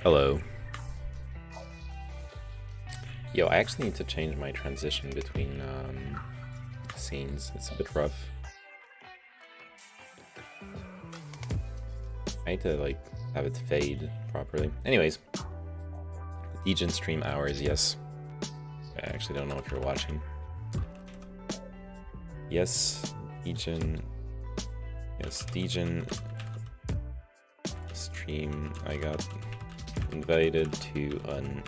Hello. Yo, I actually need to change my transition between scenes. It's a bit rough. I need to like have it fade properly. Anyways, Legion stream hours, yes. I actually don't know if you're watching. Yes, Legion. Yes, Legion stream. I got invited to an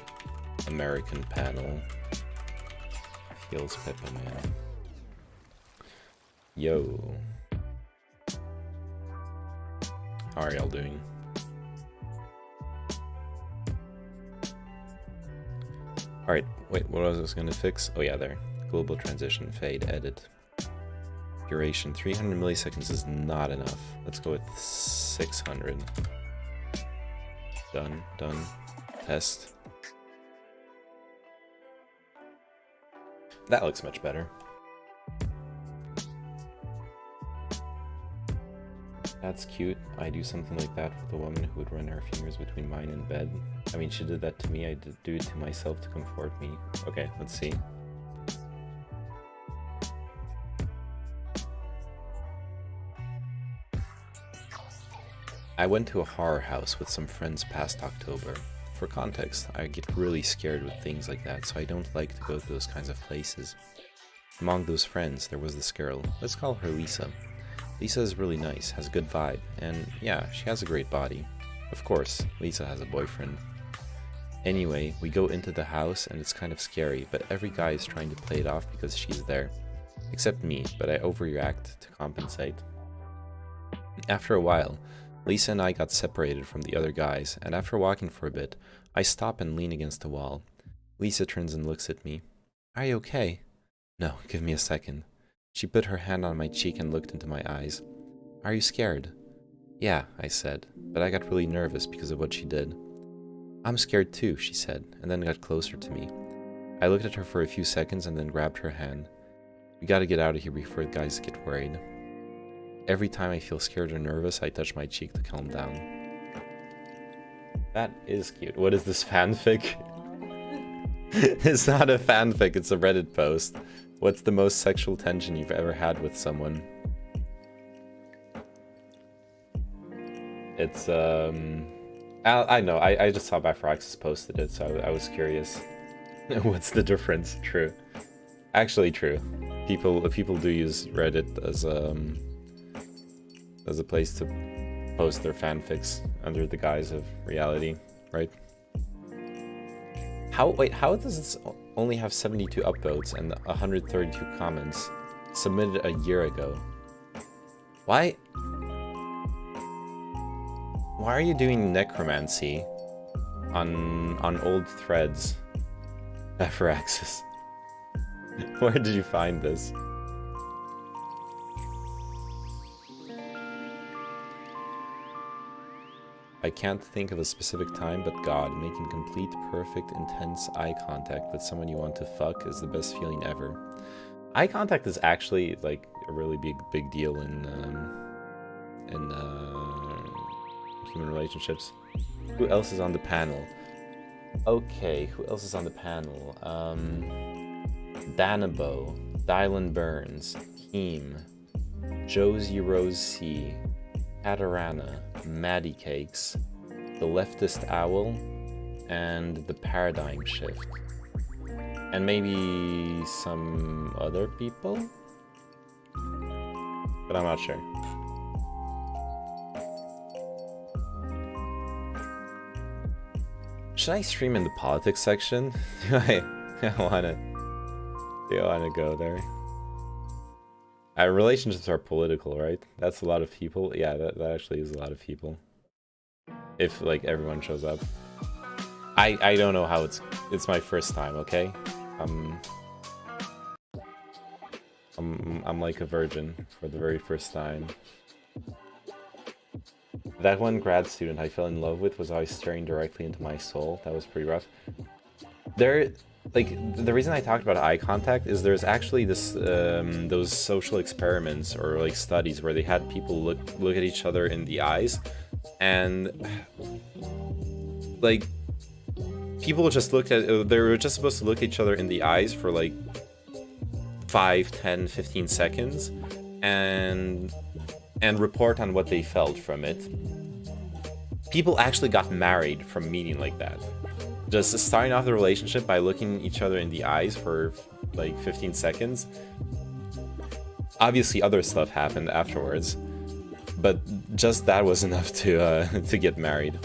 American panel. Feels Peppa, man. Yo. How are y'all doing? Alright, wait, what was I gonna fix? Oh yeah, there. Global transition, fade, edit. Duration, 300 milliseconds is not enough. Let's go with 600. Done, done. Test. That looks much better. That's cute. I do something like that with a woman who would run her fingers between mine and bed. I mean, she did that to me. I did do it to myself to comfort me. Okay, let's see. I went to a horror house with some friends past October. For context, I get really scared with things like that, so I don't like to go to those kinds of places. Among those friends, there was this girl. Let's call her Lisa. Lisa is really nice, has a good vibe, and yeah, she has a great body. Of course, Lisa has a boyfriend. Anyway, we go into the house and it's kind of scary, but every guy is trying to play it off because she's there. Except me, but I overreact to compensate. After a while, Lisa and I got separated from the other guys, and after walking for a bit, I stop and lean against the wall. Lisa turns and looks at me. Are you okay? No, give me a second. She put her hand on my cheek and looked into my eyes. Are you scared? Yeah, I said, but I got really nervous because of what she did. I'm scared too, she said, and then got closer to me. I looked at her for a few seconds and then grabbed her hand. We gotta get out of here before the guys get worried. Every time I feel scared or nervous, I touch my cheek to calm down. That is cute. What is this fanfic? It's not a fanfic, it's a Reddit post. What's the most sexual tension you've ever had with someone? It's, I know, I just saw Bifroxis posted it, so I was curious. What's the difference? True. Actually true. People do use Reddit as a place to post their fanfics under the guise of reality, right? How does this only have 72 upvotes and 132 comments submitted a year ago? Why are you doing necromancy on old threads? Ephraxis. Where did you find this? I can't think of a specific time, but God, making complete, perfect, intense eye contact with someone you want to fuck is the best feeling ever. Eye contact is actually like a really big deal in human relationships. Who else is on the panel? Okay, who else is on the panel? Danabo, Dylan Burns, Keem, Josie Rose C, Katarana, Maddie Cakes, the Leftist Owl, and the Paradigm Shift. And maybe some other people? But I'm not sure. Should I stream in the politics section? Do I wanna go there? Relationships are political, right? That's a lot of people. Yeah, that actually is a lot of people. If like everyone shows up. I don't know how it's my first time, okay? I'm like a virgin for the very first time. That one grad student I fell in love with was always staring directly into my soul. That was pretty rough. Like, the reason I talked about eye contact is there's actually this, those social experiments or like studies where they had people look at each other in the eyes, and like, people just looked at, they were just supposed to look each other in the eyes for like 5, 10, 15 seconds and report on what they felt from it. People actually got married from meeting like that. Just starting off the relationship by looking each other in the eyes for like 15 seconds. Obviously other stuff happened afterwards, but just that was enough to get married.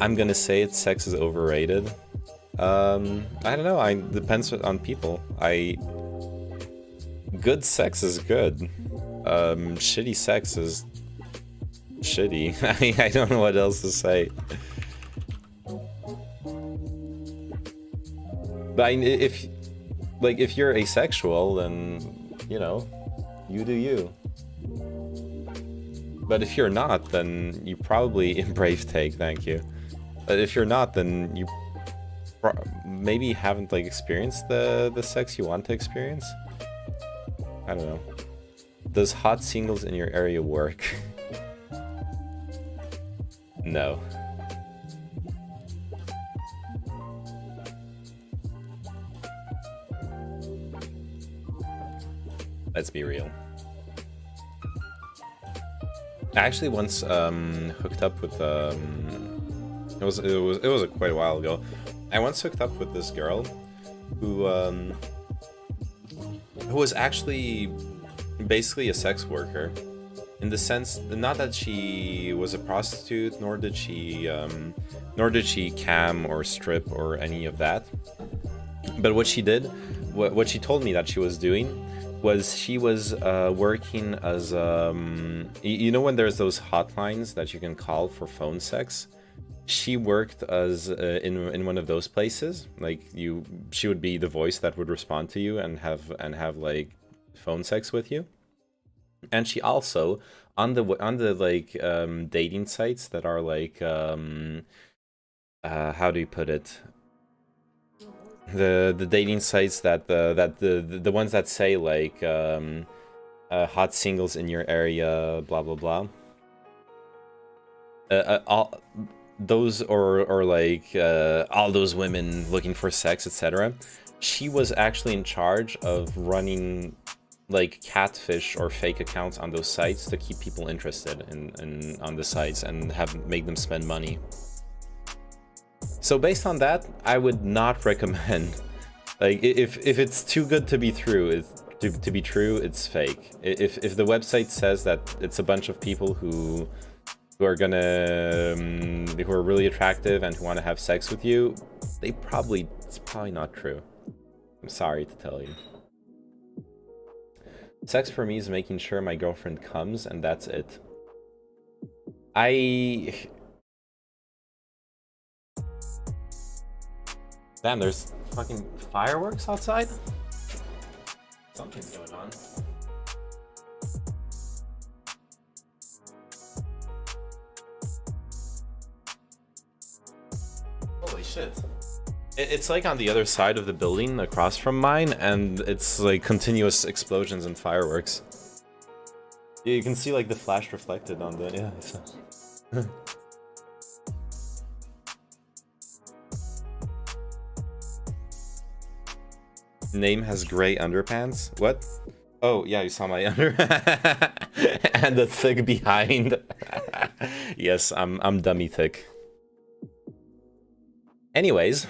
I'm gonna say sex is overrated. I don't know, depends on people. Good sex is good. Shitty sex is shitty. I don't know what else to say. But if you're asexual, then, you know, you do you. But if you're not, then you probably... Brave take, thank you. But if you're not, then you maybe haven't, like, experienced the sex you want to experience? I don't know. Does hot singles in your area work? No. Let's be real. I actually once hooked up with it was quite a while ago. I once hooked up with this girl who was actually basically a sex worker, in the sense, not that she was a prostitute, nor did she cam or strip or any of that. But what she did, what she told me that she was doing, was she was working as you know, when there's those hotlines that you can call for phone sex. She worked as in one of those places. Like, she would be the voice that would respond to you and have like phone sex with you. And she also on the like dating sites that are like how do you put it? The dating sites that the ones that say like hot singles in your area, blah blah blah. All those or like all those women looking for sex, etc. She was actually in charge of running like catfish or fake accounts on those sites to keep people interested in on the sites and make them spend money. So based on that, I would not recommend. Like, if it's too good to be true, it's fake. If the website says that it's a bunch of people who are really attractive and who want to have sex with you, it's probably not true. I'm sorry to tell you. Sex for me is making sure my girlfriend comes, and that's it. Damn, there's fucking fireworks outside? Something's going on. Holy shit. It's like on the other side of the building across from mine, and it's like continuous explosions and fireworks. You can see like the flash reflected on the... yeah. So. Name has gray underpants? What? Oh, yeah, you saw my under... and the thick behind. Yes, I'm dummy thick. Anyways...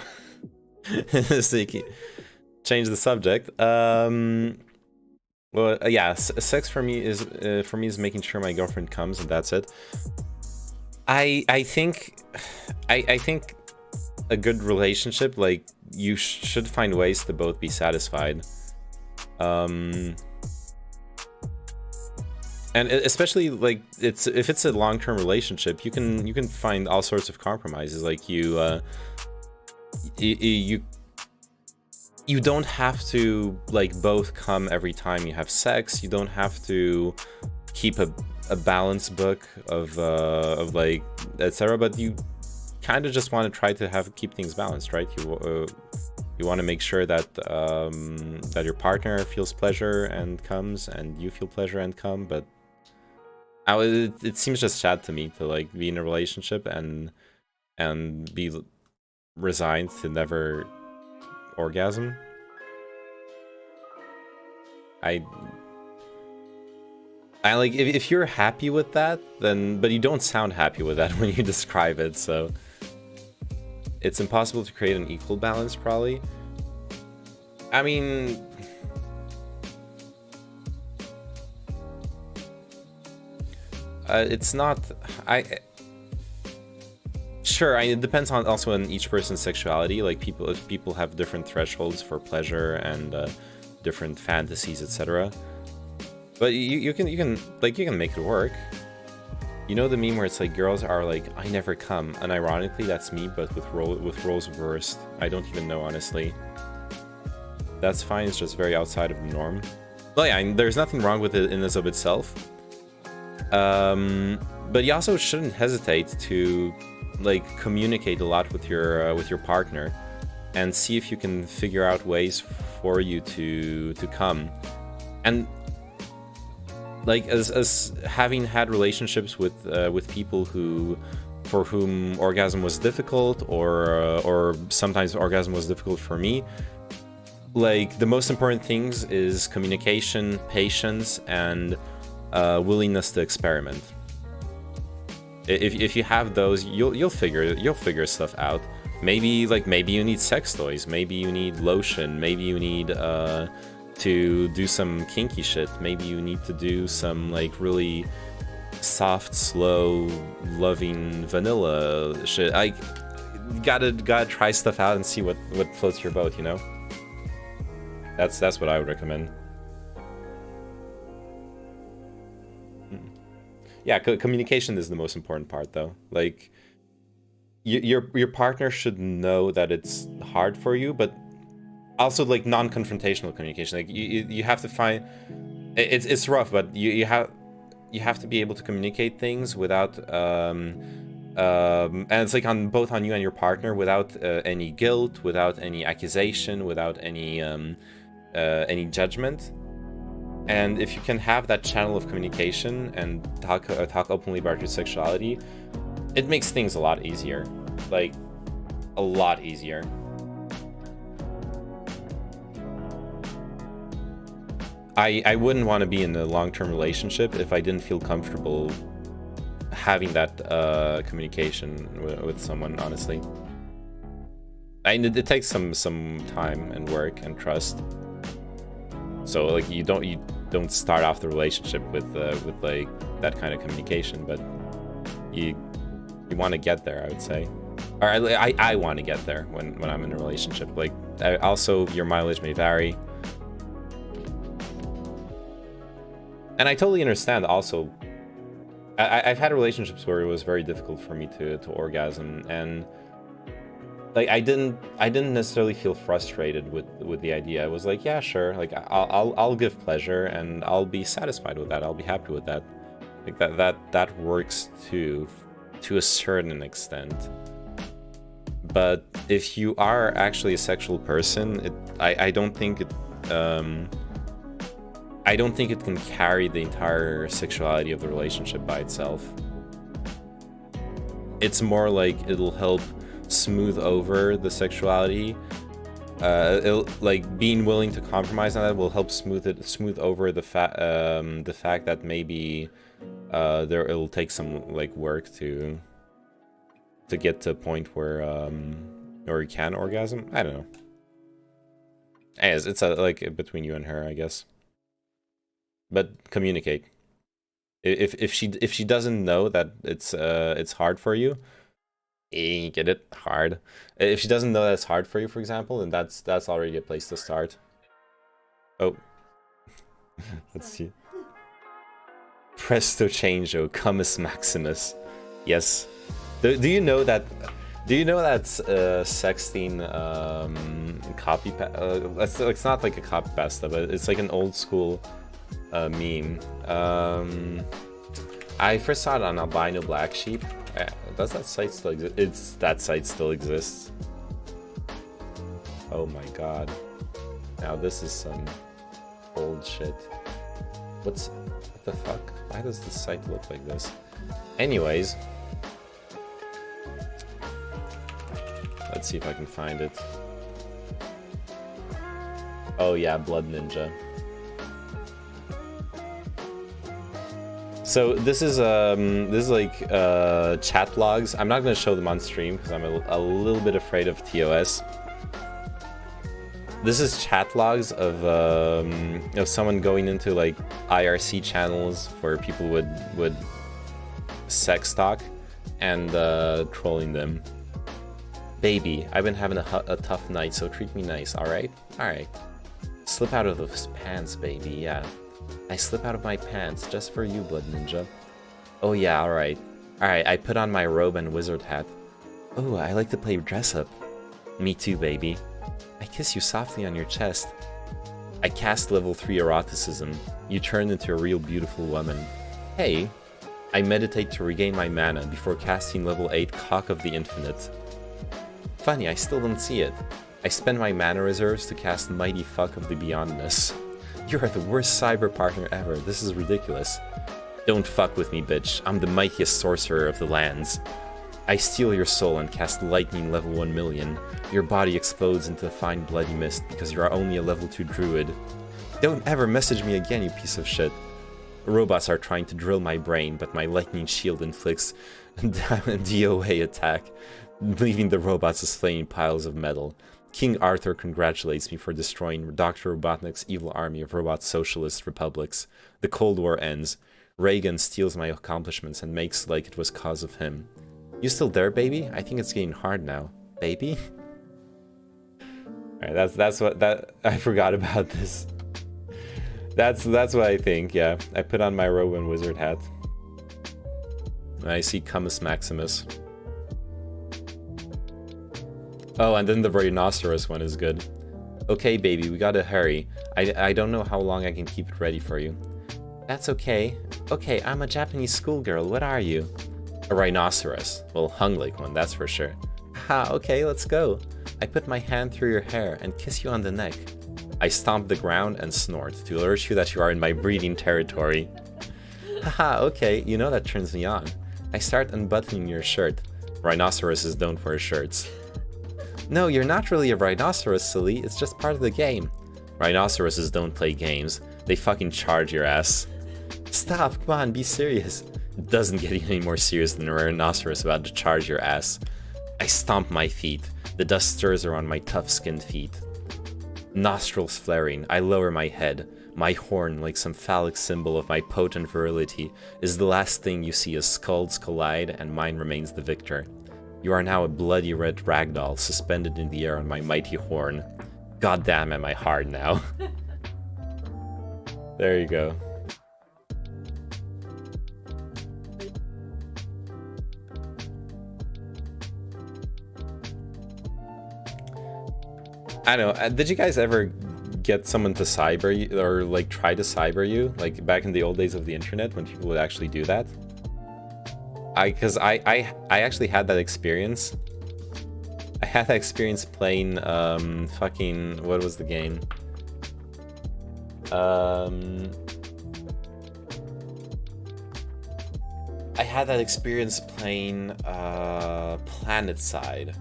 change the subject. Well, yeah, sex for me is making sure my girlfriend comes, and that's it. I think a good relationship, like, you should find ways to both be satisfied. And especially like if it's a long-term relationship, you can find all sorts of compromises. Like you don't have to like both come every time you have sex. You don't have to keep a balance book of like etc. But you kind of just want to try to keep things balanced, right? You want to make sure that that your partner feels pleasure and comes, and you feel pleasure and come. But it seems just sad to me to like be in a relationship and be resigned to never orgasm. I like, if you're happy with that, then, but you don't sound happy with that when you describe it, so it's impossible to create an equal balance, probably. I mean, it's not, sure, it depends on also on each person's sexuality. Like people have different thresholds for pleasure and different fantasies, etc. But you can make it work. You know the meme where it's like girls are like, I never come, and ironically that's me, but with roles reversed. I don't even know, honestly. That's fine. It's just very outside of the norm. But yeah, there's nothing wrong with it in and of itself. But you also shouldn't hesitate to like communicate a lot with your partner, and see if you can figure out ways for you to come. And like as having had relationships with people for whom orgasm was difficult, or sometimes orgasm was difficult for me. Like the most important things is communication, patience, and willingness to experiment. If you have those, you'll figure stuff out. Maybe you need sex toys, maybe you need lotion, maybe you need to do some kinky shit, maybe you need to do some like really soft, slow, loving vanilla shit. I gotta try stuff out and see what floats your boat, you know? That's what I would recommend. Yeah, communication is the most important part, though. Like, your partner should know that it's hard for you, but also like non-confrontational communication. Like you have to find it's rough, but you have to be able to communicate things without and it's like on both on you and your partner, without any guilt, without any accusation, without any judgment. And if you can have that channel of communication and talk openly about your sexuality, it makes things a lot easier. Like, a lot easier. I wouldn't want to be in a long-term relationship if I didn't feel comfortable having that communication with someone, honestly. It takes some time and work and trust. So like you don't start off the relationship with like that kind of communication, but you want to get there, I would say. Or I want to get there when I'm in a relationship. Like also your mileage may vary. And I totally understand also. I've had relationships where it was very difficult for me to orgasm, and like I didn't necessarily feel frustrated with the idea. I was like, yeah, sure, like I'll give pleasure and I'll be satisfied with that. I'll be happy with that. Like that works too, to a certain extent. But if you are actually a sexual person, I don't think it can carry the entire sexuality of the relationship by itself. It's more like it'll help smooth over the sexuality. Like being willing to compromise on that will help smooth over the fact that maybe it'll take some like work to get to a point where you can orgasm. I don't know. Anyways, it's like between you and her, I guess. But communicate. If she doesn't know that it's hard for you, get it hard. If she doesn't know that it's hard for you, for example, then that's already a place to start. Oh, let's see. Presto changeo, comus maximus. Yes. Do you know that? Do you know that's sexting copy? It's not like a copy pasta, but it's like an old school meme. I first saw it on Albino Black Sheep. Does that site still exist? That site still exists. Oh my god. Now this is some old shit. What the fuck? Why does this site look like this? Anyways. Let's see if I can find it. Oh yeah, Blood Ninja. So this is like chat logs. I'm not gonna show them on stream because I'm a little bit afraid of TOS. This is chat logs of someone going into like IRC channels for people with sex talk and trolling them. Baby, I've been having a tough night, so treat me nice, alright? Alright. Slip out of those pants, baby, yeah. I slip out of my pants just for you, Blood Ninja. Oh yeah, alright. Alright, I put on my robe and wizard hat. Oh, I like to play dress up. Me too, baby. I kiss you softly on your chest. I cast level 3 eroticism. You turn into a real beautiful woman. Hey, I meditate to regain my mana before casting level 8 Cock of the Infinite. Funny, I still don't see it. I spend my mana reserves to cast Mighty Fuck of the Beyondness. You are the worst cyber partner ever. This is ridiculous. Don't fuck with me, bitch. I'm the mightiest sorcerer of the lands. I steal your soul and cast Lightning level 1 million. Your body explodes into a fine bloody mist because you are only a level 2 druid. Don't ever message me again, you piece of shit. Robots are trying to drill my brain, but my lightning shield inflicts a DOA attack, leaving the robots as flaming piles of metal. King Arthur congratulates me for destroying Dr. Robotnik's evil army of robot socialist republics. The Cold War ends. Reagan steals my accomplishments and makes like it was cause of him. You still there, baby? I think it's getting hard now. Baby? Alright, that's what I forgot about this. That's what I think, yeah. I put on my robe and wizard hat. And I see Cumus Maximus. Oh, and then the rhinoceros one is good. Okay, baby, we gotta hurry. I don't know how long I can keep it ready for you. That's okay. Okay, I'm a Japanese schoolgirl. What are you? A rhinoceros. Well, hung like one, that's for sure. Ha, okay, let's go. I put my hand through your hair and kiss you on the neck. I stomp the ground and snort to alert you that you are in my breeding territory. Haha, okay, you know that turns me on. I start unbuttoning your shirt. Rhinoceroses don't wear shirts. No, you're not really a rhinoceros, silly. It's just part of the game. Rhinoceroses don't play games. They fucking charge your ass. Stop, come on, be serious. It doesn't get any more serious than a rhinoceros about to charge your ass. I stomp my feet. The dust stirs around my tough-skinned feet. Nostrils flaring, I lower my head. My horn, like some phallic symbol of my potent virility, is the last thing you see as skulls collide and mine remains the victor. You are now a bloody red ragdoll suspended in the air on my mighty horn. Goddamn, am I hard now. There you go. I don't know, did you guys ever get someone to cyber you, or like try to cyber you, like back in the old days of the internet when people would actually do that? Because I actually had that experience. I had that experience playing fucking, what was the game? I had that experience playing PlanetSide.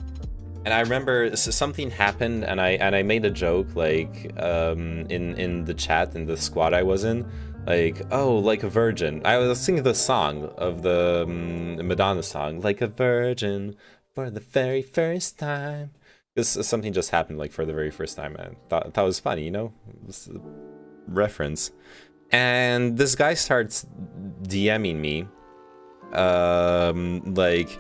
And I remember something happened, and I made a joke like in the chat in the squad I was in, like, oh, like a virgin. I was singing the song of the Madonna song, like a virgin for the very first time. Because something just happened like for the very first time. I thought it was funny, you know, it was a reference. And this guy starts DMing me, like,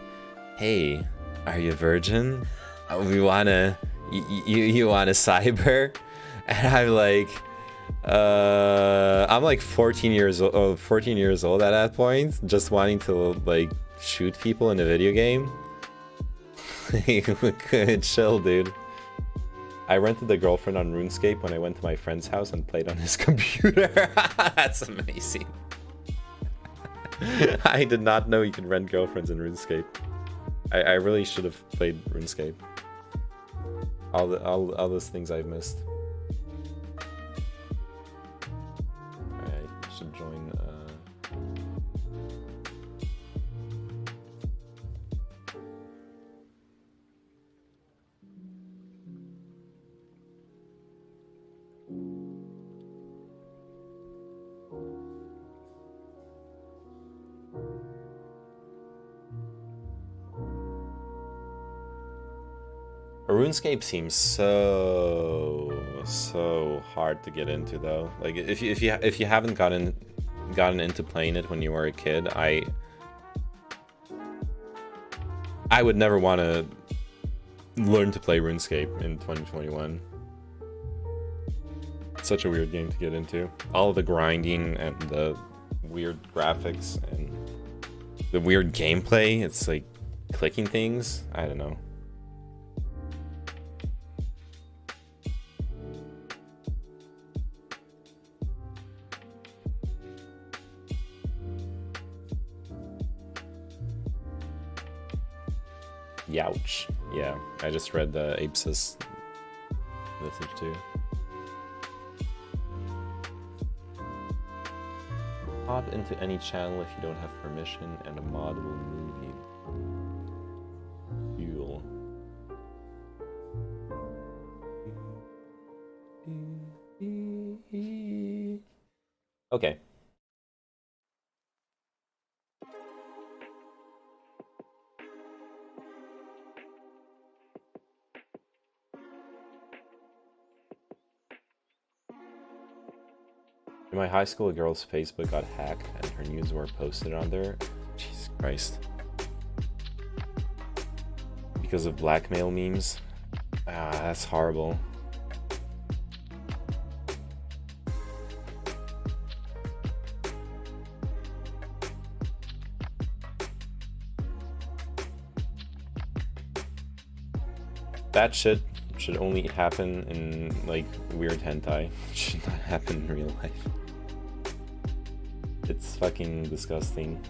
hey, are you a virgin? We wanna, you wanna cyber? And I'm like 14 years old at that point, just wanting to like shoot people in a video game. Chill, dude. I rented a girlfriend on RuneScape when I went to my friend's house and played on his computer. That's amazing. I did not know you could rent girlfriends in RuneScape. I really should have played RuneScape. All those things I've missed. Alright, should join RuneScape seems so hard to get into though. Like if you haven't gotten into playing it when you were a kid, I would never want to learn to play RuneScape in 2021. It's such a weird game to get into. All of the grinding and the weird graphics and the weird gameplay. It's like clicking things. I don't know. Youch. Yeah, I just read the Apsis message too. Hop into any channel if you don't have permission, and a mod will move you. Fuel. Okay. In my high school, a girl's Facebook got hacked and her news were posted on there. Jesus Christ. Because of blackmail memes? Ah, that's horrible. That shit should only happen in, like, weird hentai. It should not happen in real life. It's fucking disgusting.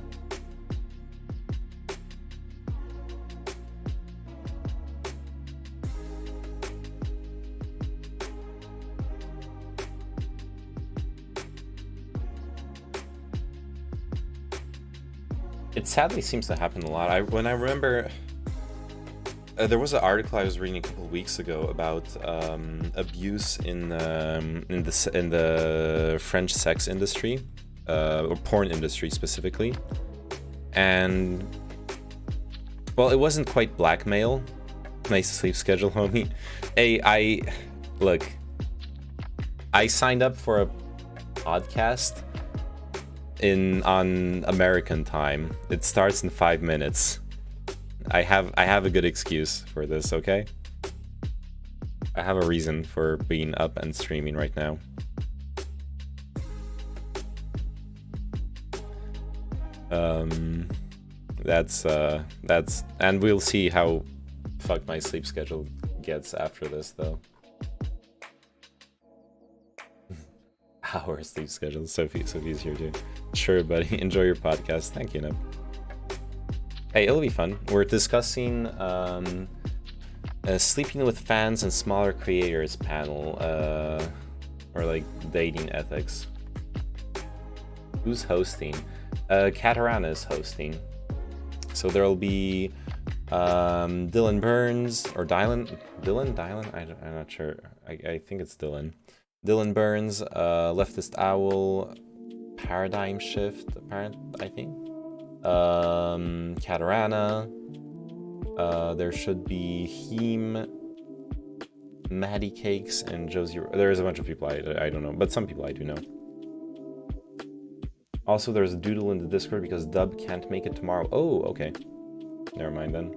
It sadly seems to happen a lot. When I remember... there was an article I was reading a couple of weeks ago about abuse in the French sex industry, or porn industry specifically, and well, it wasn't quite blackmail. Nice sleep schedule, homie. Hey, look. I signed up for a podcast on American time. It starts in 5 minutes. I have a good excuse for this, okay? I have a reason for being up and streaming right now. That's and we'll see how fucked my sleep schedule gets after this though. Our sleep schedule. Sophie's here too. Sure, buddy. Enjoy your podcast. Thank you, Neb. Hey, it'll be fun. We're discussing sleeping with fans and smaller creators panel, or like dating ethics. Who's hosting? Katarana is hosting. So there'll be Dylan Burns or Dylan. I'm not sure. I think it's Dylan. Dylan Burns, Leftist Owl, Paradigm Shift, I think. Katarana. There should be Heem, Maddie Cakes, and Josie. There's a bunch of people I don't know, but some people I do know. Also, there's a doodle in the Discord because Dub can't make it tomorrow. Oh, okay. Never mind then.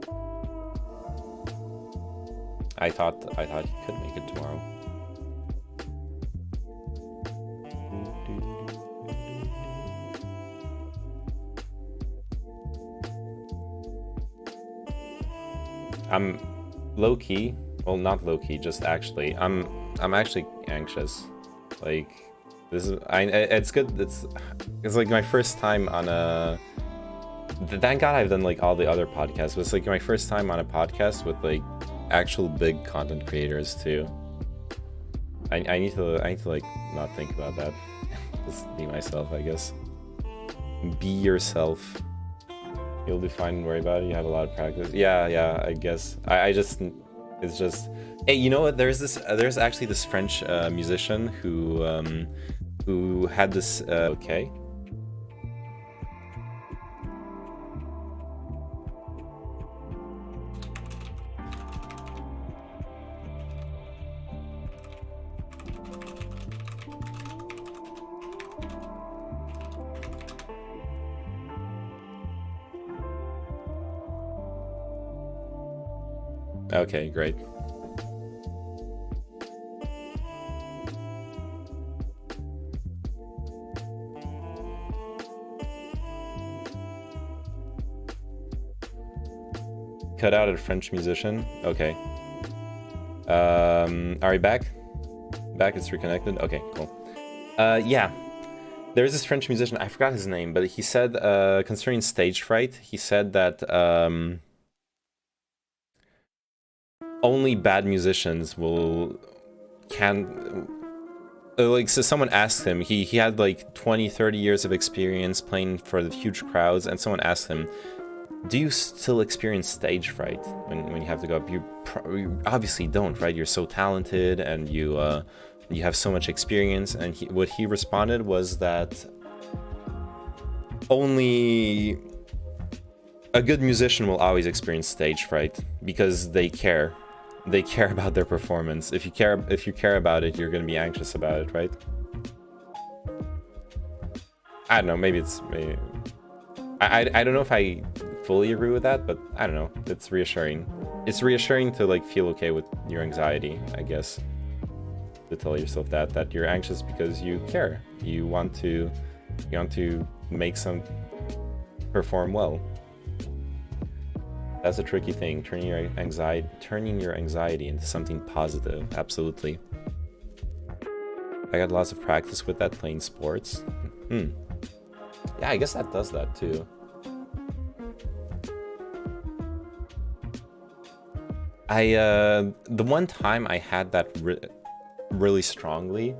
I thought he could make it tomorrow. I'm low-key, well, not low-key, just actually, I'm actually anxious. Like, this is, it's good, it's like my first time on a, thank God I've done like all the other podcasts, but it's like my first time on a podcast with like actual big content creators too. I need to like not think about that. Just be myself, I guess. Be yourself. You'll be fine, don't worry about it. You have a lot of practice. Yeah, I guess. I just, it's just, hey, you know what? There's actually this French musician who had this, okay. Okay, great. Cut out a French musician. Okay. Are we back? Back, it's reconnected. Okay, cool. Yeah. There's this French musician, I forgot his name, but he said, concerning stage fright, he said that only bad musicians so someone asked him, he had like 20-30 years of experience playing for the huge crowds, and someone asked him, do you still experience stage fright when you have to go up? You obviously don't, right? You're so talented and you have so much experience. And what he responded was that only a good musician will always experience stage fright because they care. They care about their performance. If you care about it, you're gonna be anxious about it, right? I don't know. Maybe it's. I don't know if I fully agree with that, but I don't know. It's reassuring. It's reassuring to like feel okay with your anxiety, I guess. To tell yourself that you're anxious because you care. You want to make some perform well. That's a tricky thing, turning your anxiety into something positive. Absolutely. I got lots of practice with that playing sports. Yeah, I guess that does that too. The one time I had that really strongly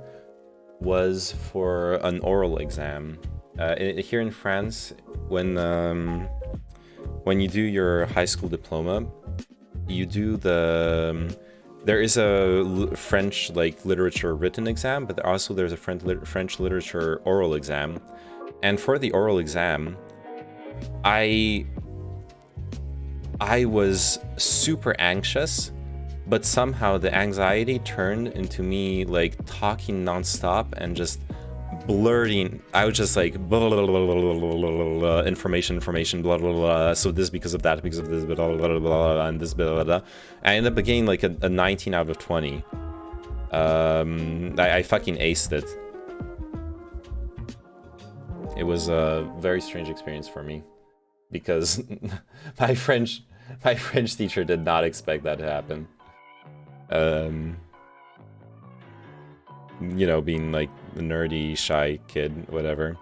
was for an oral exam. Here in France, when you do your high school diploma, you do there is a French like literature written exam, but there's a French literature oral exam. And for the oral exam, I was super anxious, but somehow the anxiety turned into me like talking nonstop and just blurting. I was just like blah, blah, blah, blah, blah, information, blah, blah, blah. So this because of that, because of this, blah, blah, blah, blah, and this, blah, blah, blah. I ended up getting like a 19 out of 20. I fucking aced it. It was a very strange experience for me because my French teacher did not expect that to happen. You know, being like a nerdy, shy kid, whatever.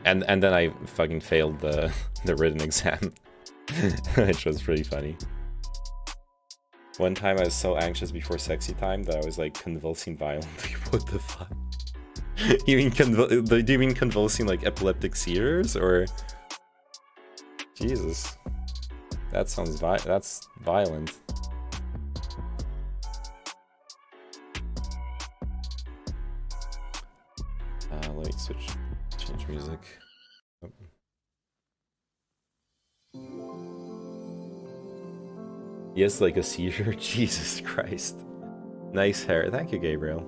And then I fucking failed the written exam, which was pretty funny. One time I was so anxious before sexy time that I was like convulsing violently. What the fuck? Do you mean convulsing like epileptic seizures or? Jesus, that sounds that's violent. Let me change music. Oh. Yes, like a seizure. Jesus Christ. Nice hair. Thank you, Gabriel.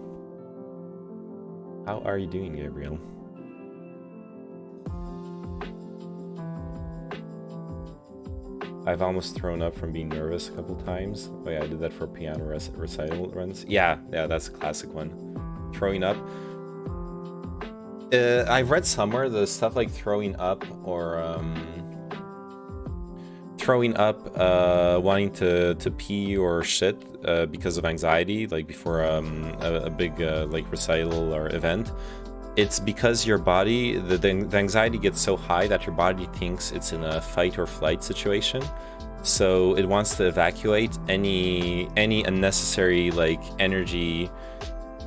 How are you doing, Gabriel? I've almost thrown up from being nervous a couple times. Oh yeah, I did that for piano recital runs. Yeah, that's a classic one. Throwing up. I've read somewhere the stuff like throwing up or wanting to pee or shit because of anxiety, like before a big like recital or event. It's because your body, the anxiety gets so high that your body thinks it's in a fight or flight situation. So it wants to evacuate any unnecessary like energy,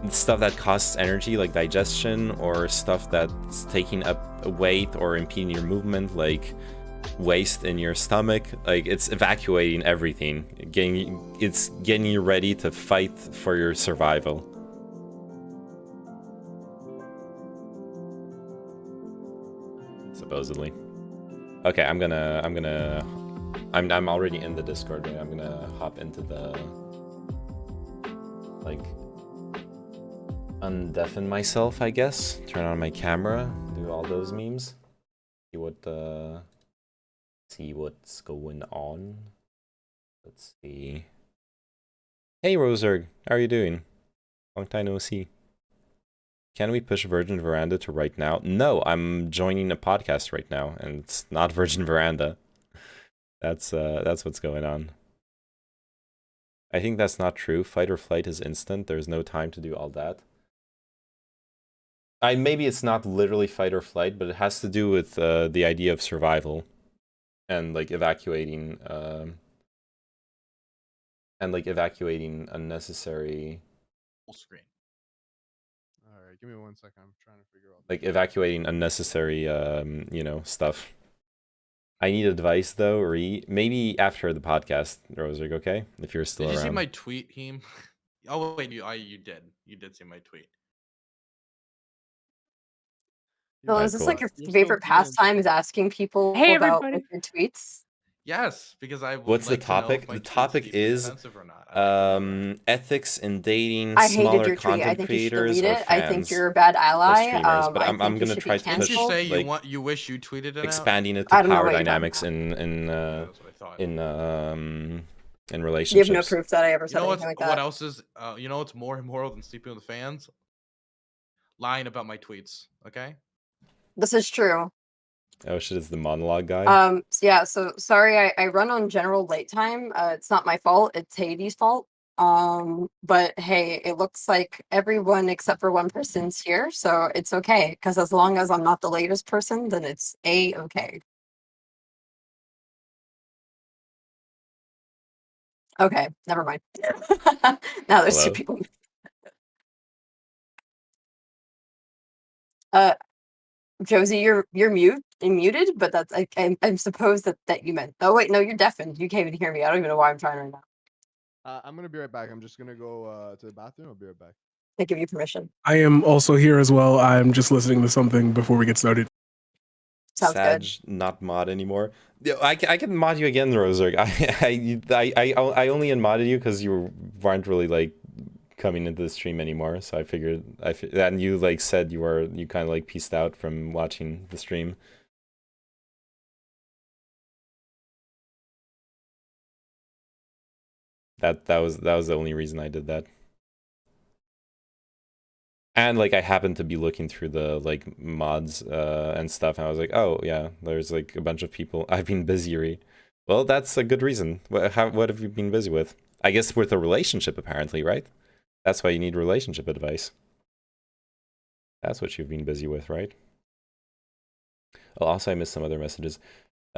stuff that costs energy like digestion or stuff that's taking up weight or impeding your movement, like waste in your stomach. Like it's evacuating everything, it's getting you ready to fight for your survival. Supposedly. Okay, I'm already in the Discord, right? I'm gonna hop into the like undeafen myself, I guess. Turn on my camera, do all those memes. see what's going on. Let's see. Hey, Roserg, how are you doing? Long time no see. Can we push Virgin Veranda to right now? No, I'm joining a podcast right now, and it's not Virgin Veranda. That's what's going on. I think that's not true. Fight or flight is instant. There's no time to do all that. Maybe it's not literally fight or flight, but it has to do with the idea of survival and like evacuating unnecessary. Full screen. All right, give me 1 second. I'm trying to figure out. Like evacuating unnecessary, stuff. I need advice though, maybe after the podcast, Roserg, okay? If you're still around. Did you see my tweet, Heem? Oh wait, you did. You did see my tweet. So is this like your favorite pastime? Is asking people about like, your tweets? Yes, because I. What's the topic? The topic is ethics in dating I smaller hated your tweet. I content think you should creators delete or it. I fans think you're a bad ally. or streamers. But I'm gonna try to Didn't push you say like you wish you tweeted it expanding it I to don't know power what you're dynamics talking in You relationships. have no proof that I ever You said know anything like that. what else is? You know what's more immoral than sleeping with fans? Lying about my tweets. Okay. This is true. Oh shit! It's the monologue guy. Yeah. So sorry, I run on general late time. It's not my fault. It's Hades' fault. But hey, it looks like everyone except for one person's here, so it's okay. Because as long as I'm not the latest person, then it's okay. Okay, never mind. Now there's Hello? two people. Josie, you're muted, but that's I'm supposed that you meant. Oh wait, no, you're deafened. You can't even hear me. I don't even know why I'm trying right now. I'm gonna be right back. I'm just gonna go to the bathroom. I'll be right back. I give you permission. I am also here as well. I'm just listening to something before we get started. Sounds Sag, good. not mod anymore. Yeah, I can mod you again, Roserg. I only unmodded you because you weren't really like coming into the stream anymore. So I figured and you like said you kind of like pieced out from watching the stream. That was the only reason I did that. And like I happened to be looking through the like mods and stuff, and I was like, oh yeah, there's like a bunch of people. I've been busy. Well, that's a good reason. What have you been busy with? I guess with a relationship, apparently, right? That's why you need relationship advice. That's what you've been busy with, right? Oh, also, I missed some other messages.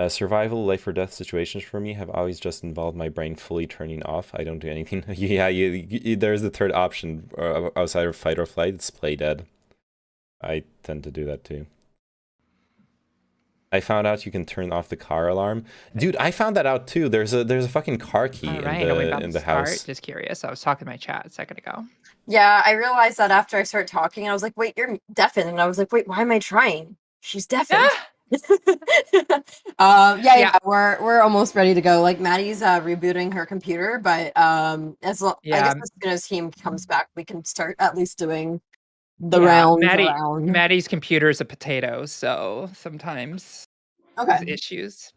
Survival, life or death situations for me have always just involved my brain fully turning off. I don't do anything. Yeah, there's the third option outside of fight or flight. It's play dead. I tend to do that too. I found out you can turn off the car alarm. Dude, I found that out too. There's a fucking car key in the house. Just curious. I was talking to my chat a second ago. Yeah, I realized that after I started talking, and I was like, wait, you're deafened. And I was like, wait, why am I trying? She's deafened. Yeah, we're almost ready to go. Like Maddie's rebooting her computer, but I guess as soon as he comes back, we can start at least doing the round. Maddie's computer is a potato, so sometimes there's issues.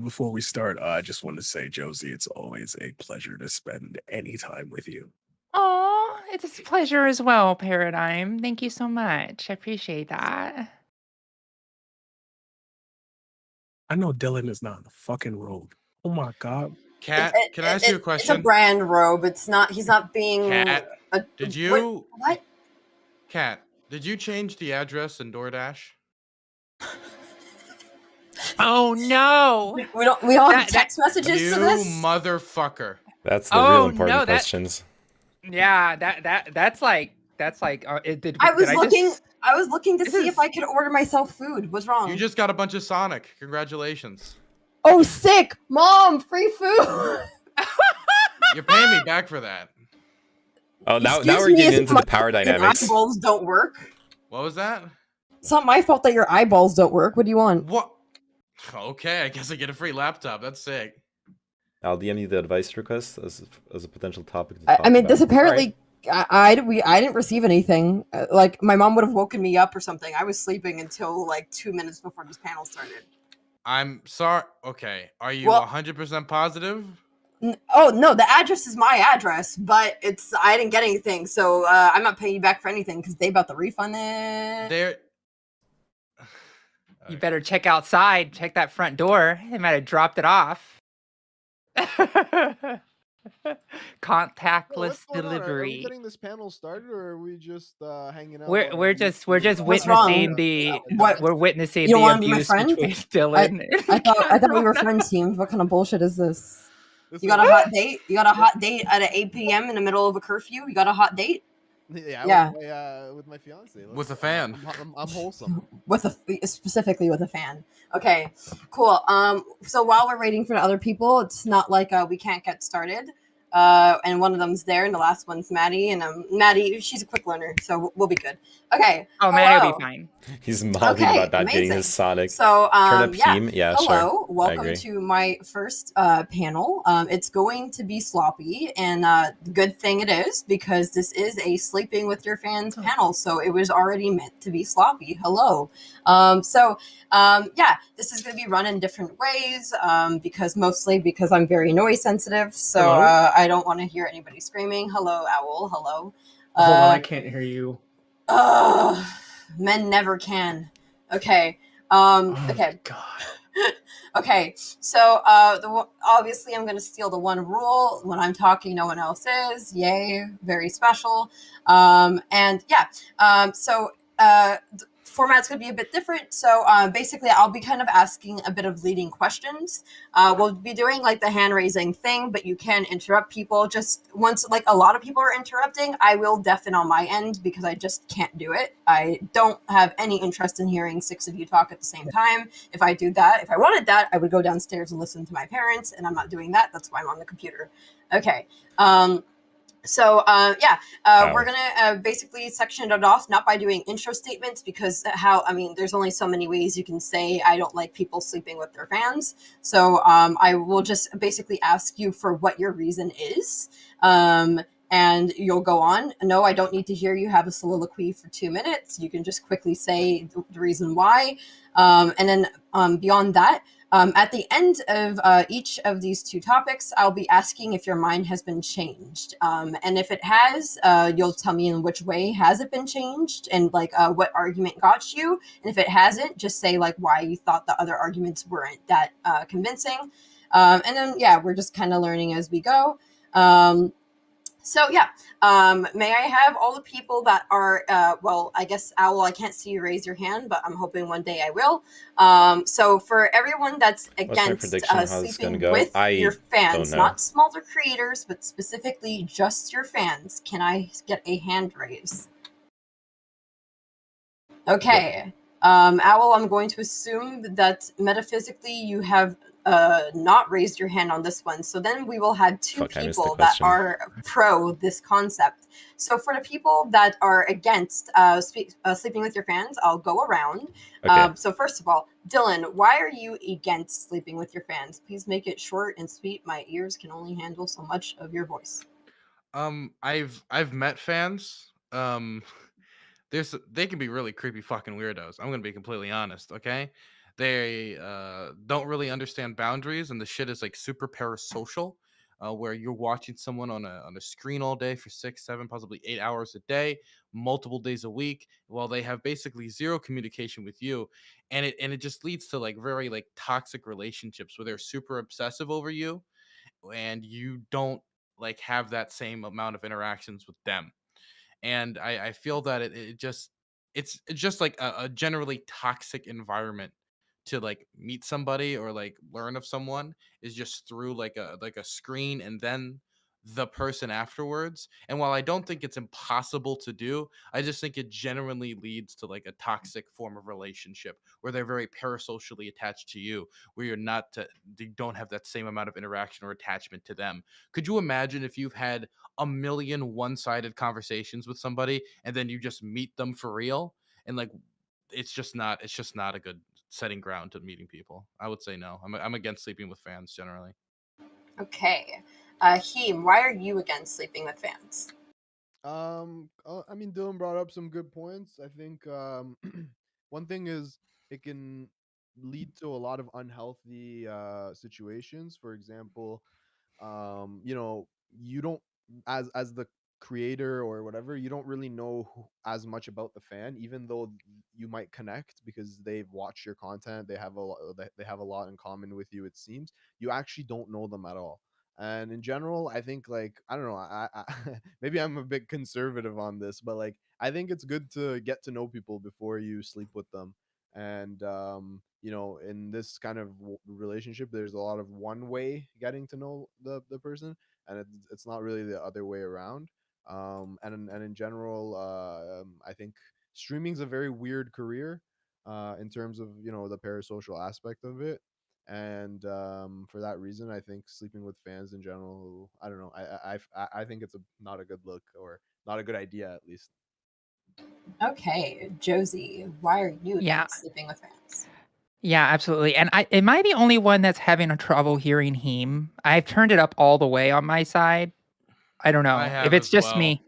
Before we start, I just want to say, Josie, it's always a pleasure to spend any time with you. Oh, it's a pleasure as well, Paradigm. Thank you so much. I appreciate that. I know Dylan is not on the fucking road. Oh my god. Kat, can I ask you a question? It's a brand robe. It's not. He's not being. Kat, did you? What? Kat, did you change the address in DoorDash? Oh no! We don't have text messages to this. You motherfucker! That's the real important questions. Yeah, that's like. I was looking to see if I could order myself food. What's wrong? You just got a bunch of Sonic. Congratulations. Oh, sick! Mom, free food. You're paying me back for that. Oh, now we're getting into the power dynamics. Eyeballs don't work. What was that? It's not my fault that your eyeballs don't work. What do you want? What? Okay, I guess I get a free laptop. That's sick. I'll DM you the advice request as a potential topic to talk I mean, about. this apparently I didn't receive anything. Like my mom would have woken me up or something. I was sleeping until like 2 minutes before this panel started. I'm sorry. Okay, are you Well, 100% positive? oh no, the address is my address, but I didn't get anything, so I'm not paying you back for anything because they about to refund it. There. You better check outside. Check that front door. They might have dropped it off. Well, Contactless what's going on? Are we delivery. getting this panel started, or are we just hanging out? We're while we're you just two we're just are What's witnessing wrong? the What? we're witnessing You don't the want to be my abuse friend? between Dylan. I thought we were and friend teams. What kind of bullshit is this? Listen, You got a hot date? You got a hot date at 8 p.m. in the middle of a curfew? You got a hot date? Yeah, with my fiance. With a fan. I'm wholesome. Specifically with a fan. Okay, cool. So while we're waiting for the other people, it's not like we can't get started. And one of them's there, and the last one's Maddie. And Maddie, she's a quick learner, so we'll be good. Okay. Oh, Maddie will hello. be fine. He's mouthing Okay, about not getting amazing. his Sonic. So, Turn up yeah. team. Yeah, Hello, sure. I welcome agree. to my first panel. It's going to be sloppy, and good thing it is because this is a Sleeping with Your Fans panel, so it was already meant to be sloppy. Hello. Yeah, this is going to be run in different ways mostly because I'm very noise sensitive, so I don't want to hear anybody screaming. Hello, Owl. Hello. Hold on, I can't hear you. Men never can. Okay. Oh Okay. God. Okay. So, obviously, I'm going to steal the one rule: when I'm talking, no one else is. Yay! Very special. And yeah. The format's going to be a bit different. So, basically, I'll be kind of asking a bit of leading questions. We'll be doing like the hand raising thing, but you can interrupt people. Just once, like a lot of people are interrupting, I will deafen on my end because I just can't do it. I don't have any interest in hearing 6 of you talk at the same time. If I wanted that, I would go downstairs and listen to my parents, and I'm not doing that. That's why I'm on the computer. Okay. We're gonna basically section it off, not by doing intro statements, because there's only so many ways you can say I don't like people sleeping with their fans. So I will just basically ask you for what your reason is. And you'll go on. No, I don't need to hear you have a soliloquy for 2 minutes. You can just quickly say the reason why. And then beyond that, at the end of each of these 2 topics, I'll be asking if your mind has been changed. And if it has, you'll tell me in which way has it been changed and like what argument got you. And if it hasn't, just say like why you thought the other arguments weren't that convincing. And then, yeah, we're just kind of learning as we go. May I have all the people that are, I guess, Owl, I can't see you raise your hand, but I'm hoping one day I will. So for everyone that's against sleeping with your fans, not smaller creators, but specifically just your fans, can I get a hand raise? Okay. Owl, I'm going to assume that metaphysically you have not raised your hand on this one. So then we will have 2 people that are pro this concept. So for the people that are against sleeping with your fans, I'll go around. Okay. So first of all, Dylan, why are you against sleeping with your fans? Please make it short and sweet. My ears can only handle so much of your voice. I've met fans. They can be really creepy fucking weirdos. I'm gonna be completely honest, okay? They don't really understand boundaries, and the shit is like super parasocial, where you're watching someone on a screen all day for 6, 7, possibly 8 hours a day, multiple days a week, while they have basically zero communication with you, and it just leads to like very like toxic relationships where they're super obsessive over you, and you don't like have that same amount of interactions with them. And I feel that it's just like a generally toxic environment to like meet somebody or like learn of someone is just through like a screen and then the person afterwards. And while I don't think it's impossible to do, I just think it genuinely leads to like a toxic form of relationship where they're very parasocially attached to you, where you don't have that same amount of interaction or attachment to them. Could you imagine if you've had a million one-sided conversations with somebody and then you just meet them for real? And like it's just not a good setting ground to meeting people. I would say no. I'm against sleeping with fans generally. Okay. Heem, why are you against sleeping with fans? I mean, Dylan brought up some good points. I think one thing is it can lead to a lot of unhealthy situations. For example, you know, you don't, as the creator or whatever, you don't really know as much about the fan, even though you might connect because they've watched your content. They have a lot. They have a lot in common with you. It seems you actually don't know them at all. And in general, I think, like, I don't know, I maybe I'm a bit conservative on this, but like I think it's good to get to know people before you sleep with them. And you know, in this kind of relationship, there's a lot of one way getting to know the person, and it's not really the other way around. And in general, I think streaming's a very weird career in terms of, you know, the parasocial aspect of it. And for that reason, I think sleeping with fans in general, I don't know, I think it's not a good look, or not a good idea at least. Okay, Josie, why are you Yeah. against sleeping with fans? Yeah, absolutely. And am I the only one that's having a trouble hearing him? I've turned it up all the way on my side. I don't I know if have it's as just well, me.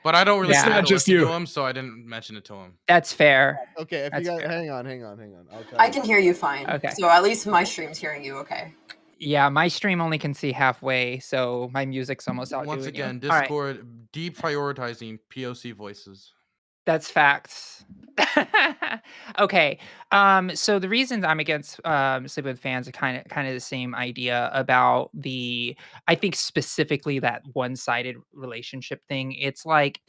but I don't really Yeah. care not to just listen to you. him, so I didn't mention it to him. That's fair. Okay, if you That's guys fair. hang on, I'll try. I can hear you fine. Okay. So at least my stream's hearing you okay. Yeah, my stream only can see halfway, so my music's almost outdoing Once again, you. All right. Discord deprioritizing POC voices. That's facts. Okay. So the reasons I'm against sleeping with fans are kind of the same idea about I think specifically that one-sided relationship thing. It's like,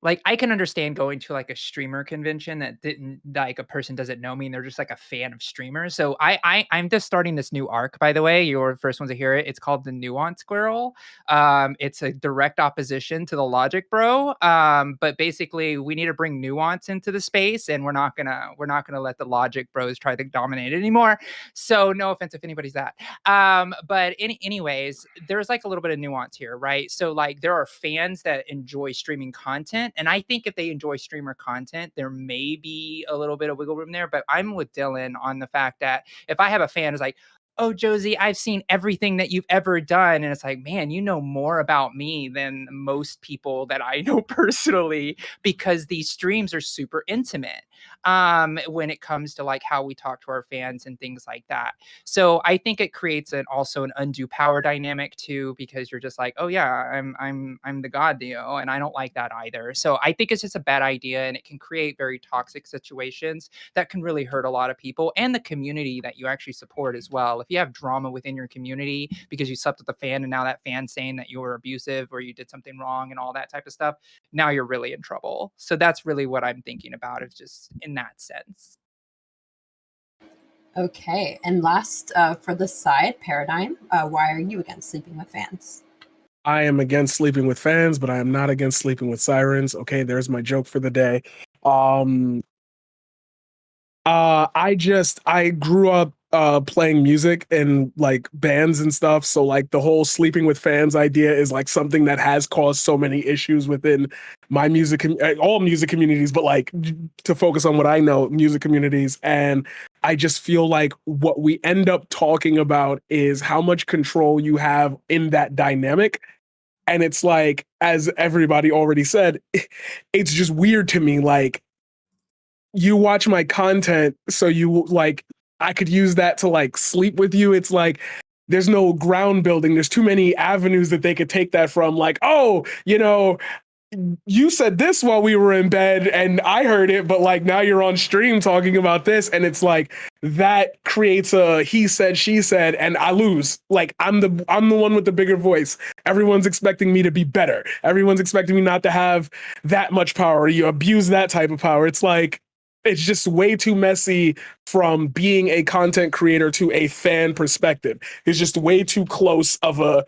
I can understand going to, like, a streamer convention that didn't like, a person doesn't know me, and they're just, like, a fan of streamers, so I'm just starting this new arc, by the way, you're the first ones to hear it, it's called The Nuance Squirrel. It's a direct opposition to the Logic Bro, but basically, we need to bring nuance into the space, and we're not gonna let the Logic Bros try to dominate it anymore, so no offense if anybody's that. But anyways, there's like a little bit of nuance here, right? So like there are fans that enjoy streaming content, and I think if they enjoy streamer content, there may be a little bit of wiggle room there. But I'm with Dylan on the fact that if I have a fan who's like, "Oh, Josie, I've seen everything that you've ever done," and it's like, man, you know more about me than most people that I know personally because these streams are super intimate when it comes to like how we talk to our fans and things like that. So I think it creates also an undue power dynamic too, because you're just like, oh yeah, I'm the god, and I don't like that either. So I think it's just a bad idea, and it can create very toxic situations that can really hurt a lot of people and the community that you actually support as well. If you have drama within your community because you slept with a fan and now that fan's saying that you were abusive or you did something wrong and all that type of stuff, now you're really in trouble. So that's really what I'm thinking about, is just in that sense. Okay, and last for the side, Paradigm, why are you against sleeping with fans? I am against sleeping with fans, but I am not against sleeping with sirens. Okay, there's my joke for the day. I grew up playing music in like bands and stuff, so like the whole sleeping with fans idea is like something that has caused so many issues within my all music communities, but like to focus on what I know, music communities. And I just feel like what we end up talking about is how much control you have in that dynamic. And it's like, as everybody already said, it's just weird to me. Like, you watch my content, so you like, I could use that to like sleep with you. It's like, there's no ground building. There's too many avenues that they could take that from. Like, oh, you know, you said this while we were in bed and I heard it, but like now you're on stream talking about this, and it's like that creates a he said, she said, and I lose. Like I'm the one with the bigger voice. Everyone's expecting me to be better. Everyone's expecting me not to have that much power. You abuse that type of power. It's like, it's just way too messy from being a content creator to a fan perspective. It's just way too close of a,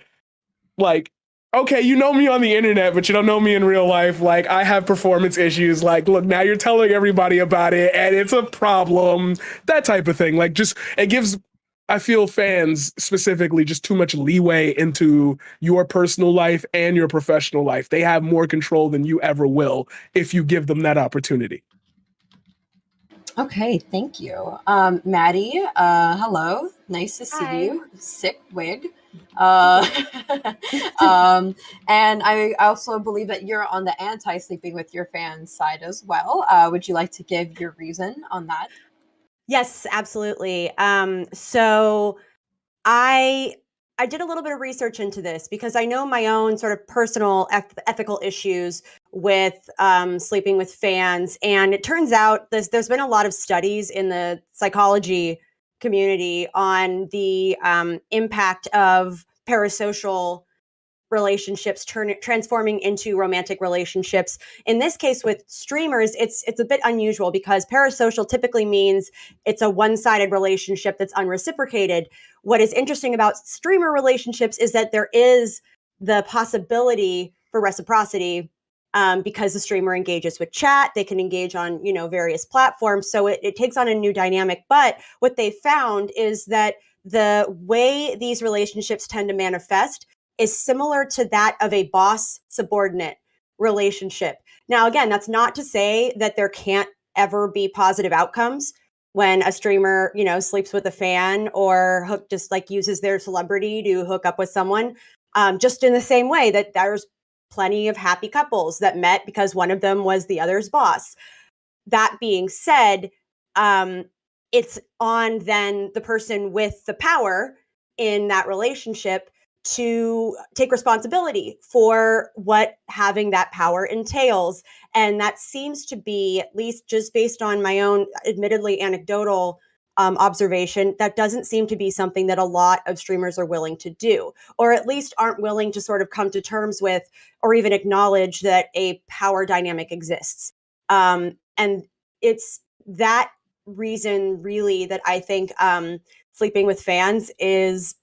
like, okay, you know me on the internet, but you don't know me in real life. Like, I have performance issues. Like, look, now you're telling everybody about it, and it's a problem. That type of thing. Like, just, it gives, I feel, fans specifically just too much leeway into your personal life and your professional life. They have more control than you ever will if you give them that opportunity. Okay, thank you. Maddie, hello. Nice to see Hi. you. Sick wig. Uh, and I also believe that you're on the anti-sleeping with your fans side as well. Would you like to give your reason on that? Yes, absolutely. So I did a little bit of research into this because I know my own sort of personal ethical issues with sleeping with fans, and it turns out there's been a lot of studies in the psychology community on the impact of parasocial relationships transforming into romantic relationships. In this case with streamers, it's a bit unusual because parasocial typically means it's a one-sided relationship that's unreciprocated. What is interesting about streamer relationships is that there is the possibility for reciprocity, because the streamer engages with chat. They can engage on various platforms, so it takes on a new dynamic. But what they found is that the way these relationships tend to manifest is similar to that of a boss subordinate relationship. Now, again, that's not to say that there can't ever be positive outcomes when a streamer, sleeps with a fan or just like uses their celebrity to hook up with someone. Just in the same way that there's plenty of happy couples that met because one of them was the other's boss. That being said, it's on then the person with the power in that relationship to take responsibility for what having that power entails. And that seems to be, at least just based on my own admittedly anecdotal observation, that doesn't seem to be something that a lot of streamers are willing to do, or at least aren't willing to sort of come to terms with or even acknowledge that a power dynamic exists. And it's that reason really that I think sleeping with fans is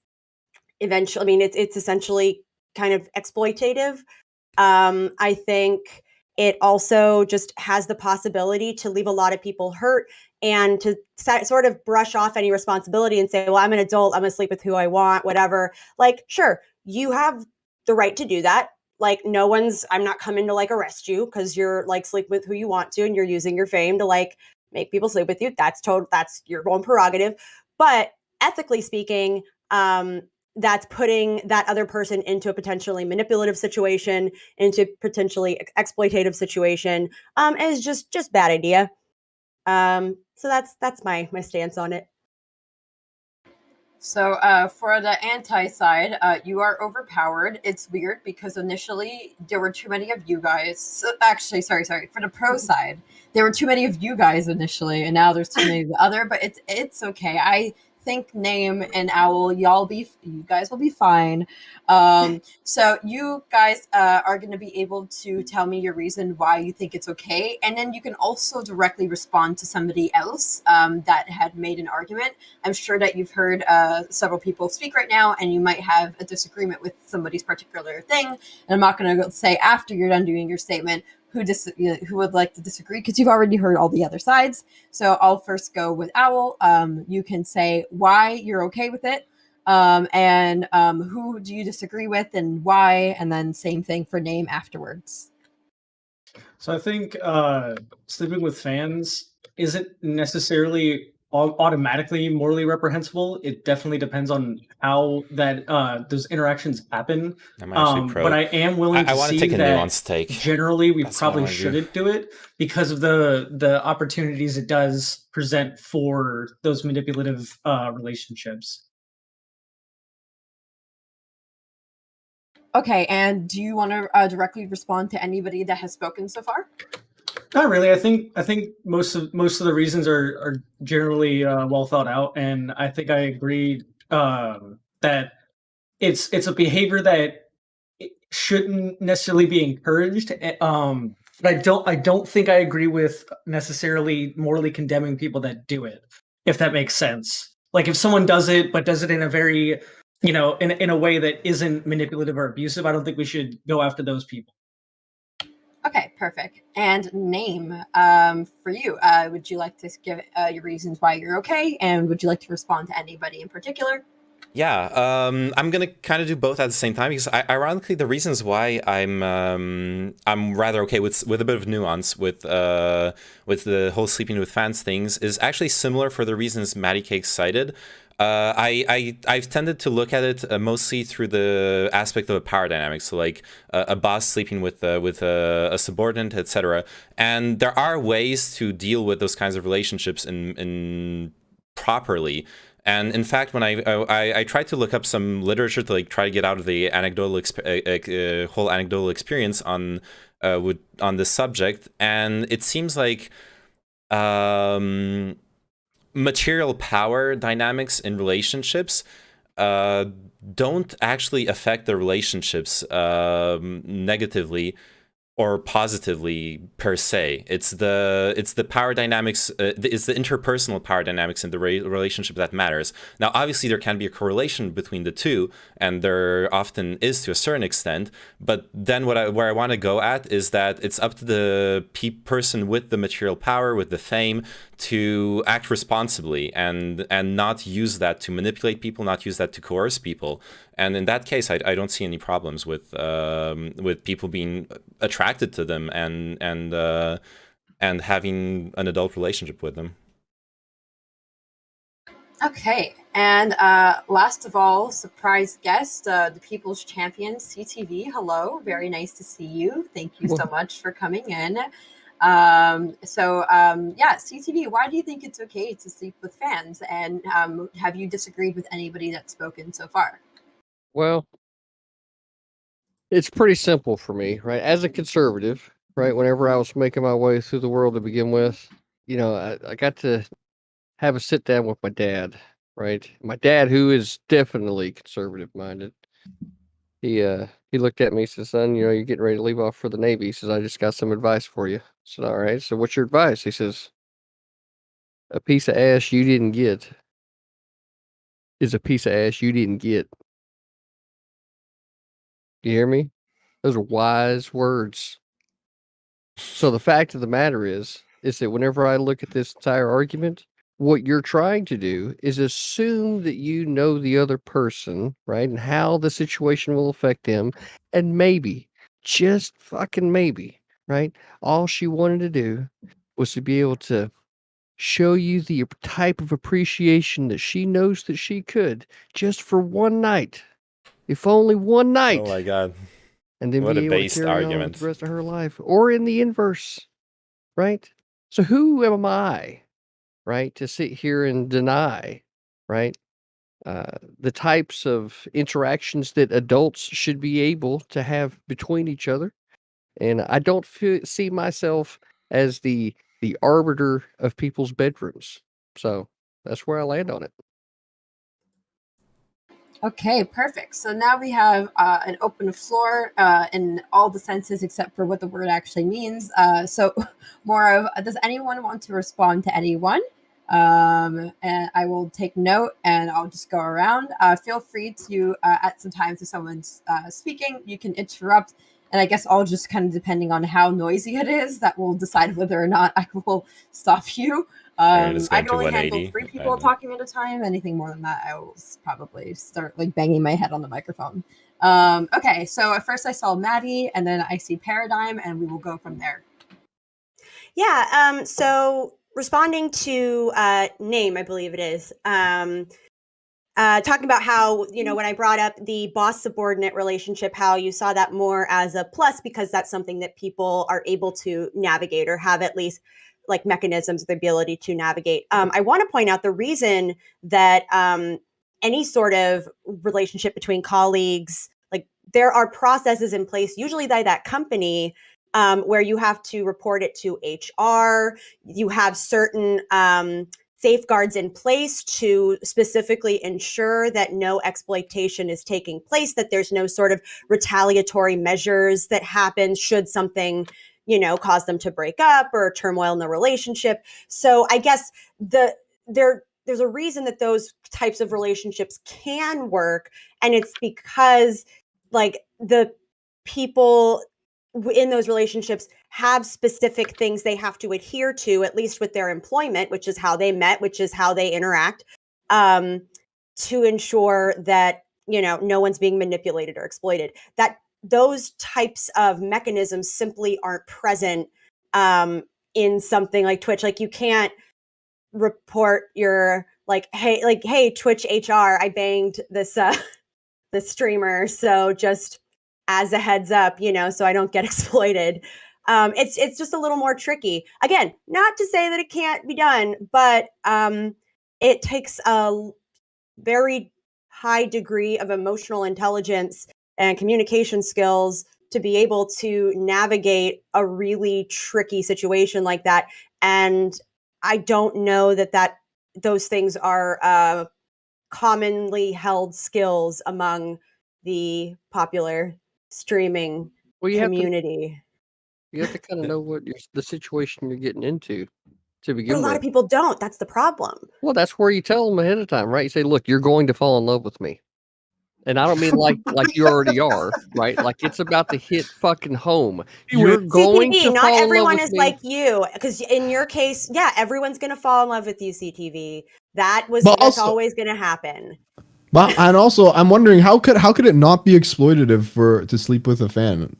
eventually, I mean, it's essentially kind of exploitative. I think it also just has the possibility to leave a lot of people hurt and to sort of brush off any responsibility and say, well, I'm an adult, I'm gonna sleep with who I want, whatever. Like, sure, you have the right to do that. Like, I'm not coming to like arrest you because you're like sleep with who you want to and you're using your fame to like make people sleep with you. That's your own prerogative. But ethically speaking, that's putting that other person into a potentially manipulative situation, into potentially exploitative situation, is just bad idea. So that's my stance on it. So for the anti side, you are overpowered. It's weird because initially there were too many of you guys. Actually, sorry. For the pro side, there were too many of you guys initially, and now there's too many of the other. But it's okay. I think Name and Owl, you guys will be fine. So you guys are going to be able to tell me your reason why you think it's okay, and then you can also directly respond to somebody else that had made an argument. I'm sure that you've heard several people speak right now, and you might have a disagreement with somebody's particular thing. And I'm not going to say after you're done doing your statement who would like to disagree, because you've already heard all the other sides. So I'll first go with Owl. You can say why you're okay with it, and who do you disagree with and why, and then same thing for Name afterwards. So I think sleeping with fans isn't necessarily automatically morally reprehensible. It definitely depends on how that those interactions happen. I'm actually pro. But I am willing to I want to see take a that nuanced take. generally we That's what I probably wanna do. shouldn't do it because of the opportunities it does present for those manipulative relationships. Okay, and do you want to directly respond to anybody that has spoken so far? Not really. I think most of the reasons are generally well thought out, and I think I agree that it's a behavior that shouldn't necessarily be encouraged. But I don't think I agree with necessarily morally condemning people that do it, if that makes sense. Like if someone does it, but does it in a very in a way that isn't manipulative or abusive, I don't think we should go after those people. Okay, perfect. And Name, for you, would you like to give your reasons why you're okay, and would you like to respond to anybody in particular? Yeah, I'm gonna kind of do both at the same time because ironically, the reasons why I'm rather okay with a bit of nuance with the whole sleeping with fans things is actually similar for the reasons Matty Cake cited. I've tended to look at it mostly through the aspect of a power dynamic, so like a boss sleeping with a subordinate, etc. And there are ways to deal with those kinds of relationships in properly. And in fact, when I tried to look up some literature to like try to get out of the anecdotal whole anecdotal experience on this subject, and it seems like material power dynamics in relationships don't actually affect the relationships negatively or positively per se. It's the power dynamics, it's the interpersonal power dynamics in the relationship that matters. Now, obviously, there can be a correlation between the two, and there often is to a certain extent. But then, where I want to go at is that it's up to the person with the material power, with the fame, to act responsibly and not use that to manipulate people, not use that to coerce people. And in that case, I don't see any problems with people being attracted to them and having an adult relationship with them. Okay, and last of all, surprise guest, the People's Champion, CTV. Hello, very nice to see you. Thank you so much for coming in. Yeah, CTV, why do you think it's okay to sleep with fans? And have you disagreed with anybody that's spoken so far? Well, it's pretty simple for me, right? As a conservative, right? Whenever I was making my way through the world to begin with, you know, I got to have a sit down with my dad, right? My dad, who is definitely conservative minded. He looked at me, and said, "Son, you know, you're getting ready to leave off for the Navy." He says, "I just got some advice for you." I said, "All right. So what's your advice?" He says, "A piece of ass you didn't get is a piece of ass you didn't get." You hear me? Those are wise words. So the fact of the matter is that whenever I look at this entire argument, what you're trying to do is assume that you know the other person, right? And how the situation will affect them. And maybe, just fucking maybe, right? All she wanted to do was to be able to show you the type of appreciation that she knows that she could just for one night. If only one night. Oh my god. And then What be a able to based carry on argument. with the rest of her life. Or in the inverse, right? So who am I, right, to sit here and deny, right, the types of interactions that adults should be able to have between each other? And I don't see myself as the arbiter of people's bedrooms. So that's where I land on it. Okay, perfect. So now we have an open floor in all the senses except for what the word actually means. So more of, does anyone want to respond to anyone? And I will take note and I'll just go around. Feel free to, at some times if someone's speaking, you can interrupt. And I guess I'll just kind of, depending on how noisy it is, that will decide whether or not I will stop you. I can only handle 3 people talking at a time. Anything more than that, I will probably start like banging my head on the microphone. Okay, so at first I saw Maddie, and then I see Paradigm, and we will go from there. Yeah. So responding to Name, I believe it is. Talking about how, you know, when I brought up the boss subordinate relationship, how you saw that more as a plus because that's something that people are able to navigate or have at least like mechanisms, the ability to navigate. I want to point out the reason that any sort of relationship between colleagues, like there are processes in place, usually by that company, where you have to report it to HR. You have certain safeguards in place to specifically ensure that no exploitation is taking place, that there's no sort of retaliatory measures that happen should something, you know, cause them to break up or turmoil in the relationship. So I guess there's a reason that those types of relationships can work. And it's because like the people in those relationships have specific things they have to adhere to, at least with their employment, which is how they met, which is how they interact, to ensure that, you know, no one's being manipulated or exploited. That those types of mechanisms simply aren't present in something like Twitch. Like you can't report your hey, Twitch HR, I banged this this streamer, so just as a heads up, so I don't get exploited. It's just a little more tricky. Again, not to say that it can't be done, but it takes a very high degree of emotional intelligence and communication skills to be able to navigate a really tricky situation like that. And I don't know that those things are commonly held skills among the popular streaming Well, community. you have to kind of know what the situation you're getting into to But a begin lot with. of people don't. That's the problem. Well, that's where you tell them ahead of time, right? You say, "Look, you're going to fall in love with me," and I don't mean like you already are, right? Like it's about to hit fucking home. You're going CTV, to not fall in love everyone with is me. like you, because in your case, yeah, everyone's gonna fall in love with you, CTV. That's always gonna happen. But and also, I'm wondering how could it not be exploitative to sleep with a fan?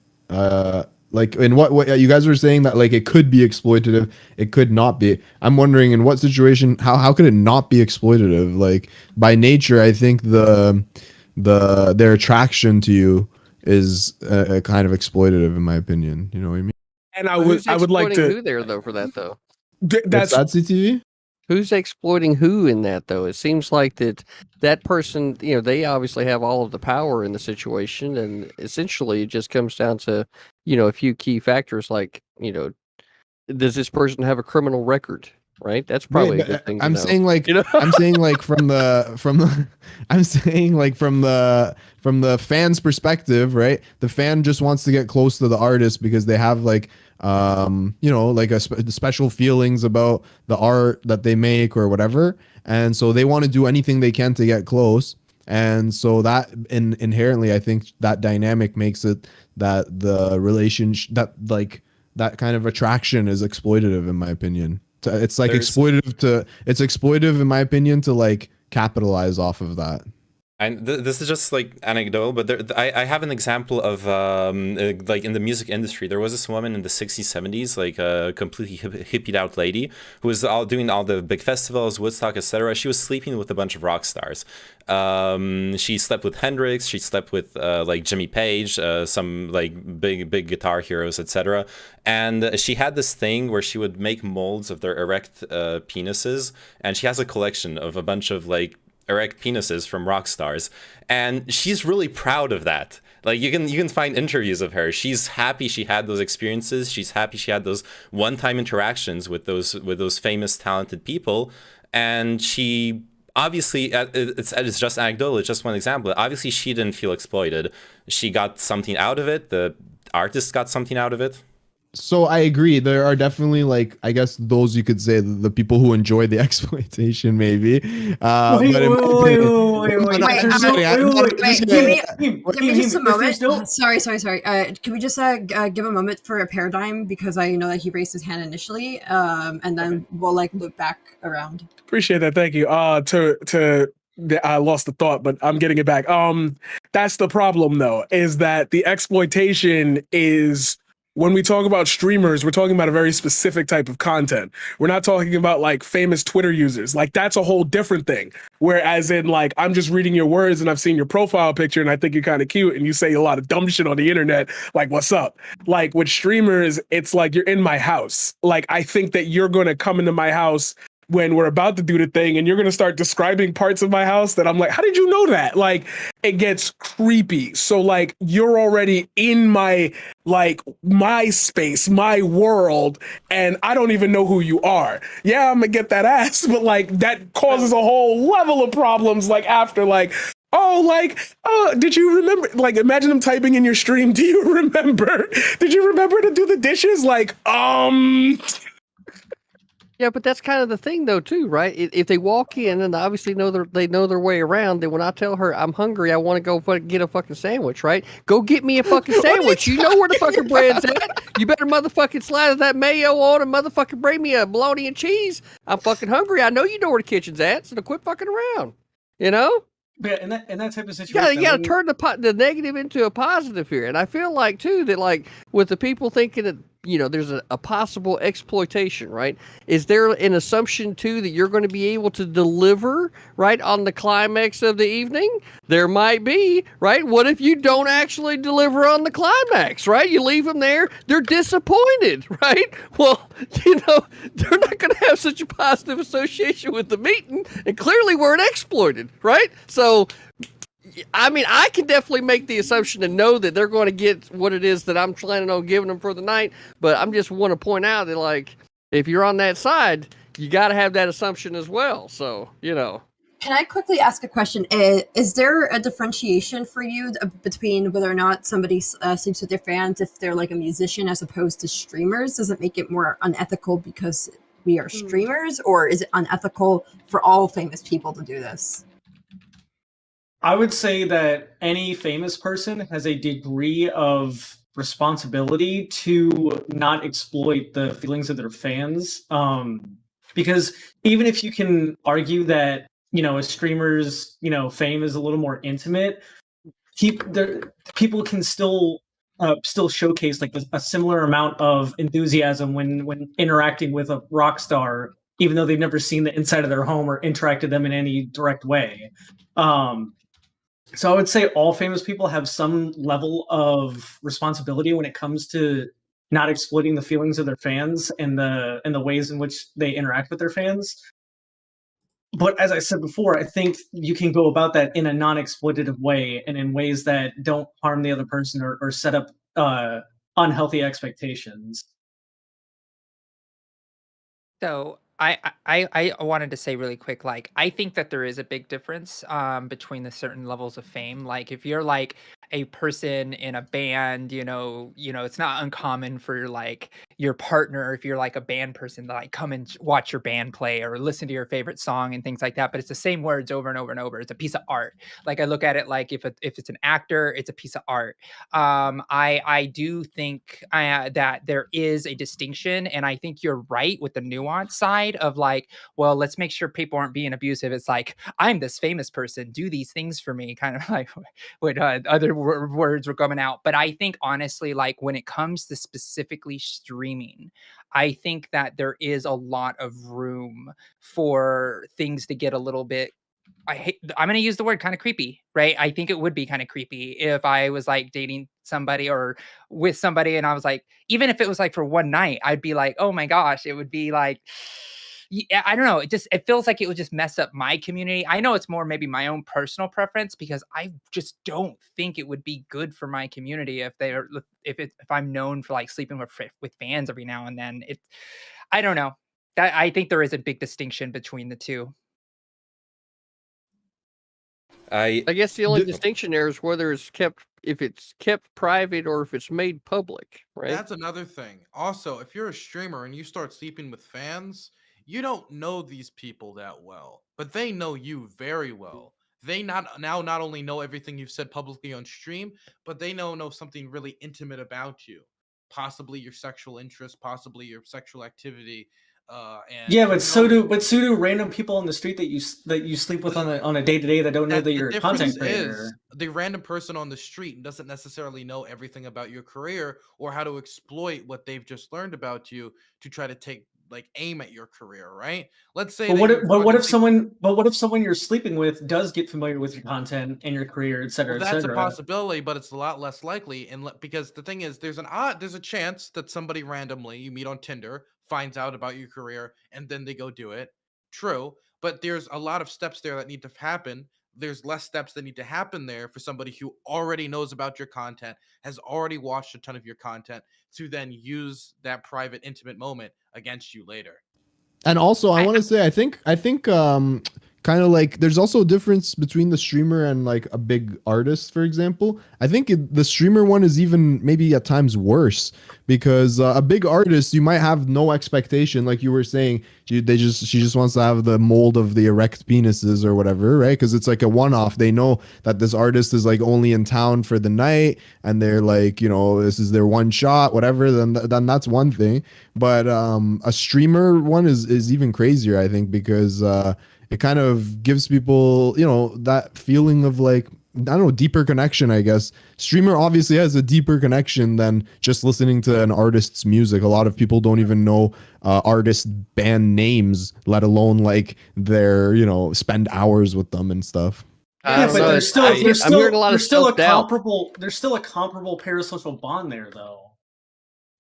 Like in what you guys were saying that like it could be exploitative, it could not be. I'm wondering in what situation how could it not be exploitative? Like by nature, I think their attraction to you is a kind of exploitative in my opinion. You know what I mean? And But who's I would like exploiting to. who there though for that though? What's that, CTV? Who's exploiting who in that though? It seems like that person, they obviously have all of the power in the situation, and essentially it just comes down to, a few key factors like, does this person have a criminal record? Right? That's probably a good thing to I'm know. saying like I'm saying like from the I'm saying like from the fan's perspective, right? The fan just wants to get close to the artist because they have like like special feelings about the art that they make or whatever, and so they want to do anything they can to get close. And so that inherently, I think that dynamic makes it that the relationship that kind of attraction is exploitative in my opinion. It's like There's- it's exploitative in my opinion to like capitalize off of that. And this is just like anecdotal, but I have an example of like in the music industry, there was this woman in the 60s, 70s, like a completely hippied out lady who was doing all the big festivals, Woodstock, etc. She was sleeping with a bunch of rock stars. She slept with Hendrix, she slept with like Jimmy Page, some like big guitar heroes, etc. And she had this thing where she would make molds of their erect penises, and she has a collection of a bunch of like erect penises from rock stars, and she's really proud of that. Like you can find interviews of her. She's happy she had those experiences. She's happy she had those one-time interactions with those famous talented people, and she obviously it's just anecdotal. It's just one example. Obviously she didn't feel exploited. She got something out of it. The artist got something out of it. So I agree. There are definitely like I guess those you could say the people who enjoy the exploitation, maybe. Wait, Give me just a moment. Sorry. Can we just give a moment for a paradigm, because I know that he raised his hand initially, and then we'll like loop back around. Appreciate that. Thank you. I lost the thought, but I'm getting it back. That's the problem though, is that the exploitation is, when we talk about streamers, we're talking about a very specific type of content. We're not talking about like famous Twitter users. Like that's a whole different thing. Whereas in like, I'm just reading your words and I've seen your profile picture and I think you're kind of cute and you say a lot of dumb shit on the internet. Like, what's up? Like with streamers, it's like you're in my house. Like, I think that you're going to come into my house when we're about to do the thing and you're going to start describing parts of my house that I'm like, how did you know that? Like, it gets creepy. So like, you're already in my space, my world, and I don't even know who you are. Yeah, I'm gonna get that ass, but like, that causes a whole level of problems. Like after did you remember? Like, imagine them typing in your stream. Do you remember? Did you remember to do the dishes? Like, Yeah, but that's kind of the thing, though, too, right? If they walk in and obviously they know their way around, then when I tell her I'm hungry, I want to go get a fucking sandwich, right? Go get me a fucking sandwich. You know where the fucking bread's at. You better motherfucking slide that mayo on and motherfucking bring me a bologna and cheese. I'm fucking hungry. I know you know where the kitchen's at, so quit fucking around. You know? Yeah, in that type of situation, You gotta turn the negative into a positive here, and I feel like too that like with the people thinking that there's a possible exploitation, right? Is there an assumption too that you're going to be able to deliver, right, on the climax of the evening? There might be, right? What if you don't actually deliver on the climax, right? You leave them there, they're disappointed, right? Well, they're not going to have such a positive association with the meeting, and clearly weren't exploited, right? So, I mean, I can definitely make the assumption and know that they're going to get what it is that I'm planning on giving them for the night. But I'm just want to point out that, like, if you're on that side, you got to have that assumption as well. So, Can I quickly ask a question? Is there a differentiation for you between whether or not somebody sleeps with their fans if they're like a musician as opposed to streamers? Does it make it more unethical because we are streamers, or is it unethical for all famous people to do this? I would say that any famous person has a degree of responsibility to not exploit the feelings of their fans. Because even if you can argue that, a streamer's, fame is a little more intimate, people can still showcase like a similar amount of enthusiasm when interacting with a rock star, even though they've never seen the inside of their home or interacted them in any direct way. So I would say all famous people have some level of responsibility when it comes to not exploiting the feelings of their fans and the ways in which they interact with their fans. But as I said before, I think you can go about that in a non-exploitative way and in ways that don't harm the other person or set up unhealthy expectations. So I wanted to say really quick, like, I think that there is a big difference between the certain levels of fame. Like, if you're like a person in a band, it's not uncommon for your partner, if you're like a band person, to like come and watch your band play or listen to your favorite song and things like that. But it's the same words over and over and over. It's a piece of art. Like, I look at it like if it's an actor, it's a piece of art. I do think that there is a distinction, and I think you're right with the nuance side of like, well, let's make sure people aren't being abusive. It's like, I'm this famous person, do these things for me, kind of like what other words were coming out. But I think honestly, like when it comes to specifically streaming, I think that there is a lot of room for things to get a little bit, I'm going to use the word kind of creepy, right? I think it would be kind of creepy if I was like dating somebody or with somebody and I was like, even if it was like for one night, I'd be like, oh my gosh, it would be like, yeah, I don't know. It feels like it would just mess up my community. I know it's more maybe my own personal preference because I just don't think it would be good for my community if I'm known for like sleeping with fans every now and then. I don't know. I think there is a big distinction between the two. I guess the only distinction there is whether if it's kept private or if it's made public, right? That's another thing. Also, if you're a streamer and you start sleeping with fans, you don't know these people that well, but they know you very well. They not only know everything you've said publicly on stream, but they know something really intimate about you, possibly your sexual interest, possibly your sexual activity. And Yeah, but so do random people on the street that you sleep with on a day-to-day that don't know that you're a content creator. The random person on the street doesn't necessarily know everything about your career or how to exploit what they've just learned about you to try to take aim at your career, right? Let's say But what if someone you're sleeping with does get familiar with your content and your career, et cetera, well, et that's a cetera? possibility, but it's a lot less likely. And because the thing is, there's a chance that somebody randomly you meet on Tinder finds out about your career and then they go do it. True, but there's a lot of steps there that need to happen. There's less steps that need to happen there for somebody who already knows about your content, has already watched a ton of your content, to then use that private, intimate moment against you later. And also, I want to say, I think, kind of like there's also a difference between the streamer and like a big artist, for example. I think the streamer one is even maybe at times worse because a big artist, you might have no expectation, like you were saying. She just wants to have the mold of the erect penises or whatever, right? Because it's like a one-off. They know that this artist is like only in town for the night, and they're like, this is their one shot, whatever. Then that's one thing. But a streamer one is even crazier, I think, because it kind of gives people, that feeling of like I don't know, deeper connection, I guess. Streamer obviously has a deeper connection than just listening to an artist's music. A lot of people don't even know artist band names, let alone like their, spend hours with them and stuff. Yeah, but know. there's I'm hearing a lot of self-doubt. there's still a comparable parasocial bond there though.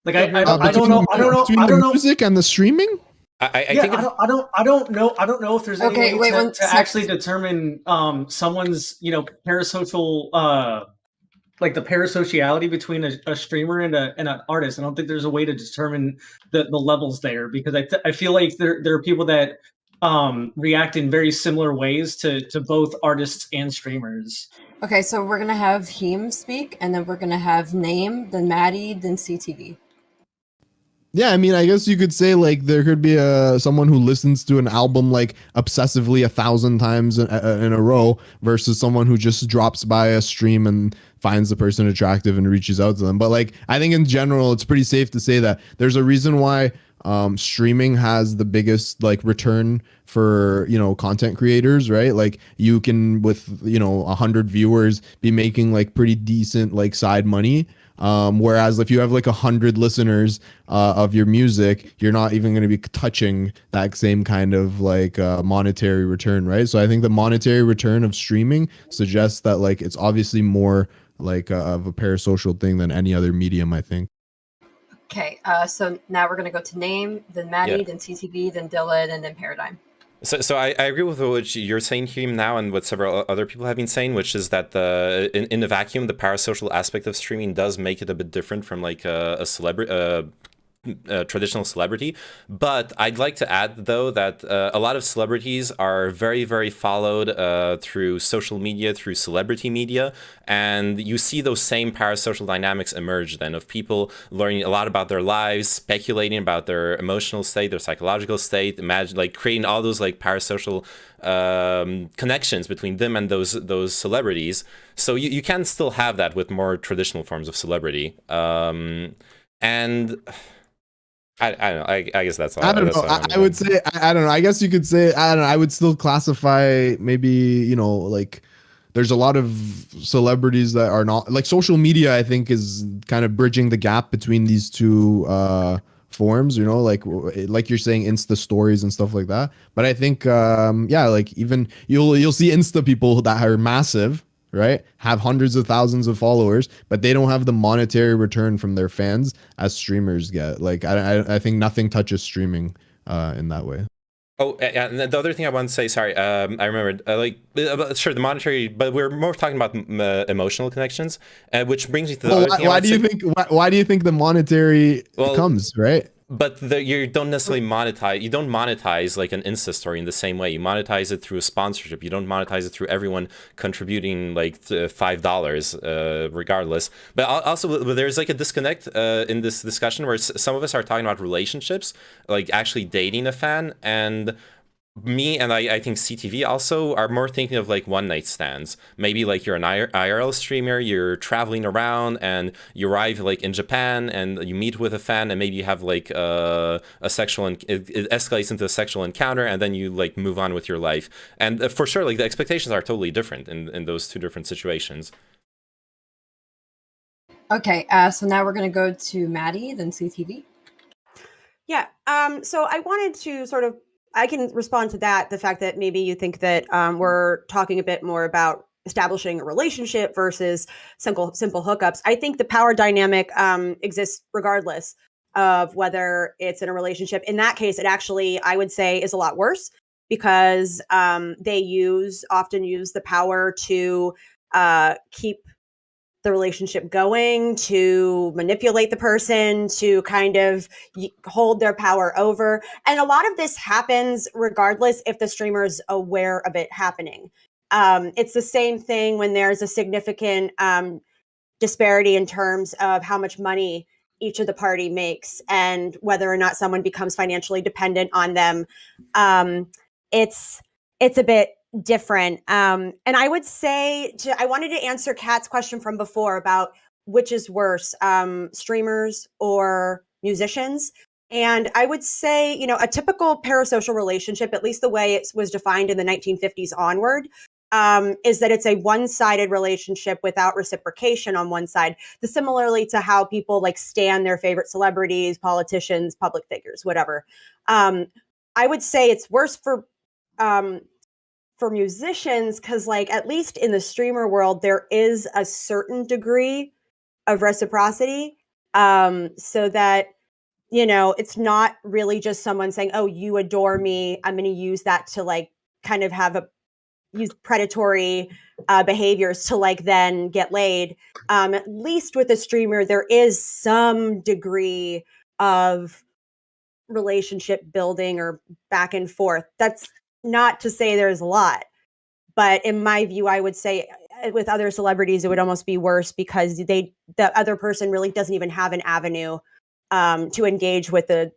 Like Yeah, I don't know Between the music and the streaming. I Yeah, think I don't know if there's any Okay, way wait, to, one to sec. actually determine someone's parasocial like the parasociality between a streamer and an artist. I don't think there's a way to determine the levels there, because I feel like there are people that react in very similar ways to both artists and streamers. Okay, so we're gonna have him speak, and then we're gonna have Name, then Maddie, then CTV. Yeah, I mean, I guess you could say like there could be someone who listens to an album like obsessively 1,000 times in a row versus someone who just drops by a stream and finds the person attractive and reaches out to them. But like, I think in general, it's pretty safe to say that there's a reason why streaming has the biggest like return for content creators, right? Like you can with 100 viewers be making like pretty decent like side money. Whereas if you have like 100 listeners of your music, you're not even going to be touching that same kind of like monetary return, right? So I think the monetary return of streaming suggests that like it's obviously more like of a parasocial thing than any other medium, I think. Okay, so now we're gonna go to Name, then Maddie, then CTV, then Dylan, and then Paradigm. So I agree with what you're saying here now and what several other people have been saying, which is that in the vacuum, the parasocial aspect of streaming does make it a bit different from like a traditional celebrity. But I'd like to add, though, that a lot of celebrities are very, very followed through social media, through celebrity media, and you see those same parasocial dynamics emerge then of people learning a lot about their lives, speculating about their emotional state, their psychological state, imagine like creating all those like parasocial connections between them and those celebrities. So you can still have that with more traditional forms of celebrity. And I don't know. I guess that's all. I don't know. I would say I don't know. I guess you could say I don't know. I would still classify maybe like there's a lot of celebrities that are not like social media. I think is kind of bridging the gap between these two forms. Like you're saying, Insta stories and stuff like that. But I think like even you'll see Insta people that are massive, right, have hundreds of thousands of followers, but they don't have the monetary return from their fans as streamers get. Like I think nothing touches streaming in that way. Oh, and the other thing I want to say, sorry, I remembered, sure, the monetary, but we're more talking about emotional connections, which brings me to the other thing. Why do you think the monetary comes, right? But you don't necessarily monetize. You don't monetize like an Insta story in the same way. You monetize it through a sponsorship. You don't monetize it through everyone contributing like $5, regardless. But also, there's like a disconnect in this discussion where some of us are talking about relationships, like actually dating a fan, and me and I think CTV also are more thinking of like one night stands. Maybe like you're an IRL streamer, you're traveling around and you arrive like in Japan and you meet with a fan and maybe you have like a sexual, it escalates into a sexual encounter and then you like move on with your life. And for sure, like the expectations are totally different in those two different situations. Okay, so now we're gonna go to Maddie, then CTV. Yeah. So I wanted to I can respond to that. The fact that maybe you think that we're talking a bit more about establishing a relationship versus simple hookups. I think the power dynamic exists regardless of whether it's in a relationship. In that case, it actually, I would say, is a lot worse because they often use the power to keep the relationship going, to manipulate the person, to kind of hold their power over. And a lot of this happens regardless if the streamer is aware of it happening. It's the same thing when there's a significant disparity in terms of how much money each of the party makes and whether or not someone becomes financially dependent on them. It's a bit different. And I would say I wanted to answer Kat's question from before about which is worse, streamers or musicians. And I would say, a typical parasocial relationship, at least the way it was defined in the 1950s onward, is that it's a one-sided relationship without reciprocation on one side, similarly to how people like stan their favorite celebrities, politicians, public figures, whatever. I would say it's worse for musicians because, like, at least in the streamer world, there is a certain degree of reciprocity, so that, you know, it's not really just someone saying, "Oh, you adore me. I'm going to use that to like kind of use predatory behaviors to like then get laid." At least with a streamer, there is some degree of relationship building or back and forth. That's not to say there's a lot, but in my view, I would say with other celebrities, it would almost be worse because the other person really doesn't even have an avenue to engage with the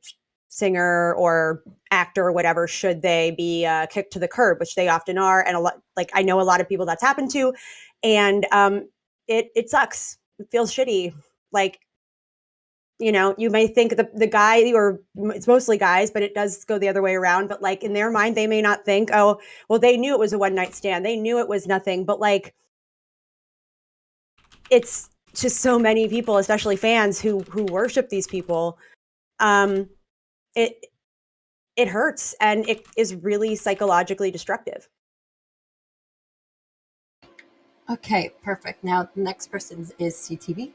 singer or actor or whatever, should they be kicked to the curb, which they often are. And I know a lot of people that's happened to, and it sucks. It feels shitty. Like, you know, you may think the guy, or it's mostly guys, but it does go the other way around. But like in their mind, they may not think, oh, well, they knew it was a one night stand. They knew it was nothing. But like, it's just so many people, especially fans who worship these people. It hurts, and it is really psychologically destructive. Okay, perfect. Now the next person is CTV.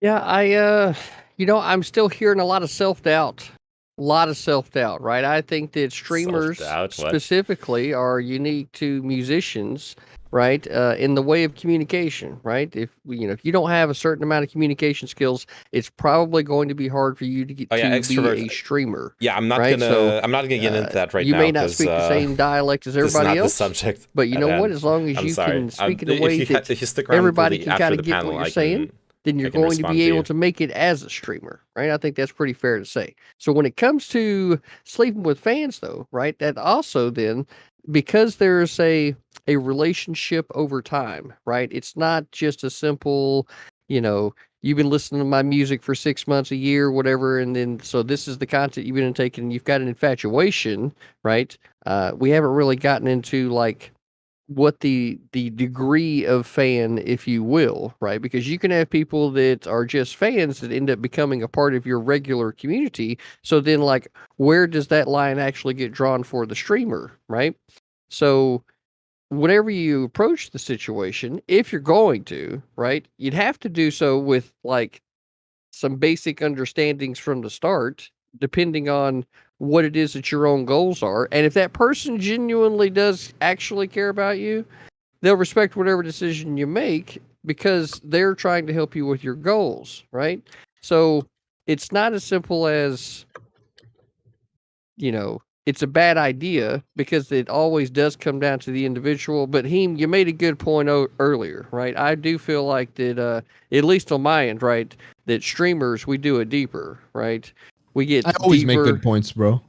Yeah, I'm still hearing a lot of self-doubt. Right? I think that streamers Self-doubt? What? specifically are unique to musicians, right? In the way of communication, right? If you don't have a certain amount of communication skills, it's probably going to be hard for you to get be a streamer. Yeah, I'm not right? gonna get into that right now. You may not speak the same dialect as everybody else. This is not the subject. But you know what? hand. As long as I'm you sorry. can speak in a If way you that stick around everybody till can after kind the of get panel, what you're I saying, can- then you're I can going to respond be to able you. to make it as a streamer, right? I think that's pretty fair to say. So when it comes to sleeping with fans, though, right, that also then, because there's a relationship over time, right? It's not just a simple, you've been listening to my music for 6 months, a year, whatever, and then so this is the content you've been taking, and you've got an infatuation, right? We haven't really gotten into like what the degree of fan, if you will, right? Because you can have people that are just fans that end up becoming a part of your regular community. So then, like, where does that line actually get drawn for the streamer, right? So whenever you approach the situation, if you're going to, right, you'd have to do so with like some basic understandings from the start, depending on what it is that your own goals are. And if that person genuinely does actually care about you, they'll respect whatever decision you make because they're trying to help you with your goals, right? So it's not as simple as, it's a bad idea, because it always does come down to the individual. But you made a good point earlier, right? I do feel like that, at least on my end, right, that streamers, we do it deeper, right? We get I always make good points, bro.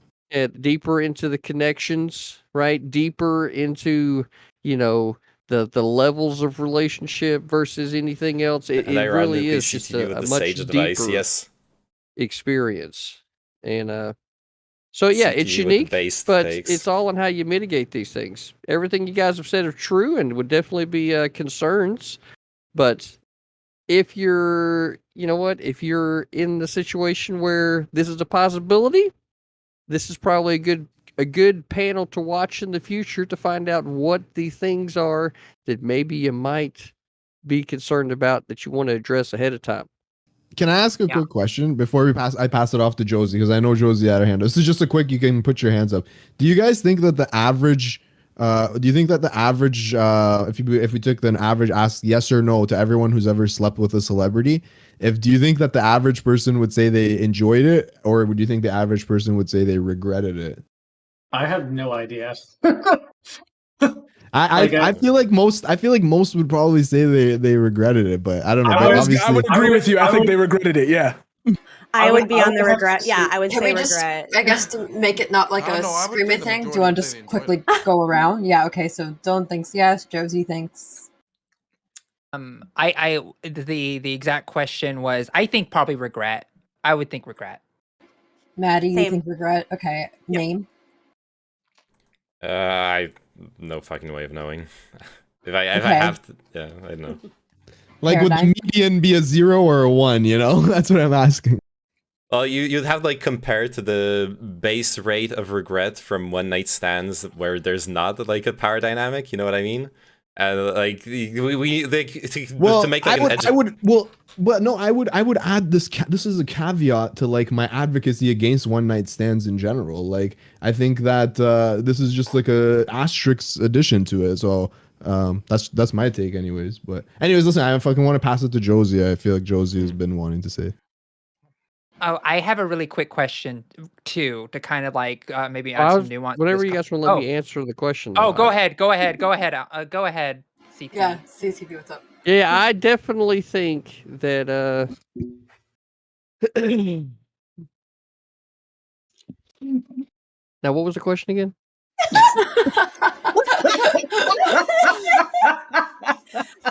Deeper into the connections, right? Deeper into, the levels of relationship versus anything else. It really is just a much deeper experience. And so yeah, it's unique, but it's all on how you mitigate these things. Everything you guys have said are true and would definitely be concerns. But if you're, if you're in the situation where this is a possibility, this is probably a good panel to watch in the future to find out what the things are that maybe you might be concerned about that you want to address ahead of time. Can I ask a quick question before I pass it off to Josie, because I know Josie had her hand up. This is just a quick, you can put your hands up. Do you guys think that the average if we took an average, ask yes or no to everyone who's ever slept with a celebrity, do you think that the average person would say they enjoyed it, or would you think the average person would say they regretted it? I have no idea. I feel like most would probably say they regretted it, but I don't know. I would agree with you. I think they regretted it. Yeah. I would be on the regret. Yeah, I would say regret. I guess to make it not like a streamer thing, do you want to just quickly go around? Yeah, okay, so Dylan thinks yes, Josie thinks. The exact question was, I think probably regret. I would think regret. Maddie, you think regret? Okay, name? I no fucking way of knowing. if I Okay. have to, yeah, I don't know. Like, would the Paradigm. median be a 0 or a 1? You know, that's what I'm asking. Well, you'd have like compared to the base rate of regret from one night stands where there's not like a power dynamic. You know what I mean? Like we like, Well, to make I like would, but no, I would add this. This is a caveat to like my advocacy against one night stands in general. Like, I think that this is just like a asterisk addition to it. So that's my take, anyways. But anyways, listen, I fucking want to pass it to Josie. I feel like Josie has been wanting to say. Oh, I have a really quick question too, to kind of like maybe add some nuance. to Whatever this you co- guys want to let me answer the question. Oh, though. go ahead, go ahead, go ahead, go ahead, CT. Yeah, CCP, what's up? Yeah, I definitely think that now what was the question again?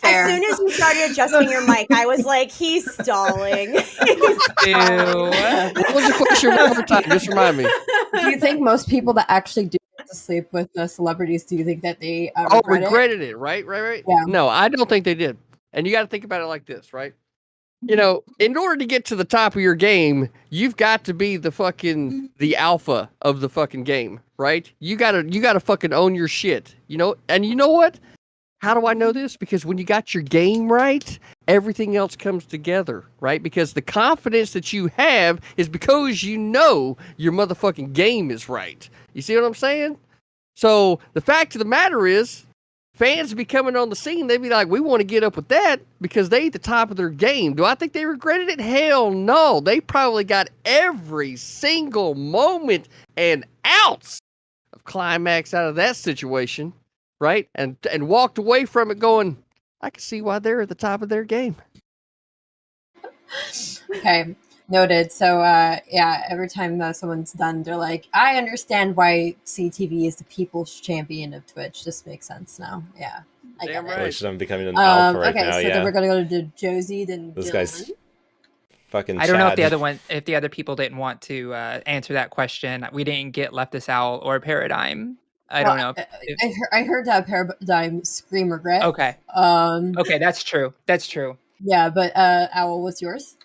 As soon as you started adjusting your mic, I was like, he's stalling. He's stalling. What was the question one more time? Just remind me. Do you think most people that actually do get to sleep with the celebrities, do you think that they regretted it? Right. Yeah. No, I don't think they did. And you got to think about it like this, right? You know, in order to get to the top of your game, you've got to be the alpha of the fucking game, right? You gotta fucking own your shit, you know? And you know what? How do I know this? Because when you got your game right, everything else comes together, right? Because the confidence that you have is because you know your motherfucking game is right. You see what I'm saying? So the fact of the matter is, fans be coming on the scene, they'd be like, we want to get up with that because they at the top of their game. Do I think they regretted it? Hell no. They probably got every single moment and ounce of climax out of that situation, right? And walked away from it going, I can see why they're at the top of their game. Okay, noted. So, yeah, every time someone's done, they're like, I understand why CTV is the people's champion of Twitch. This makes sense now. Yeah, I Damn get it. right. Which I'm becoming an alpha right Okay, now. so Yeah, then we're gonna go to Josie, then those Dylan. guys fucking. I don't know if Chad. the other people didn't want to answer that question. We didn't get left this out or Paradigm. I don't know. I heard that Paradigm scream regret. Okay. Okay, that's true. That's true. Yeah, but Owl, what's yours?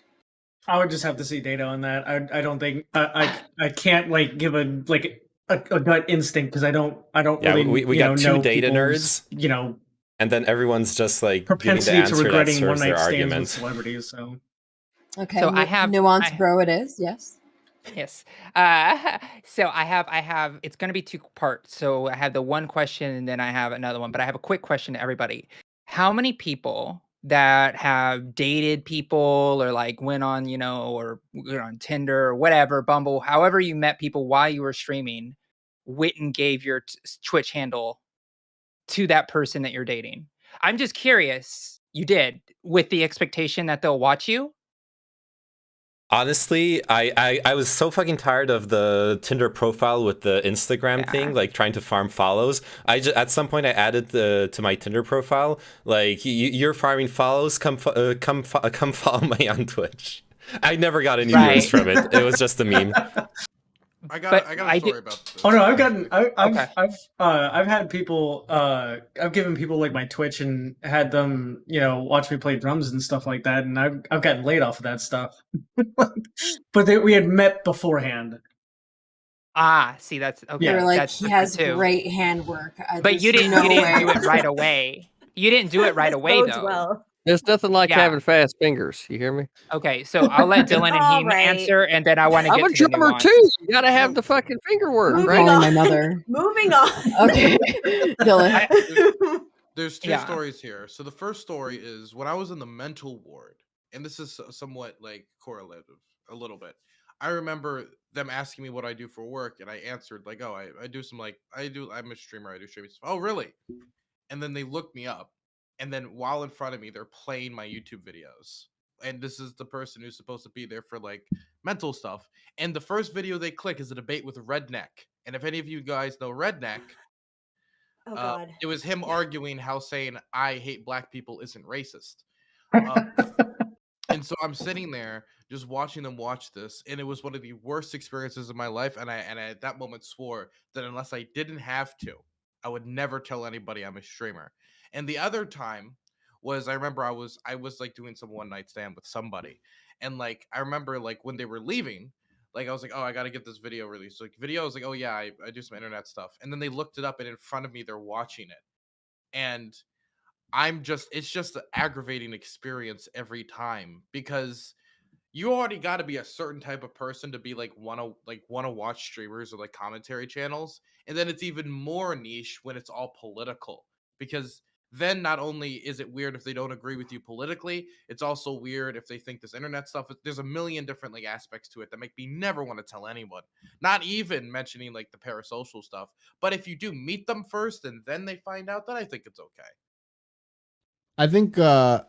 I would just have to see data on that. I don't think I can't like give a gut instinct because I don't Yeah, really we got two know data people's, nerds, and then everyone's just like giving the propensity to answer that regretting one serves their night stands with argument. celebrities. So Okay, So I have nuance, bro. It is yes. Yes. So I have. It's going to be two parts. So I have the one question, and then I have another one. But I have a quick question to everybody. How many people that have dated people or like went on, or went on Tinder or whatever, Bumble, however you met people while you were streaming, went and gave your Twitch handle to that person that you're dating? I'm just curious. You did, with the expectation that they'll watch you? Honestly, I was so fucking tired of the Tinder profile with the Instagram thing, like trying to farm follows. At some point I added to my Tinder profile, like, you're farming follows, come follow me on Twitch. I never got any views from it. It was just a meme. I got a story about this. Oh no, I've had people I've given people like my Twitch and had them watch me play drums and stuff like that, and I've gotten laid off of that stuff. But we had met beforehand. See, that's okay. They were like, that's he has too. great handwork. But you didn't do it right away. You didn't do it right away bodes though. well. There's nothing like having fast fingers. You hear me? Okay, so I'll let Dylan and All he right. answer, and then I want to get I'm a to the drummer nuance. too. You gotta have the fucking finger work, Moving right? Calling on. my mother. Moving on. Okay, Dylan. There's two Yeah. stories here. So the first story is when I was in the mental ward, and this is somewhat like correlative a little bit. I remember them asking me what I do for work, and I answered like, "Oh, I do some I'm a streamer. I do streaming stuff." Oh, really? And then they looked me up, and then while in front of me, they're playing my YouTube videos. And this is the person who's supposed to be there for like mental stuff. And the first video they click is a debate with Redneck. And if any of you guys know Redneck, Oh God. it was him arguing how saying I hate black people isn't racist. And so I'm sitting there just watching them watch this, and it was one of the worst experiences of my life. And I at that moment swore that unless I didn't have to, I would never tell anybody I'm a streamer. And the other time was I remember I was like doing some one night stand with somebody, and like I remember like when they were leaving, like I was like, oh, I got to get this video released. Like video, I was like, oh yeah, I do some internet stuff, and then they looked it up, and in front of me they're watching it, and it's just an aggravating experience every time because you already got to be a certain type of person to be want to watch streamers or like commentary channels, and then it's even more niche when it's all political, because then not only is it weird if they don't agree with you politically, it's also weird if they think this internet stuff there's a million different like aspects to it that make me never want to tell anyone, not even mentioning like the parasocial stuff. But if you do meet them first and then they find out, then I think it's okay. I think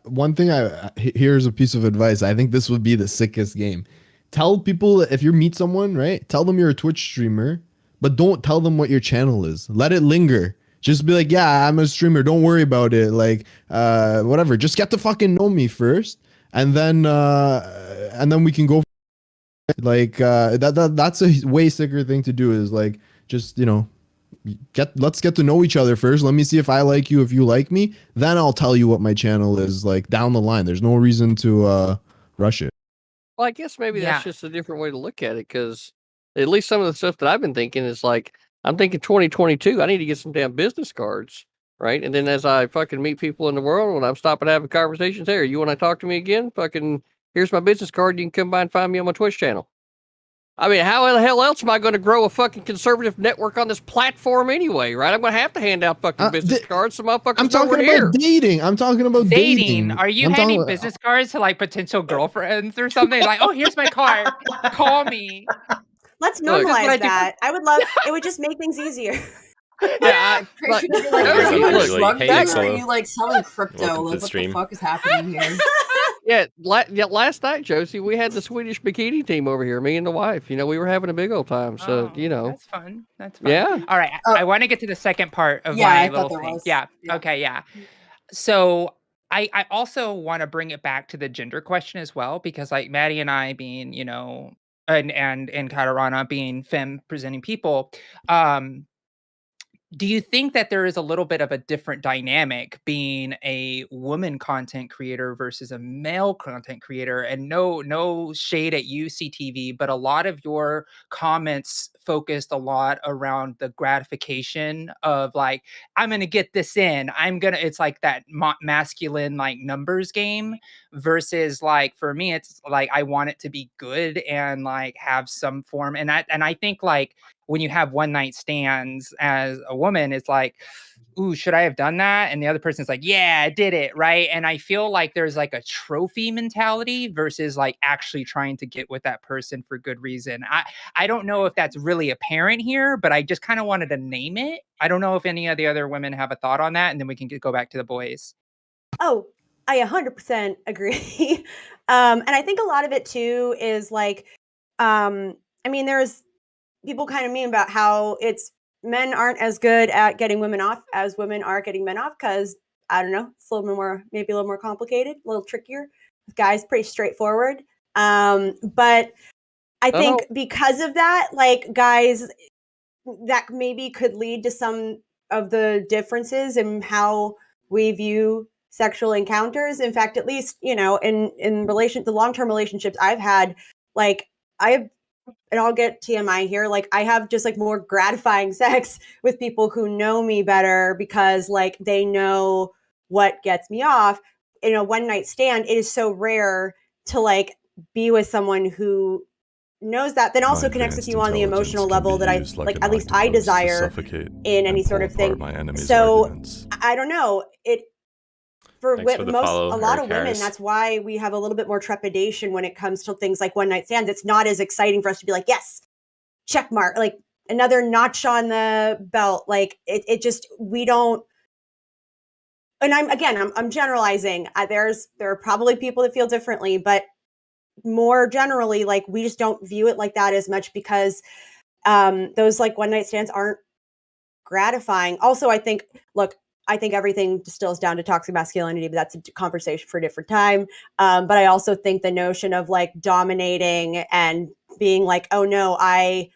one thing here's a piece of advice. I think this would be the sickest game. Tell people if you meet someone, right? Tell them you're a Twitch streamer, but don't tell them what your channel is. Let it linger. Just be like, yeah, I'm a streamer. Don't worry about it. Like, whatever. Just get to fucking know me first, and then we can go. Like, that's a way sicker thing to do. Is like, just let's get to know each other first. Let me see if I like you, if you like me. Then I'll tell you what my channel is like down the line. There's no reason to rush it. Well, I guess maybe Yeah. that's just a different way to look at it, because at least some of the stuff that I've been thinking is like, I'm thinking 2022, I need to get some damn business cards, right? And then as I fucking meet people in the world, when I'm stopping having conversations, hey, you want to talk to me again? Fucking, here's my business card. You can come by and find me on my Twitch channel. I mean, how the hell else am I going to grow a fucking conservative network on this platform anyway, right? I'm going to have to hand out fucking business cards so motherfuckers I'm know talking we're about here. dating. I'm talking about dating. Are you I'm talking handing about- business cards to like potential girlfriends or something? Like, oh, here's my card. Call me. Let's Look, this is what I normalize do. that. I would love. It would just make things easier. Yeah, Chris should be like, Josie, are you a look, drug hey, dealer? Ixolo. Are you like selling crypto? Welcome to Like, the what stream. the fuck is happening here? Yeah, last night, Josie, we had the Swedish bikini team over here, me and the wife. We were having a big old time. So, That's fun. That's fun. Yeah. All right. I want to get to the second part of Yeah, my I thought little there thing. was. Yeah. Yeah. Okay. Yeah. So I also want to bring it back to the gender question as well, because like Maddie and I being, and Katarana being femme presenting people, do you think that there is a little bit of a different dynamic being a woman content creator versus a male content creator? And no shade at you, CTV, but a lot of your comments focused a lot around the gratification of like, I'm going to get this in. It's like that masculine like numbers game versus like, for me, it's like, I want it to be good and like have some form. And I think like, when you have one night stands as a woman, it's like, ooh, should I have done that? And the other person's like, yeah, I did it. Right. And I feel like there's like a trophy mentality versus like actually trying to get with that person for good reason. I don't know if that's really apparent here, but I just kind of wanted to name it. I don't know if any of the other women have a thought on that. And then we can go back to the boys. Oh, I 100% agree. And I think a lot of it too is like, there's people kind of mean about how it's men aren't as good at getting women off as women are getting men off, because I don't know, it's a little bit more, maybe a little more complicated, a little trickier. Guys, pretty straightforward. But I think because of that, like guys, that maybe could lead to some of the differences in how we view sexual encounters. In fact, at least, in relation to long-term relationships I've had, like and I'll get TMI here, like I have just like more gratifying sex with people who know me better because like they know what gets me off. In a one night stand, it is so rare to like be with someone who knows that, then also connects with you on the emotional level that I like, at least I desire in any sort of thing. So I don't know, a lot of women, that's why we have a little bit more trepidation when it comes to things like one night stands. It's not as exciting for us to be like, yes, check mark, like another notch on the belt. Like it just, we don't. And I'm generalizing. There are probably people that feel differently, but more generally, like we just don't view it like that as much because those like one night stands aren't gratifying. Also, I think, look, I think everything distills down to toxic masculinity, but that's a conversation for a different time. But I also think the notion of like dominating and being like, oh no, I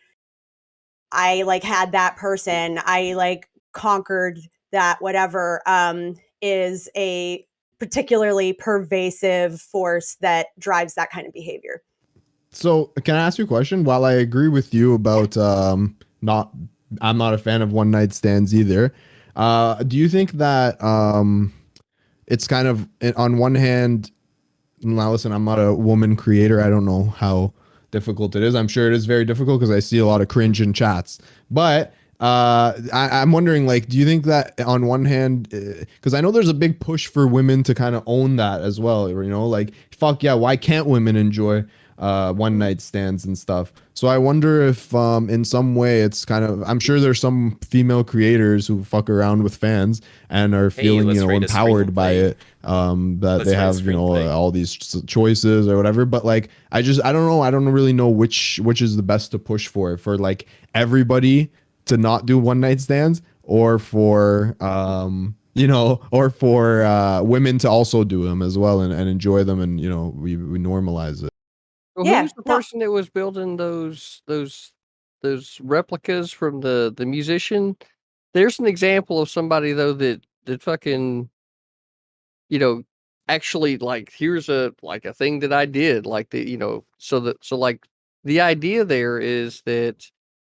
like had that person, I like conquered that, whatever, is a particularly pervasive force that drives that kind of behavior. So can I ask you a question? While I agree with you about not, I'm not a fan of one night stands either. Do you think that it's kind of, on one hand, now listen, I'm not a woman creator. I don't know how difficult it is. I'm sure it is very difficult because I see a lot of cringe in chats. But I'm wondering, like, do you think that on one hand, because I know there's a big push for women to kind of own that as well, you know, like, fuck yeah, why can't women enjoy one night stands and stuff? So I wonder if in some way it's kind of, I'm sure there's some female creators who fuck around with fans and are feeling, you know, empowered by it, that they have, you know, all these choices or whatever. But like, I don't know. I don't really know which is the best to push for like everybody to not do one night stands, or for you know, or for women to also do them as well and enjoy them, and you know, we normalize it. Well, who's the person that was building those replicas from the musician? There's an example of somebody though that fucking, you know, actually, like, here's a thing that I did, like, the, you know, so like the idea there is that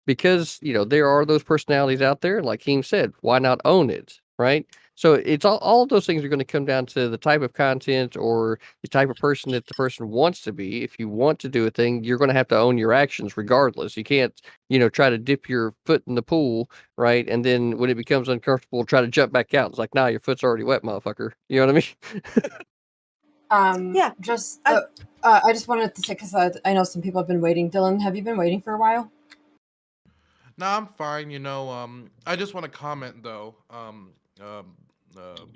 because, you know, there are those personalities out there, like Heem said, why not own it, right? So it's all of those things are going to come down to the type of content or the type of person that the person wants to be. If you want to do a thing, you're going to have to own your actions regardless. You can't, you know, try to dip your foot in the pool, right? And then when it becomes uncomfortable, try to jump back out. It's like, nah, your foot's already wet, motherfucker. You know what I mean? Yeah. Just I just wanted to say, because I know some people have been waiting. Dylan, have you been waiting for a while? No, I'm fine. You know, I just want to comment though.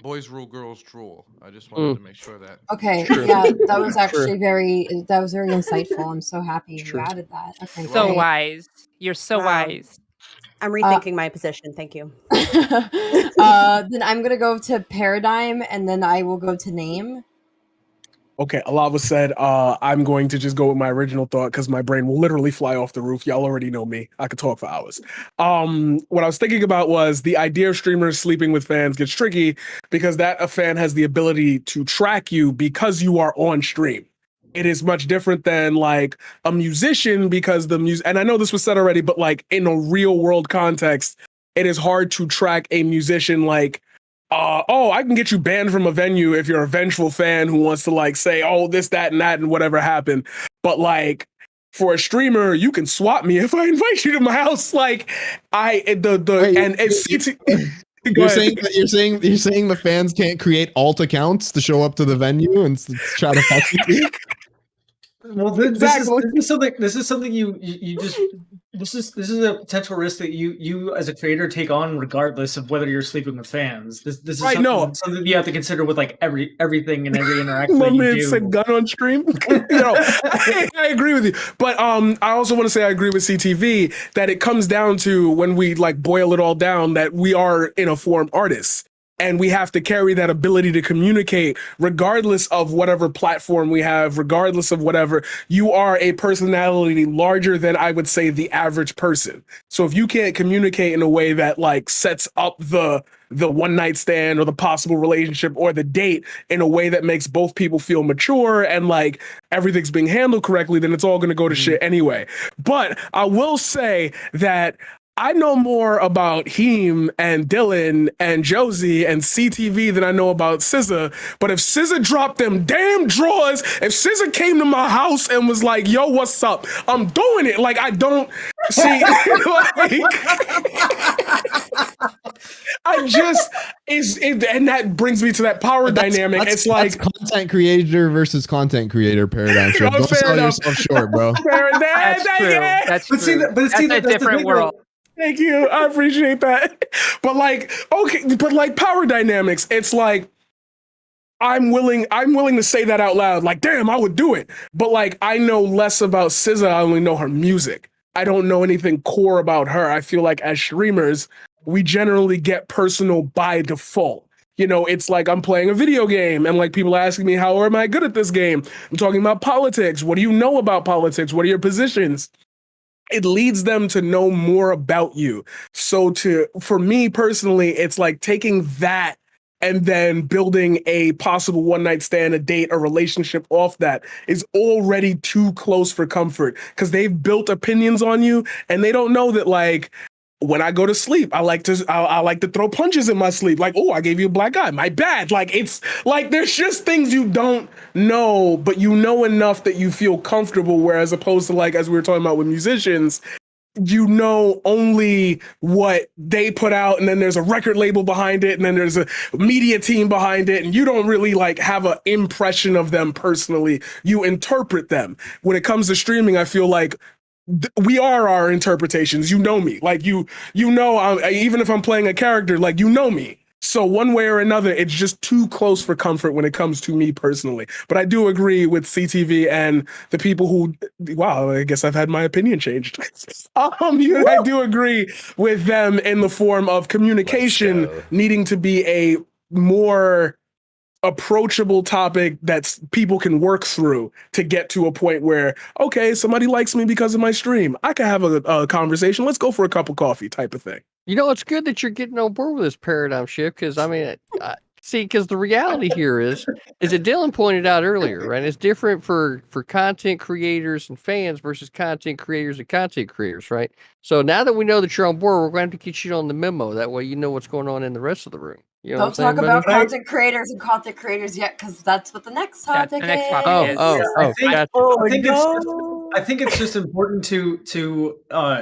Boys rule, girls drool. I just wanted to make sure that. Okay, Sure. yeah, that was Sure. actually very insightful. I'm so happy you True. added that. Okay, So great. wise. You're so wise. I'm rethinking my position. Thank you. Then I'm gonna go to paradigm, and then I will go to name. Okay, Alava said, I'm going to just go with my original thought because my brain will literally fly off the roof. Y'all already know me. I could talk for hours. What I was thinking about was the idea of streamers sleeping with fans gets tricky because a fan has the ability to track you because you are on stream. It is much different than like a musician, because the music, and I know this was said already, but like in a real world context, it is hard to track a musician like, I can get you banned from a venue if you're a vengeful fan who wants to like say, oh, this, that, and that, and whatever happened. But like for a streamer, you can swap me if I invite you to my house. Like Wait, and if CT. You're saying the fans can't create alt accounts to show up to the venue and try to fuck with you? Well, this is something you just this is a potential risk that you as a creator take on regardless of whether you're sleeping with fans. This is Right, something you have to consider with like everything and every interaction My that you man do. said gun on stream. I agree with you, but I also want to say I agree with CTV that it comes down to, when we like boil it all down, that we are in a form artists. And we have to carry that ability to communicate regardless of whatever platform we have, regardless of whatever. You are a personality larger than, I would say, the average person. So if you can't communicate in a way that like sets up the one night stand or the possible relationship or the date in a way that makes both people feel mature and like everything's being handled correctly, then it's all going to go to shit anyway. But I will say that I know more about Heem and Dylan and Josie and CTV than I know about SZA. But if SZA dropped them damn drawers, if SZA came to my house and was like, yo, what's up? I'm doing it. Like, I don't see, and that brings me to that power dynamic. It's like content creator versus content creator paradigm. So don't sell yourself short, bro. That's true. That's true. That's a different world. Thank you. I appreciate that. But like, okay, but like power dynamics, it's like I'm willing to say that out loud. Like, damn, I would do it. But like, I know less about SZA. I only know her music. I don't know anything core about her. I feel like as streamers, we generally get personal by default. You know, it's like I'm playing a video game and like people are asking me, how am I good at this game? I'm talking about politics. What do you know about politics? What are your positions? It leads them to know more about you. So for me personally, it's like taking that and then building a possible one night stand, a date, a relationship off that is already too close for comfort because they've built opinions on you and they don't know that like when I go to sleep, I like to throw punches in my sleep. Like, oh, I gave you a black eye. My bad. Like, it's like there's just things you don't know, but you know enough that you feel comfortable. Whereas opposed to like, as we were talking about with musicians, you know only what they put out, and then there's a record label behind it, and then there's a media team behind it, and you don't really like have an impression of them personally. You interpret them. When it comes to streaming, I feel like we are our interpretations. You know me, like you know, even if I'm playing a character, like you know me. So one way or another, it's just too close for comfort when it comes to me personally. But I do agree with CTV and the people who, wow, I guess I've had my opinion changed. I do agree with them in the form of communication needing to be a more approachable topic that people can work through to get to a point where, okay, somebody likes me because of my stream. I can have a conversation. Let's go for a cup of coffee type of thing. You know, it's good that you're getting on board with this paradigm shift because, I mean, see, because the reality here is that Dylan pointed out earlier, right? It's different for content creators and fans versus content creators and content creators, right? So now that we know that you're on board, we're going to get you on the memo. That way you know what's going on in the rest of the room. You know Don't talk about content creators and content creators yet, because that's what the next topic is. I think it's just important to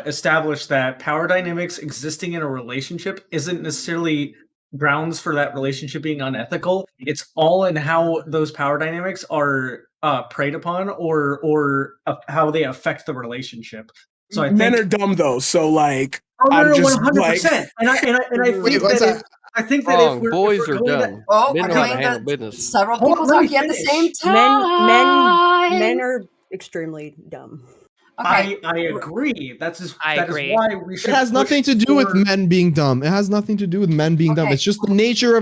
establish that power dynamics existing in a relationship isn't necessarily grounds for that relationship being unethical. It's all in how those power dynamics are preyed upon or how they affect the relationship. So I men are dumb though. So like, I'm just 100%. And I think that if we're boys are dumb. Men know how to handle business. Several people talking at the same time. Men are extremely dumb. Okay. I agree. That is why we should. It has nothing to do with men being dumb. It has nothing to do with men being dumb. It's just the nature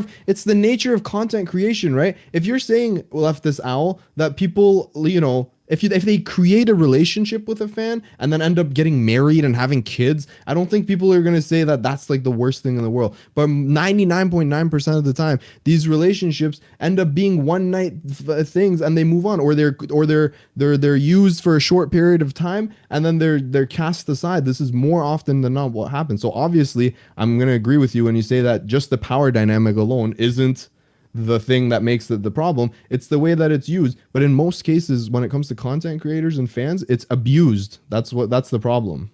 of content creation, right? If you're saying, Leftist Owl, that people, you know, if they create a relationship with a fan and then end up getting married and having kids, I don't think people are going to say that that's like the worst thing in the world. But 99.9% of the time, these relationships end up being one night things and they move on, or they're used for a short period of time and then they're cast aside. This is more often than not what happens. So obviously, I'm going to agree with you when you say that just the power dynamic alone isn't the thing that makes it the problem. It's the way that it's used. But in most cases, when it comes to content creators and fans, it's abused. That's the problem.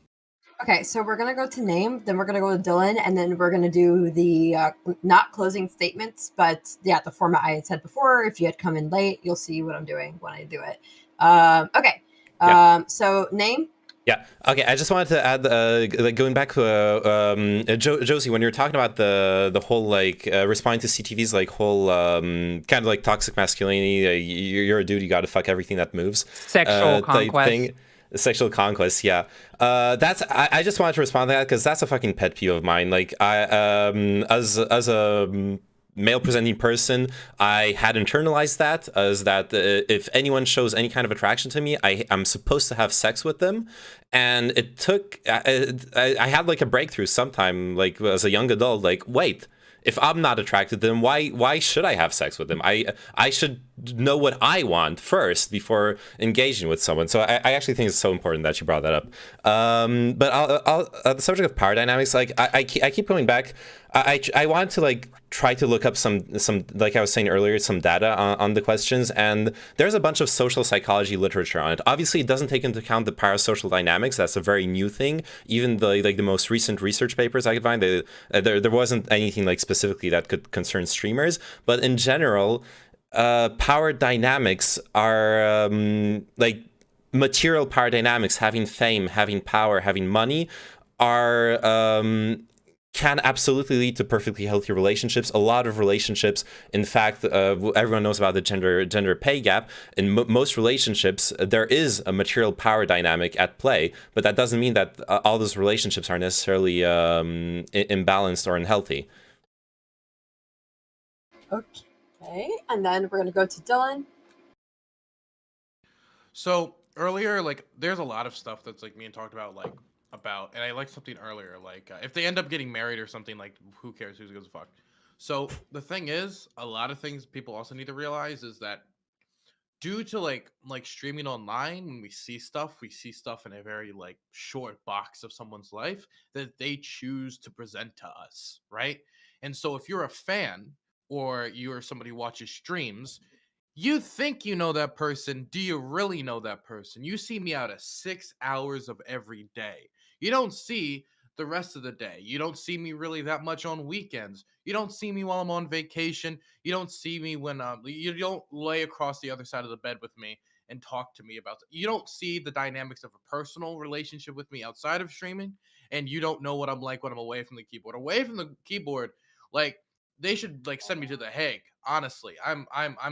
Okay, so we're gonna go to name, then we're gonna go to Dylan, and then we're gonna do the not closing statements, but yeah, the format I had said before. If you had come in late, you'll see what I'm doing when I do it. Okay. So name. Yeah. Okay. I just wanted to add, like going back to Josie, when you were talking about the whole like responding to CTV's like whole kind of like toxic masculinity. You're a dude. You got to fuck everything that moves. Sexual conquest. Thing. Sexual conquest. Yeah. I just wanted to respond to that because that's a fucking pet peeve of mine. Like as a male presenting person, I had internalized that as that if anyone shows any kind of attraction to me, I'm supposed to have sex with them. And it took, I had like a breakthrough sometime, like as a young adult, like, wait, if I'm not attracted to them, why should I have sex with them? I should know what I want first before engaging with someone. So I actually think it's so important that you brought that up. But I'll the subject of power dynamics, like I keep going back. I want to like try to look up some like I was saying earlier, some data on the questions, and there's a bunch of social psychology literature on it. Obviously, it doesn't take into account the parasocial dynamics. That's a very new thing. Even the most recent research papers I could find, there wasn't anything like specifically that could concern streamers. But in general, power dynamics are like material power dynamics, having fame, having power, having money, are can absolutely lead to perfectly healthy relationships. A lot of relationships, in fact, everyone knows about the gender pay gap. In most relationships, there is a material power dynamic at play, but that doesn't mean that all those relationships are necessarily imbalanced or unhealthy. Okay, and then we're gonna go to Dylan. So earlier, like, there's a lot of stuff that's like me and talked about, and I liked something earlier, if they end up getting married or something, like, who cares? Who gives a fuck? So the thing is, a lot of things people also need to realize is that due to like streaming online, when we see stuff in a very like short box of someone's life that they choose to present to us, right? And so if you're a fan or you're somebody who watches streams, you think you know that person. Do you really know that person? You see me out of 6 hours of every day. You don't see the rest of the day. You don't see me really that much on weekends. You don't see me while I'm on vacation. You don't see me when you don't lay across the other side of the bed with me and talk to me about it. You don't see the dynamics of a personal relationship with me outside of streaming, and you don't know what I'm like when I'm away from the keyboard. Away from the keyboard, like, they should like send me to the Hague. Honestly, I'm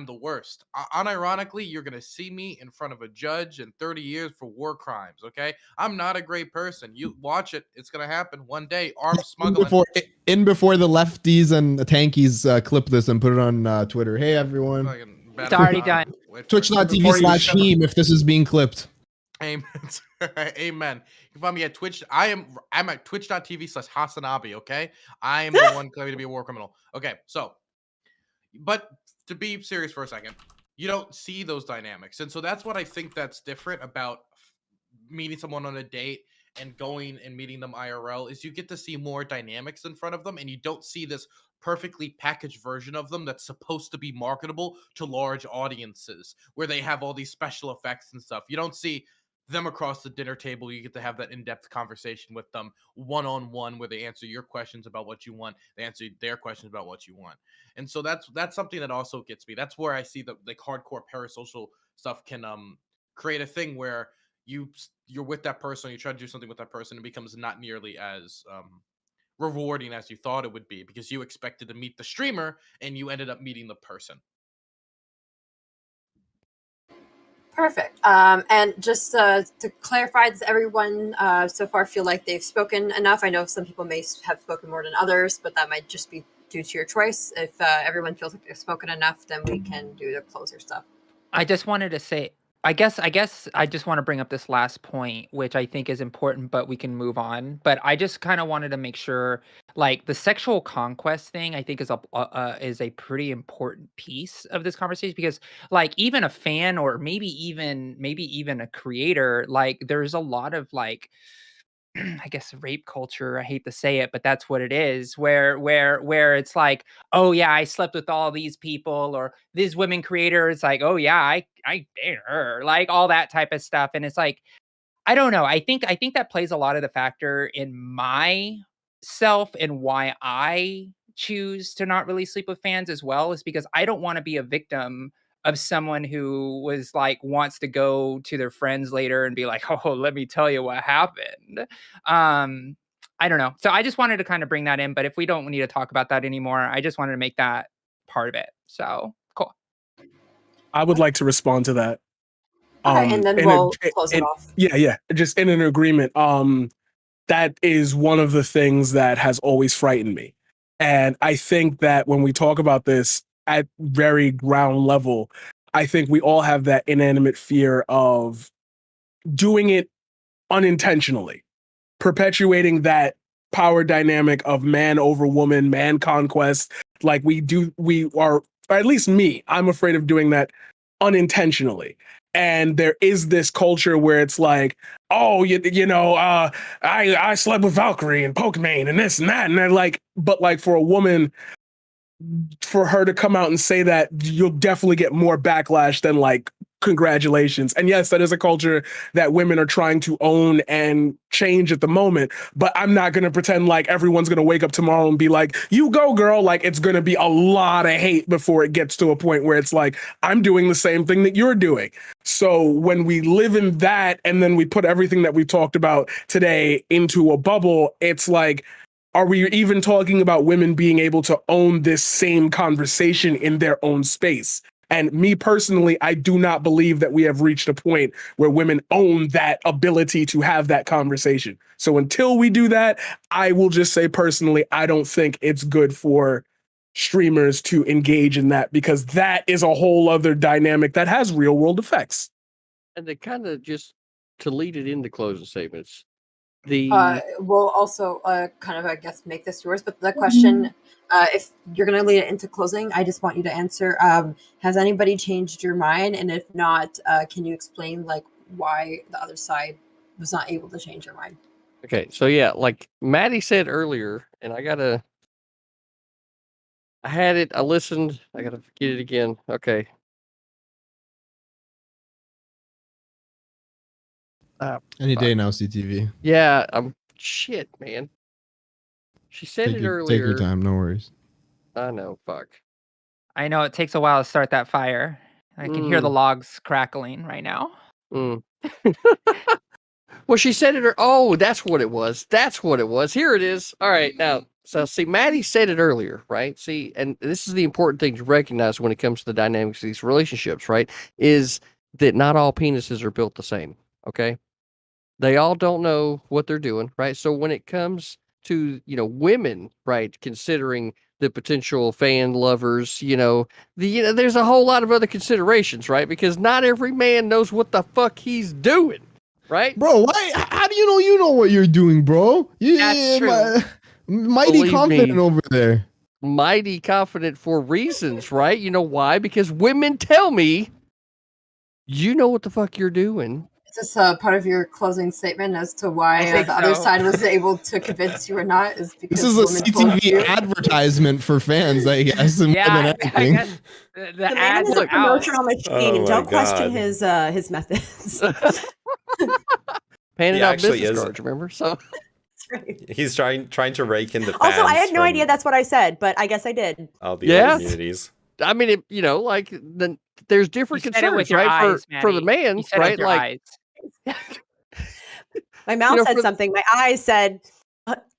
the worst. Unironically, you're gonna see me in front of a judge in 30 years for war crimes. Okay, I'm not a great person. You watch it; it's gonna happen one day. Arms smuggling. Before the lefties and the tankies clip this and put it on Twitter. Hey everyone, It's already done. Twitch.tv/Heem if this is being clipped. Amen. Amen. You can find me at Twitch. I'm at twitch.tv/Hasanabi. Okay, I am the one claiming to be a war criminal. Okay, so, but to be serious for a second, you don't see those dynamics, and so that's what I think that's different about meeting someone on a date and going and meeting them IRL is you get to see more dynamics in front of them, and you don't see this perfectly packaged version of them that's supposed to be marketable to large audiences where they have all these special effects and stuff. You don't see them across the dinner table. You get to have that in-depth conversation with them one-on-one where they answer your questions about what you want, they answer their questions about what you want. And so that's something that also gets me. That's where I see the like hardcore parasocial stuff can create a thing where you're with that person, you try to do something with that person, it becomes not nearly as rewarding as you thought it would be because you expected to meet the streamer and you ended up meeting the person. Perfect. And just to clarify, does everyone so far feel like they've spoken enough? I know some people may have spoken more than others, but that might just be due to your choice. If everyone feels like they've spoken enough, then we can do the closer stuff. I just wanted to say, I guess I just want to bring up this last point, which I think is important, but we can move on. But I just kind of wanted to make sure, like the sexual conquest thing, I think is a pretty important piece of this conversation because, like, even a fan or maybe even a creator, like, there's a lot of like I guess rape culture. I hate to say it, but that's what it is. Where it's like, oh yeah, I slept with all these people, or this women creator. It's like, oh yeah, I dated her, like all that type of stuff. And it's like, I don't know. I think that plays a lot of the factor in my self and why I choose to not really sleep with fans as well is because I don't want to be a victim of someone who was like wants to go to their friends later and be like, "Oh, let me tell you what happened." Um I don't know. So I just wanted to kind of bring that in, but if we don't need to talk about that anymore, I just wanted to make that part of it. So, cool. I would like to respond to that. Okay, and then we'll close it off. Yeah, just in an agreement. That is one of the things that has always frightened me. And I think that when we talk about this at very ground level, I think we all have that inanimate fear of doing it unintentionally, perpetuating that power dynamic of man over woman, man conquest. Like we are, or at least me, I'm afraid of doing that unintentionally. And there is this culture where it's like, oh, I slept with Valkyrie and Pokimane and this and that. And they're like, but like for a woman, for her to come out and say that, you'll definitely get more backlash than like congratulations. And yes, that is a culture that women are trying to own and change at the moment, but I'm not going to pretend like everyone's going to wake up tomorrow and be like, you go girl. Like it's going to be a lot of hate before it gets to a point where it's like, I'm doing the same thing that you're doing. So when we live in that and then we put everything that we talked about today into a bubble, it's like, Are we even talking about women being able to own this same conversation in their own space? And me personally, I do not believe that we have reached a point where women own that ability to have that conversation. So until we do that, I will just say personally, I don't think it's good for streamers to engage in that, because that is a whole other dynamic that has real world effects. And they kind of just to lead it into closing statements. We'll also kind of, I guess, make this yours. But the question, if you're going to lead it into closing, I just want you to answer, has anybody changed your mind? And if not, can you explain like why the other side was not able to change your mind? Okay, so yeah, like Maddie said earlier, and I had it, I listened, I gotta get it again. Okay. Any day now, CTV. Yeah, shit, man. She said it earlier. Take your time, no worries. I know, fuck. I know it takes a while to start that fire. I can hear the logs crackling right now. Well, she said it. Oh, that's what it was. That's what it was. Here it is. All right, now, so see, Maddie said it earlier, right? See, and this is the important thing to recognize when it comes to the dynamics of these relationships, right? Is that not all penises are built the same. Okay, they all don't know what they're doing, right? So when it comes to women, right, considering the potential fan lovers, there's a whole lot of other considerations, right? Because not every man knows what the fuck he's doing. Right, bro? Why? How do you know what you're doing, bro? That's true. Mighty Believe confident me. over there. Mighty confident for reasons, right? You know why? Because women tell me, you know what the fuck you're doing. Is this part of your closing statement as to why the other side was able to convince you or not? Is because this is a CTV advertisement for fans, I guess. More than anything. The man ads is a are out. promotional machine, and don't question God. his methods. Panning He out actually business is. cards, remember? So That's right. He's trying to rake in the fans. Also, I had no from idea that's what I said, but I guess I did. all the Yeah. other communities. I mean, there's different You said it with concerns, your right? eyes, For the Maddie. man, You said it right? with your Like, eyes. My mouth said for- something. My eyes said,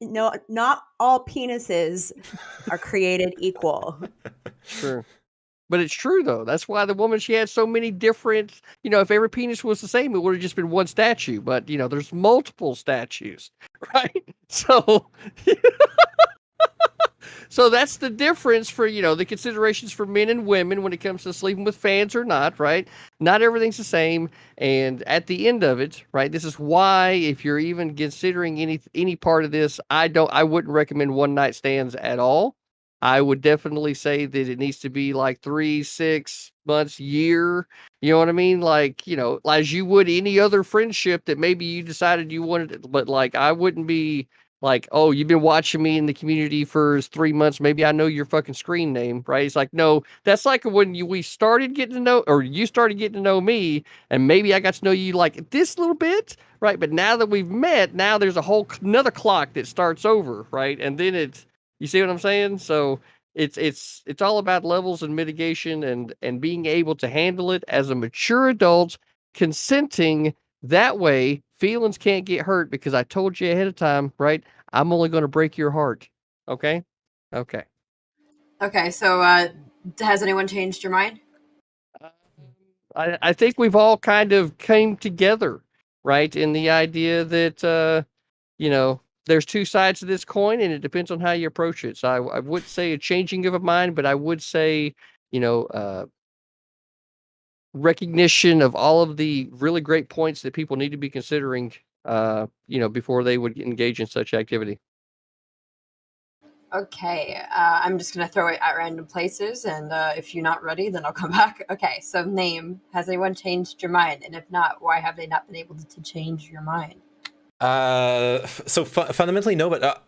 "No, not all penises are created equal." sure. But it's true, though. That's why the woman, she had so many different, if every penis was the same, it would have just been one statue. But, there's multiple statues, right? So, so that's the difference for, the considerations for men and women when it comes to sleeping with fans or not, right? Not everything's the same. And at the end of it, right, this is why, if you're even considering any part of this, I wouldn't recommend one night stands at all. I would definitely say that it needs to be like 3, 6 months, year. You know what I mean? Like, as you would any other friendship that maybe you decided you wanted it. But like, I wouldn't be like, oh, you've been watching me in the community for 3 months. Maybe I know your fucking screen name, right? It's like, no, that's like when we started getting to know, or you started getting to know me, and maybe I got to know you like this little bit, right? But now that we've met, now there's a whole another clock that starts over, right? And then you see what I'm saying? So it's all about levels and mitigation and being able to handle it as a mature adult, consenting. That way, feelings can't get hurt because I told you ahead of time, right? I'm only going to break your heart. Okay? Okay. Okay, so has anyone changed your mind? I think we've all kind of came together, right? In the idea that, there's two sides to this coin and it depends on how you approach it. So I would say a changing of a mind, but I would say, recognition of all of the really great points that people need to be considering, before they would engage in such activity. Okay, I'm just going to throw it at random places, and if you're not ready, then I'll come back. Okay, so name. Has anyone changed your mind? And if not, why have they not been able to change your mind? So fundamentally, no, but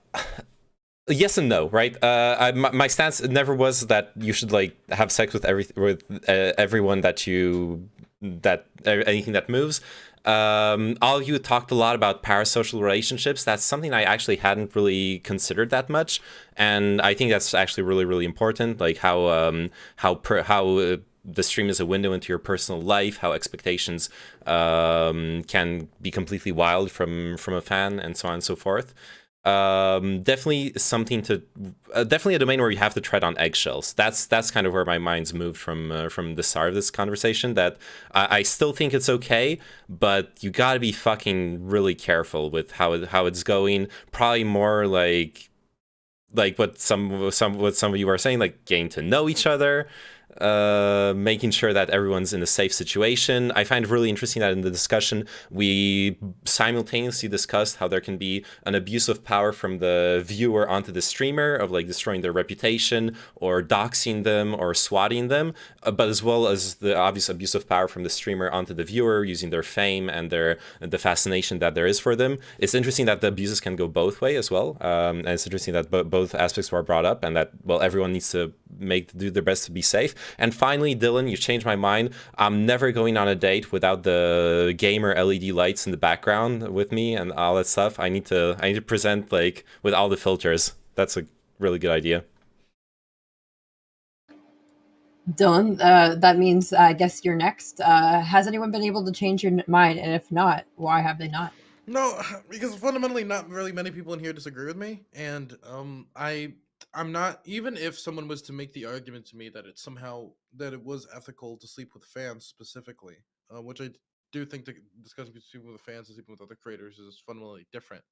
yes and no, right? My stance never was that you should like have sex with everyone anything that moves. All of you talked a lot about parasocial relationships. That's something I actually hadn't really considered that much, and I think that's actually really, really important. Like how the stream is a window into your personal life, how expectations can be completely wild from a fan, and so on and so forth. Definitely something to definitely a domain where you have to tread on eggshells. That's kind of where my mind's moved from the start of this conversation. That I still think it's okay, but you gotta be fucking really careful with how it's going. Probably more like what some of you are saying, like getting to know each other, making sure that everyone's in a safe situation. I find it really interesting that in the discussion we simultaneously discussed how there can be an abuse of power from the viewer onto the streamer, of like destroying their reputation or doxing them or swatting them, but as well as the obvious abuse of power from the streamer onto the viewer, using their fame and the fascination that there is for them. It's interesting that the abuses can go both way as well, and it's interesting that both aspects were brought up, and that, well, everyone needs to do their best to be safe. And finally, Dylan, you changed my mind. I'm never going on a date without the gamer LED lights in the background with me and all that stuff. I need to present like with all the filters. That's a really good idea. Dylan, that means I guess you're next. Has anyone been able to change your mind? And if not, why have they not? No, because fundamentally, not really many people in here disagree with me, and I'm not, even if someone was to make the argument to me that it was ethical to sleep with fans specifically, which I do think the discussion between sleeping with fans and sleeping with other creators is fundamentally different.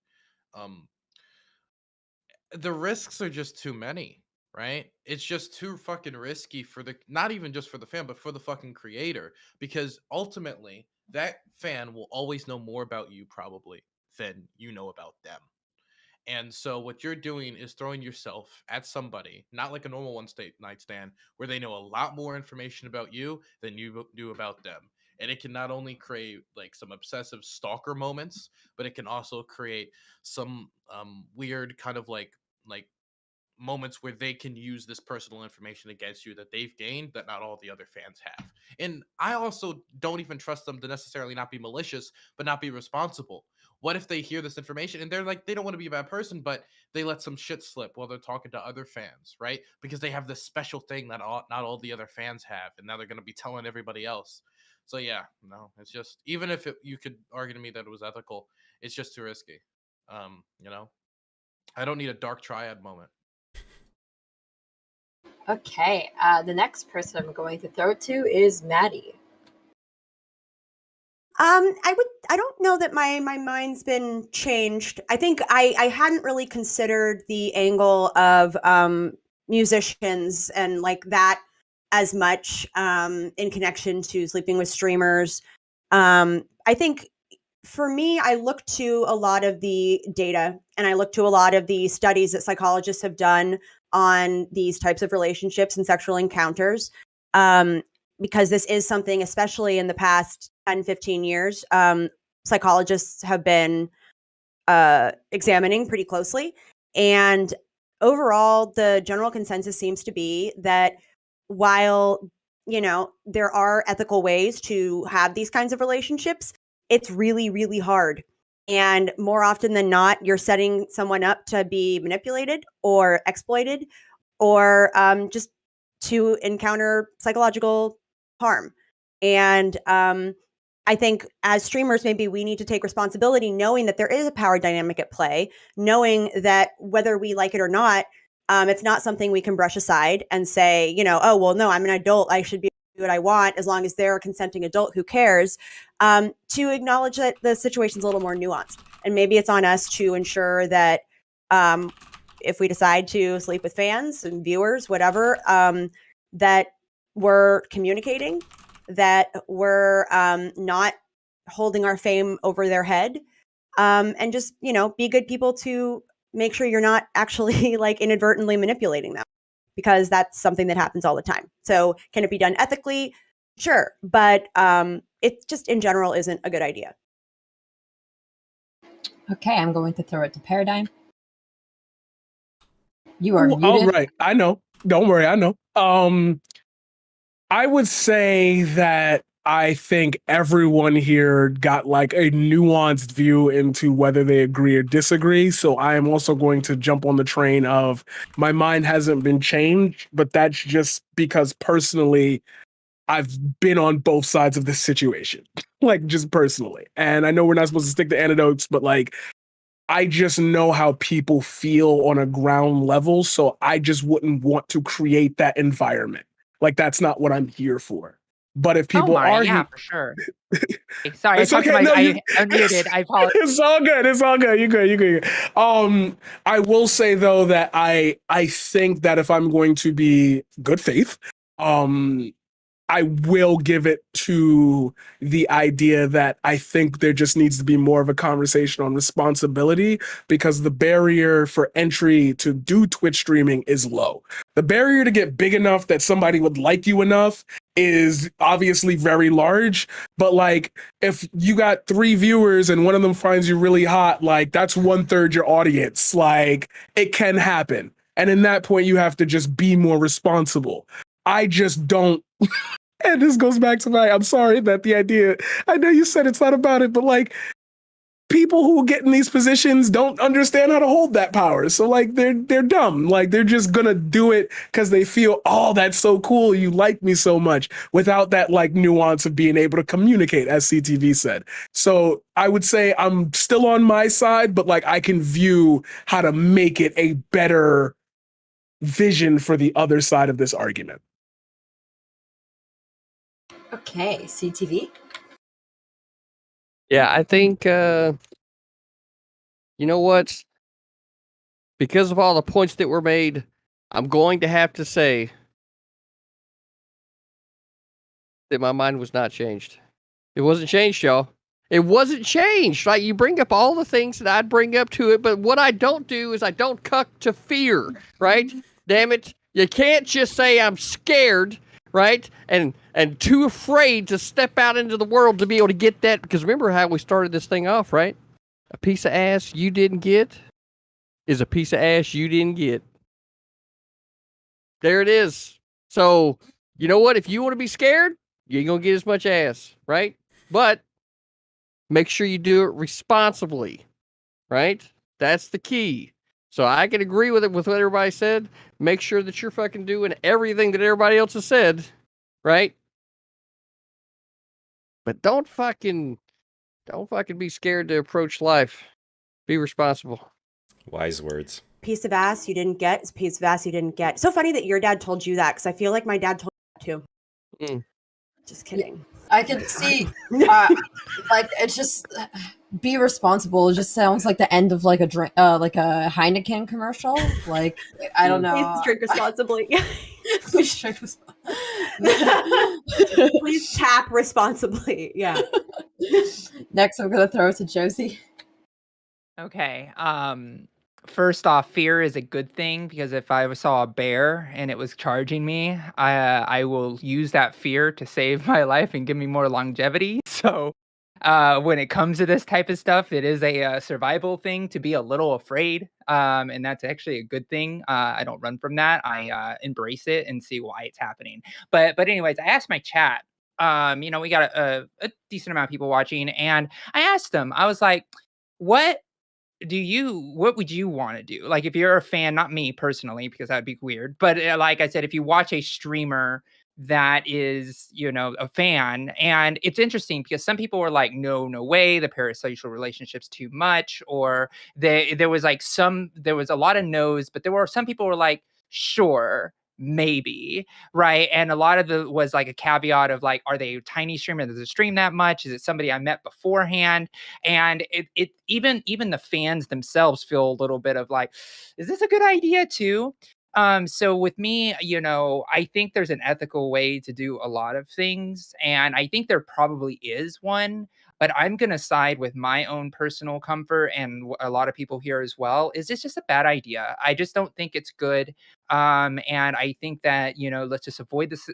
The risks are just too many, right? It's just too fucking risky for not even just for the fan, but for the fucking creator, because ultimately that fan will always know more about you probably than you know about them. And so what you're doing is throwing yourself at somebody, not like a normal night stand, where they know a lot more information about you than you do about them. And it can not only create like some obsessive stalker moments, but it can also create some weird kind of like moments where they can use this personal information against you that they've gained that not all the other fans have. And I also don't even trust them to necessarily not be malicious, but not be responsible. What if they hear this information and they're like, they don't want to be a bad person, but they let some shit slip while they're talking to other fans, right? Because they have this special thing that not all the other fans have, and now they're going to be telling everybody else. So yeah, no, it's just, even if you could argue to me that it was ethical, it's just too risky. You know, I don't need a dark triad moment. Okay, the next person I'm going to throw it to is Maddie. I don't know that my mind's been changed. I think I hadn't really considered the angle of musicians and like that as much in connection to sleeping with streamers. I think for me, I look to a lot of the data and I look to a lot of the studies that psychologists have done on these types of relationships and sexual encounters. Because this is something, especially in the past 10, 15 years, psychologists have been examining pretty closely. And overall, the general consensus seems to be that while, there are ethical ways to have these kinds of relationships, it's really, really hard. And more often than not, you're setting someone up to be manipulated or exploited or just to encounter psychological harm. And I think as streamers, maybe we need to take responsibility, knowing that there is a power dynamic at play, knowing that whether we like it or not, it's not something we can brush aside and say, oh, well, no, I'm an adult. I should be able to do what I want as long as they're a consenting adult who cares, to acknowledge that the situation's a little more nuanced. And maybe it's on us to ensure that if we decide to sleep with fans and viewers, whatever, that we're communicating, that we're not holding our fame over their head, and just, be good people to make sure you're not actually like inadvertently manipulating them, because that's something that happens all the time. So can it be done ethically? Sure. But it just in general isn't a good idea. Okay, I'm going to throw it to Paradigm. You are muted. All right, I know. Don't worry, I know. I would say that I think everyone here got like a nuanced view into whether they agree or disagree. So I am also going to jump on the train of my mind hasn't been changed, but that's just because personally I've been on both sides of this situation, like just personally. And I know we're not supposed to stick to anecdotes, but like I just know how people feel on a ground level, so I just wouldn't want to create that environment. Like that's not what I'm here for. But if Oh people my, argue, yeah, for sure. Sorry, I it's talked to okay. my. No, I unmuted. I apologize. it's all good. It's all good. You're good. You're good. I will say though that I think that if I'm going to be good faith, I will give it to the idea that I think there just needs to be more of a conversation on responsibility because the barrier for entry to do Twitch streaming is low. The barrier to get big enough that somebody would like you enough is obviously very large. But like, if you got 3 viewers and one of them finds you really hot, like that's 1/3 your audience. Like, it can happen. And in that point, you have to just be more responsible. I just don't. And this goes back to I'm sorry that the idea, I know you said it's not about it, but like people who get in these positions don't understand how to hold that power. So like they're dumb. Like they're just gonna do it because they feel, oh, that's so cool. You like me so much without that like nuance of being able to communicate, as CTV said. So I would say I'm still on my side, but like I can view how to make it a better vision for the other side of this argument. Okay, CTV. Yeah, I think you know what? Because of all the points that were made, I'm going to have to say that my mind was not changed. It wasn't changed, y'all. It wasn't changed. Right? You bring up all the things that I'd bring up to it, but what I don't do is I don't cuck to fear, right? Damn it. You can't just say I'm scared, right? And too afraid to step out into the world to be able to get that. Because remember how we started this thing off, right? A piece of ass you didn't get is a piece of ass you didn't get. There it is. So, you know what? If you want to be scared, you ain't going to get as much ass, right? But make sure you do it responsibly, right? That's the key. So I can agree with it with what everybody said. Make sure that you're fucking doing everything that everybody else has said, right? But don't fucking be scared to approach life. Be responsible. Wise words. Piece of ass you didn't get is a piece of ass you didn't get. So funny that your dad told you that because I feel like my dad told me that too. Mm. Just kidding. I could see, like it's just be responsible. It just sounds like the end of like a drink, like a Heineken commercial. Like I don't know. Please drink responsibly. Please drink responsibly. Please tap responsibly. Yeah. Next, I'm gonna throw it to Josie. Okay. First off, fear is a good thing because if I saw a bear and it was charging me, I will use that fear to save my life and give me more longevity. So, when it comes to this type of stuff, it is a survival thing to be a little afraid, and that's actually a good thing. I don't run from that. I embrace it and see why it's happening. But anyways, I asked my chat. We got a decent amount of people watching, and I asked them. I was like, "What would you want to do? Like if you're a fan, not me personally, because that'd be weird. But like I said, if you watch a streamer that is, a fan, and it's interesting because some people were like, no way, the parasocial relationship's too much, or there was a lot of no's, but there were some people were like, sure, maybe, right? And a lot of the was like a caveat of like, are they a tiny streamer? Does it stream that much? Is it somebody I met beforehand? And it even the fans themselves feel a little bit of like, is this a good idea too? So with me, I think there's an ethical way to do a lot of things, and I think there probably is one, but I'm gonna side with my own personal comfort and a lot of people here as well. Is this just a bad idea? I just don't think it's good. And I think that let's just avoid this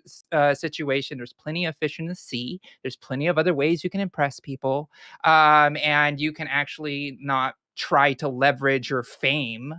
situation. There's plenty of fish in the sea. There's plenty of other ways you can impress people, and you can actually not try to leverage your fame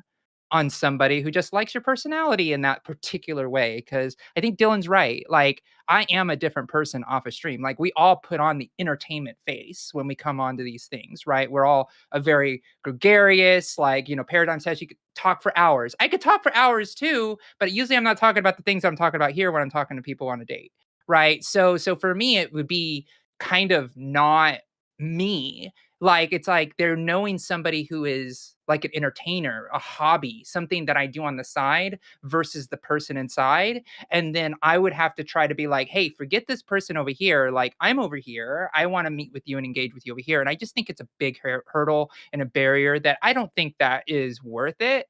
on somebody who just likes your personality in that particular way. Because I think Dylan's right. Like, I am a different person off a stream. Like, we all put on the entertainment face when we come onto these things, right? We're all a very gregarious, like, Paradigm says you could talk for hours. I could talk for hours too, but usually I'm not talking about the things I'm talking about here when I'm talking to people on a date, right? So for me, it would be kind of not me. Like, it's like they're knowing somebody who is like an entertainer, a hobby, something that I do on the side versus the person inside. And then I would have to try to be like, hey, forget this person over here. Like, I'm over here. I want to meet with you and engage with you over here. And I just think it's a big hurdle and a barrier that I don't think that is worth it.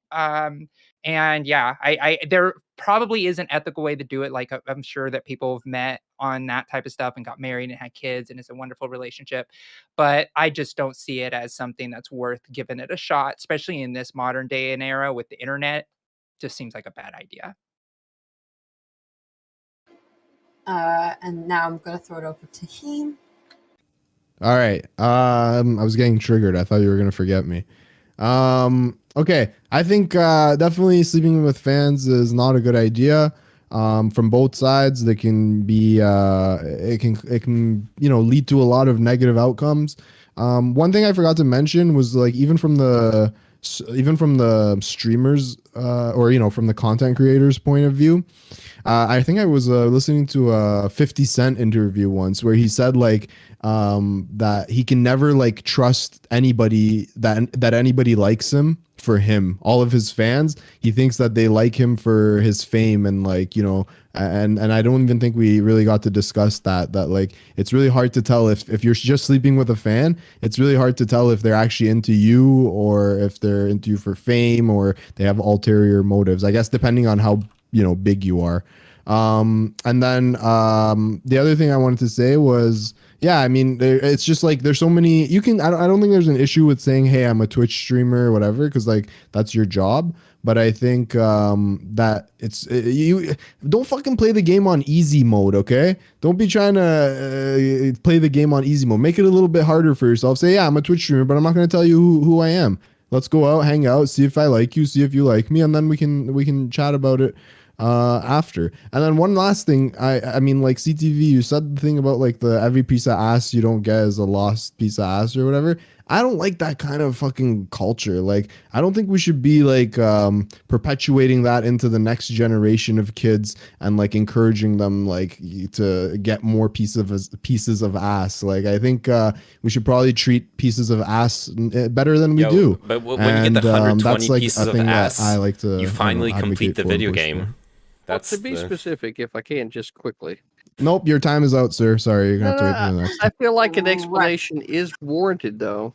And yeah, there probably is an ethical way to do it. Like, I'm sure that people have met on that type of stuff and got married and had kids, and it's a wonderful relationship. But I just don't see it as something that's worth giving it a shot, especially in this modern day and era with the internet. Just seems like a bad idea. And now I'm gonna throw it over to him. All right. I was getting triggered. I thought you were gonna forget me. Okay. I think definitely sleeping with fans is not a good idea. From both sides, they can be it can lead to a lot of negative outcomes. One thing I forgot to mention was like even from the streamers or from the content creators point of view, I think I was listening to a 50 Cent interview once where he said like that he can never like trust anybody that anybody likes him for him. All of his fans, he thinks that they like him for his fame and like and I don't even think we really got to discuss that like it's really hard to tell if you're just sleeping with a fan. It's really hard to tell if they're actually into you or if they're into you for fame or they have ulterior motives, I guess, depending on how big you are. And then the other thing I wanted to say was, yeah, I mean, it's just like there's so many. I don't think there's an issue with saying, hey, I'm a Twitch streamer or whatever, because like that's your job. But I think that you don't fucking play the game on easy mode, okay? Don't be trying to play the game on easy mode. Make it a little bit harder for yourself. Say, yeah, I'm a Twitch streamer, but I'm not going to tell you who I am. Let's go out, hang out, see if I like you, see if you like me, and then we can chat about it after. And then one last thing, I mean, like CTV, you said the thing about like the every piece of ass you don't get is a lost piece of ass or whatever. I don't like that kind of fucking culture. Like, I don't think we should be like perpetuating that into the next generation of kids and like encouraging them like to get more pieces of ass. Like, I think we should probably treat pieces of ass better than we do. But when you get the 120 that's like pieces a of thing ass, that I like to, you finally complete advocate the for and video push game. for. That's to be specific, if I can, just quickly. Nope, your time is out, sir. Sorry, you're gonna have to wait for the next. I feel like an explanation is warranted, though.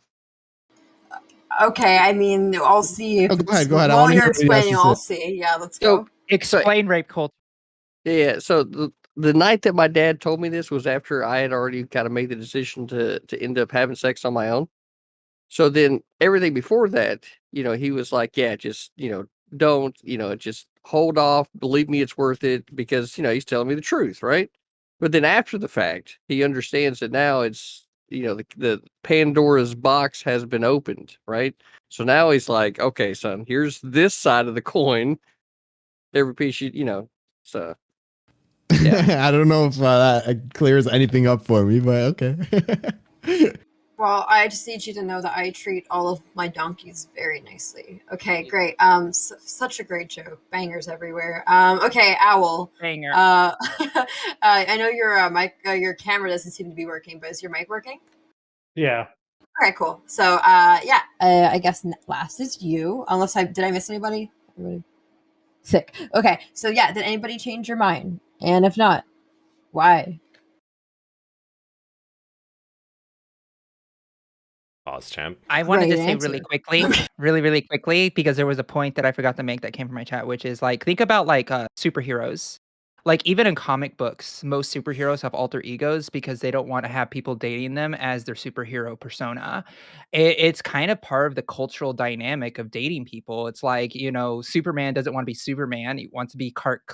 Okay, I mean, I'll see. Oh, go ahead. I While wanna hear you're what he has to explaining, say. I'll see. Yeah, let's go. Explain rape culture. Yeah, so the night that my dad told me this was after I had already kind of made the decision to end up having sex on my own. So then everything before that, he was like, yeah, just, don't, just hold off. Believe me, it's worth it, because, he's telling me the truth, right? But then after the fact, he understands that now it's, the Pandora's box has been opened, right? So now he's like, okay, son, here's this side of the coin. Every piece so. Yeah. I don't know if that clears anything up for me, but okay. Well, I just need you to know that I treat all of my donkeys very nicely. Okay, great. Such a great joke. Bangers everywhere. Okay, Owl. Banger. I know your mic, your camera doesn't seem to be working, but is your mic working? Yeah. All right, cool. So, yeah, I guess last is you. Unless did I miss anybody? Everybody? Sick. Okay, so yeah, did anybody change your mind? And if not, why? Pause, champ. I wanted to Great say answer. really quickly, really quickly, because there was a point that I forgot to make that came from my chat, which is like, think about like superheroes. Like, even in comic books, most superheroes have alter egos because they don't want to have people dating them as their superhero persona. It's kind of part of the cultural dynamic of dating people. It's like, Superman doesn't want to be Superman. He wants to be Clark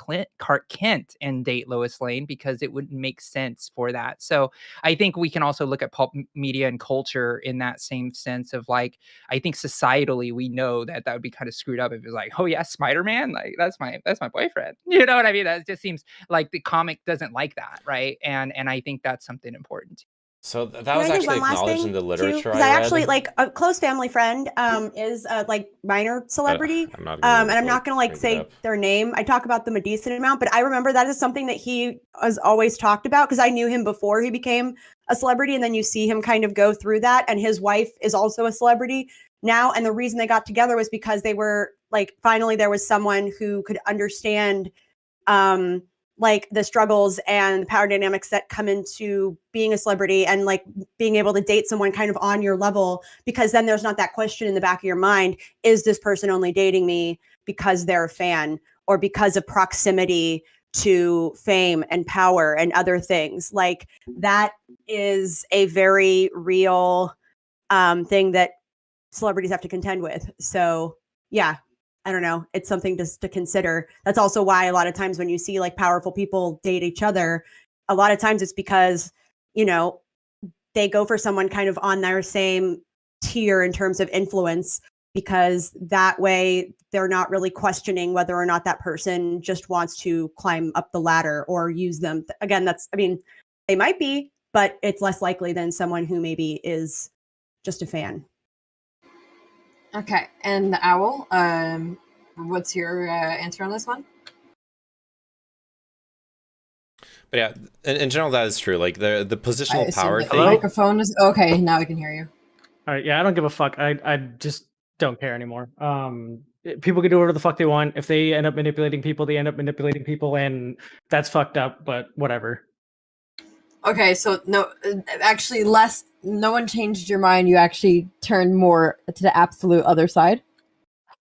Kent and date Lois Lane because it wouldn't make sense for that. So I think we can also look at pulp media and culture in that same sense of like, I think societally we know that would be kind of screwed up if it's like, oh yeah, Spider-Man, like that's my boyfriend. You know what I mean? That just seems like the comic doesn't like that, right? And I think that's something important. So that Can was I do actually one last acknowledged thing, in the too? literature. Because I actually like a close family friend is like minor celebrity, I'm not and I'm not gonna like say their name. I talk about them a decent amount, but I remember that is something that he has always talked about because I knew him before he became a celebrity, and then you see him kind of go through that, and his wife is also a celebrity now, and the reason they got together was because they were like, finally there was someone who could understand like the struggles and the power dynamics that come into being a celebrity, and like being able to date someone kind of on your level, because then there's not that question in the back of your mind, is this person only dating me because they're a fan or because of proximity to fame and power and other things. Like, that is a very real thing that celebrities have to contend with. So yeah, I don't know. It's something to consider. That's also why a lot of times when you see like powerful people date each other, a lot of times it's because, you know, they go for someone kind of on their same tier in terms of influence, because that way they're not really questioning whether or not that person just wants to climb up the ladder or use them. Again, they might be, but it's less likely than someone who maybe is just a fan. Okay, and the Owl, what's your answer on this one? But yeah, in general, that is true. Like the I positional assume power that the thing. microphone is okay. Now I can hear you. All right, yeah, I don't give a fuck. I just don't care anymore. People can do whatever the fuck they want. If they end up manipulating people, they end up manipulating people, and that's fucked up. But whatever. Okay, so no, actually, no one changed your mind. You actually turned more to the absolute other side.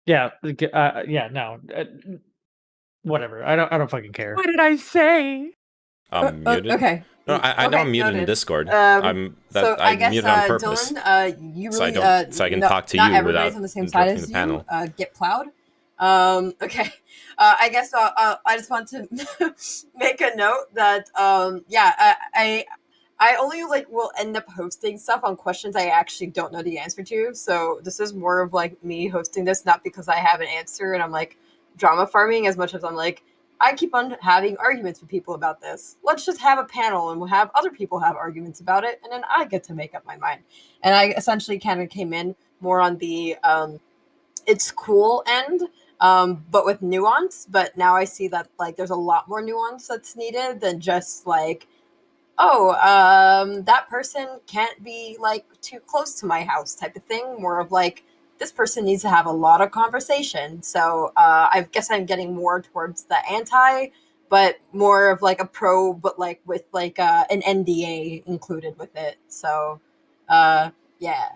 Yeah, yeah, no, whatever. I don't fucking care. What did I say? I'm muted. Okay. No, I know Okay, I'm muted in noted. Discord. So I guess muted on purpose. Dylan, you really so I can no, talk to not you everybody's without on the same side interrupting as the panel. you. Get plowed. Okay. I guess I just want to make a note that I only like will end up hosting stuff on questions I actually don't know the answer to. So this is more of like me hosting this, not because I have an answer and I'm like drama farming, as much as I'm like, I keep on having arguments with people about this. Let's just have a panel and we'll have other people have arguments about it, and then I get to make up my mind. And I essentially kind of came in more on the it's cool end, but with nuance. But now I see that like there's a lot more nuance that's needed than just like, that person can't be like too close to my house type of thing. More of like, this person needs to have a lot of conversation. So I guess I'm getting more towards the anti, but more of like a pro, but like with like an NDA included with it. So yeah.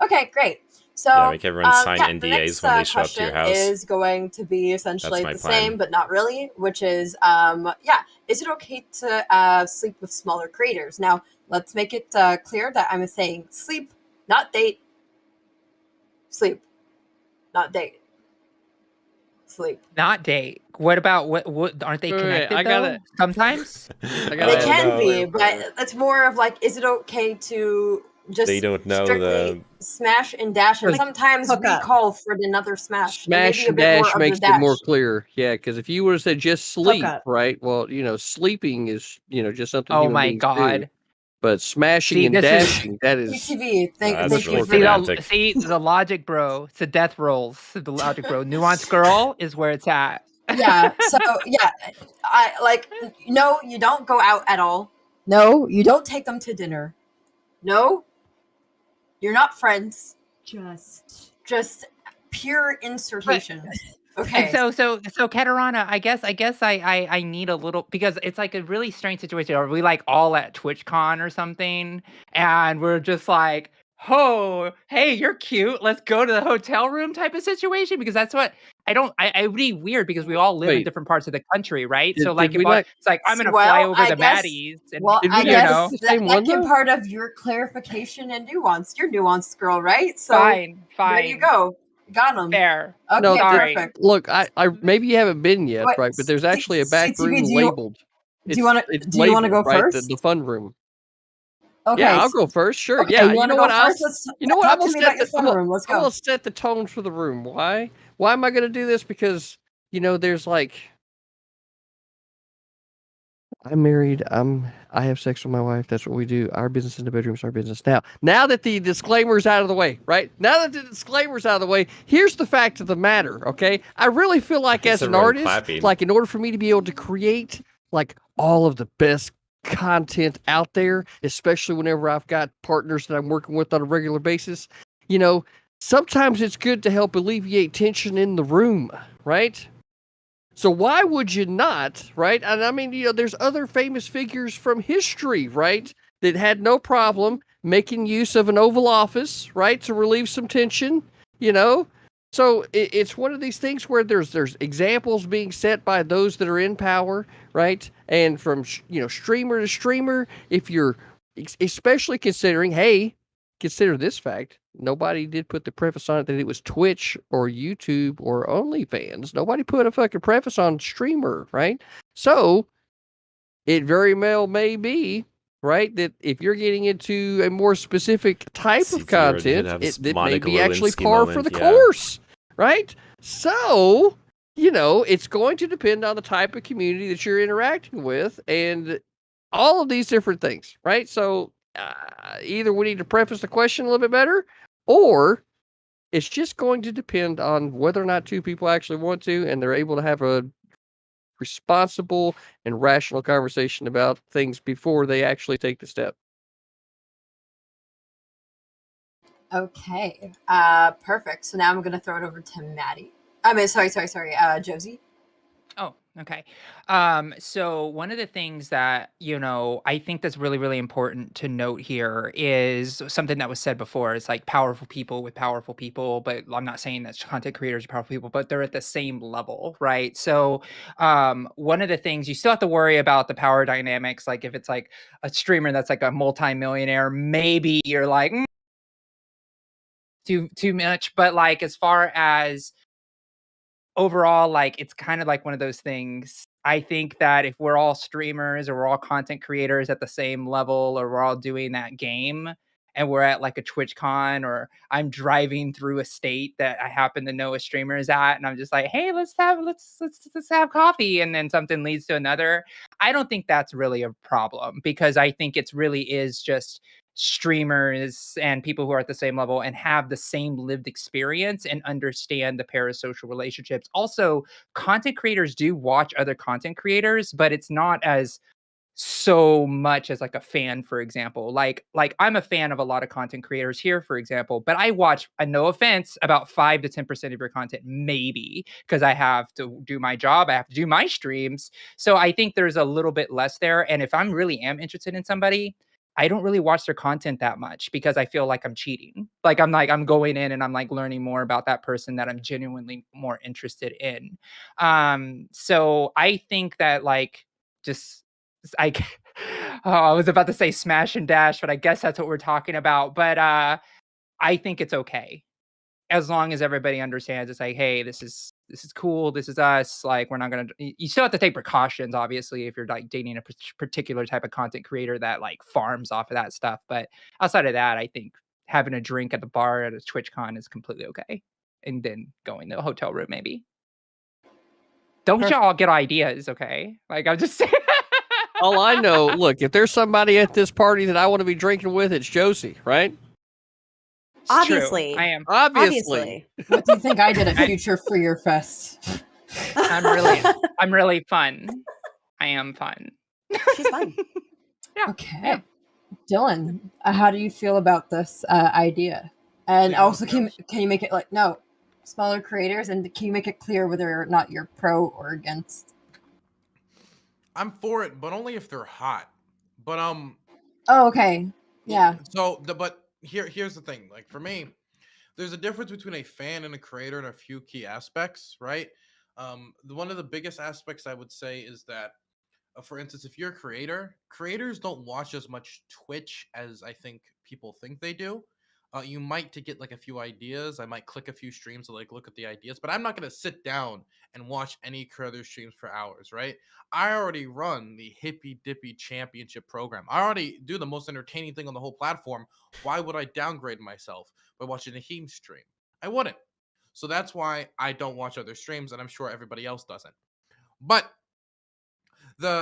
Okay, great. So Yeah, make everyone sign the NDAs next, when they show up to your question house. is going to be essentially my the plan. same, but not really, which is is it okay to sleep with smaller creators? Now, let's make it clear that I'm saying sleep, not date. Sleep, not date. Sleep. Not date. What about what? Aren't they Wait, connected I gotta- though? Sometimes. They Oh, can no. be, but it's more of like, is it okay to just They don't know strictly smash and dash? And Like, sometimes hook we up. call for another smash. Smash maybe a and bit more dash of makes the it dash. more clear. Yeah, because if you would have said just sleep, up. right? Well, sleeping is just something. Oh human my beings do. god. But smashing See, and this is- dashing, that is CTV, thank that's really you for See, that. romantic. see the logic, bro. It's the death rolls. The logic, bro. Nuance girl is where it's at. Yeah, so yeah, I like, no, you don't go out at all. No, you don't take them to dinner. No, you're not friends. Just pure insertion. Okay. And so Katarana, I guess I need a little, because it's like a really strange situation. Are we like all at TwitchCon or something, and we're just like, oh, hey, you're cute, let's go to the hotel room type of situation? Because that's what I would be weird, because we all live in Wait. different parts of the country, right? Did- So like did we not- it's like I'm gonna Well, fly over I the guess- baddies and Well, Did we I not guess have the same that one, came though? part of your clarification and nuance. You're nuanced girl, right? So fine. there you go. Got him. Fair. Okay, No, sorry. perfect. Look, I maybe you haven't been yet, What- right? But there's actually a back CTV, room do you- labeled. do you wanna- it's do you wanna labeled, go right? first? The fun room. Okay. Yeah, I'll go first. Sure. Okay, Yeah, you you wanna know go what? first? Let's You know what? talk I'm to gonna me about your set fun the room. Let's I'm go. gonna set the tone for the room. Why? Why am I gonna do this? Because there's like, I'm married. I have sex with my wife. That's what we do. Our business in the bedroom is our business. Now that the disclaimer's out of the way, right? Now that the disclaimer's out of the way, here's the fact of the matter, okay? I really feel like Thanks, as an everyone artist, clapping. like in order for me to be able to create like all of the best content out there, especially whenever I've got partners that I'm working with on a regular basis. You know, sometimes it's good to help alleviate tension in the room, right? So why would you not, right? And I mean, you know, there's other famous figures from history, right, that had no problem making use of an Oval Office, right, to relieve some tension, you know? So it's one of these things where there's examples being set by those that are in power, right? And from, you know, streamer to streamer, if you're especially considering, hey, consider this fact. Nobody did put the preface on it that it was Twitch or YouTube or OnlyFans. Nobody put a fucking preface on streamer, right? So it very well may be, right, that if you're getting into a more specific type of content, it may be actually par for the course, right? So, you know, it's going to depend on the type of community that you're interacting with and all of these different things, right? So either we need to preface the question a little bit better, or it's just going to depend on whether or not two people actually want to and they're able to have a responsible and rational conversation about things before they actually take the step. Okay. Perfect. So now I'm gonna throw it over to Maddie. I mean, sorry. Josie. Oh, okay. So one of the things that, you know, I think that's really, really important to note here is something that was said before. It's like powerful people with powerful people, but I'm not saying that content creators are powerful people, but they're at the same level, right? So one of the things you still have to worry about the power dynamics. Like if it's like a streamer that's like a multi-millionaire, maybe you're like too much. But like as far as overall, like it's kind of like one of those things. I think that if we're all streamers or we're all content creators at the same level, or we're all doing that game and we're at like a TwitchCon, or I'm driving through a state that I happen to know a streamer is at, and I'm just like, hey, let's have coffee, and then something leads to another. I don't think that's really a problem, because I think it's really is just streamers and people who are at the same level and have the same lived experience and understand the parasocial relationships. Also, content creators do watch other content creators, but it's not as so much as like a fan, for example. Like I'm a fan of a lot of content creators here, for example, but I watch, no offense, about 5 to 10% of your content, maybe, because I have to do my job, I have to do my streams. So I think there's a little bit less there. And if I'm really am interested in somebody, I don't really watch their content that much, because I feel like I'm cheating. Like I'm going in and I'm like learning more about that person that I'm genuinely more interested in. So I think that like just I oh, I was about to say smash and dash, but I guess that's what we're talking about. But I think it's okay, as long as everybody understands. It's like, hey, this is cool. This is us. Like, we're not gonna. You still have to take precautions, obviously, if you're like dating a particular type of content creator that like farms off of that stuff. But outside of that, I think having a drink at the bar at a TwitchCon is completely okay, and then going to a hotel room maybe. Don't y'all get ideas, okay? Like, I'm just saying. All I know, look, if there's somebody at this party that I want to be drinking with, it's Josie, right? It's Obviously. true. I am. Obviously. What do you think I did at Future for your fest? I'm really fun. I am fun. She's fun. Yeah. Okay. Dylan, how do you feel about this idea? And also, can you make it like, no, smaller creators, and can you make it clear whether or not you're pro or against? I'm for it, but only if they're hot. But Oh, okay. Yeah. So but here's the thing. Like for me, there's a difference between a fan and a creator in a few key aspects, right? One of the biggest aspects I would say is that, for instance, if you're a creator, creators don't watch as much Twitch as I think people think they do. You might to get like a few ideas. I might click a few streams to like look at the ideas, but I'm not gonna sit down and watch any creator streams for hours, right? I already run the hippy dippy championship program. I already do the most entertaining thing on the whole platform. Why would I downgrade myself by watching a Heem stream? I wouldn't. So that's why I don't watch other streams, and I'm sure everybody else doesn't. But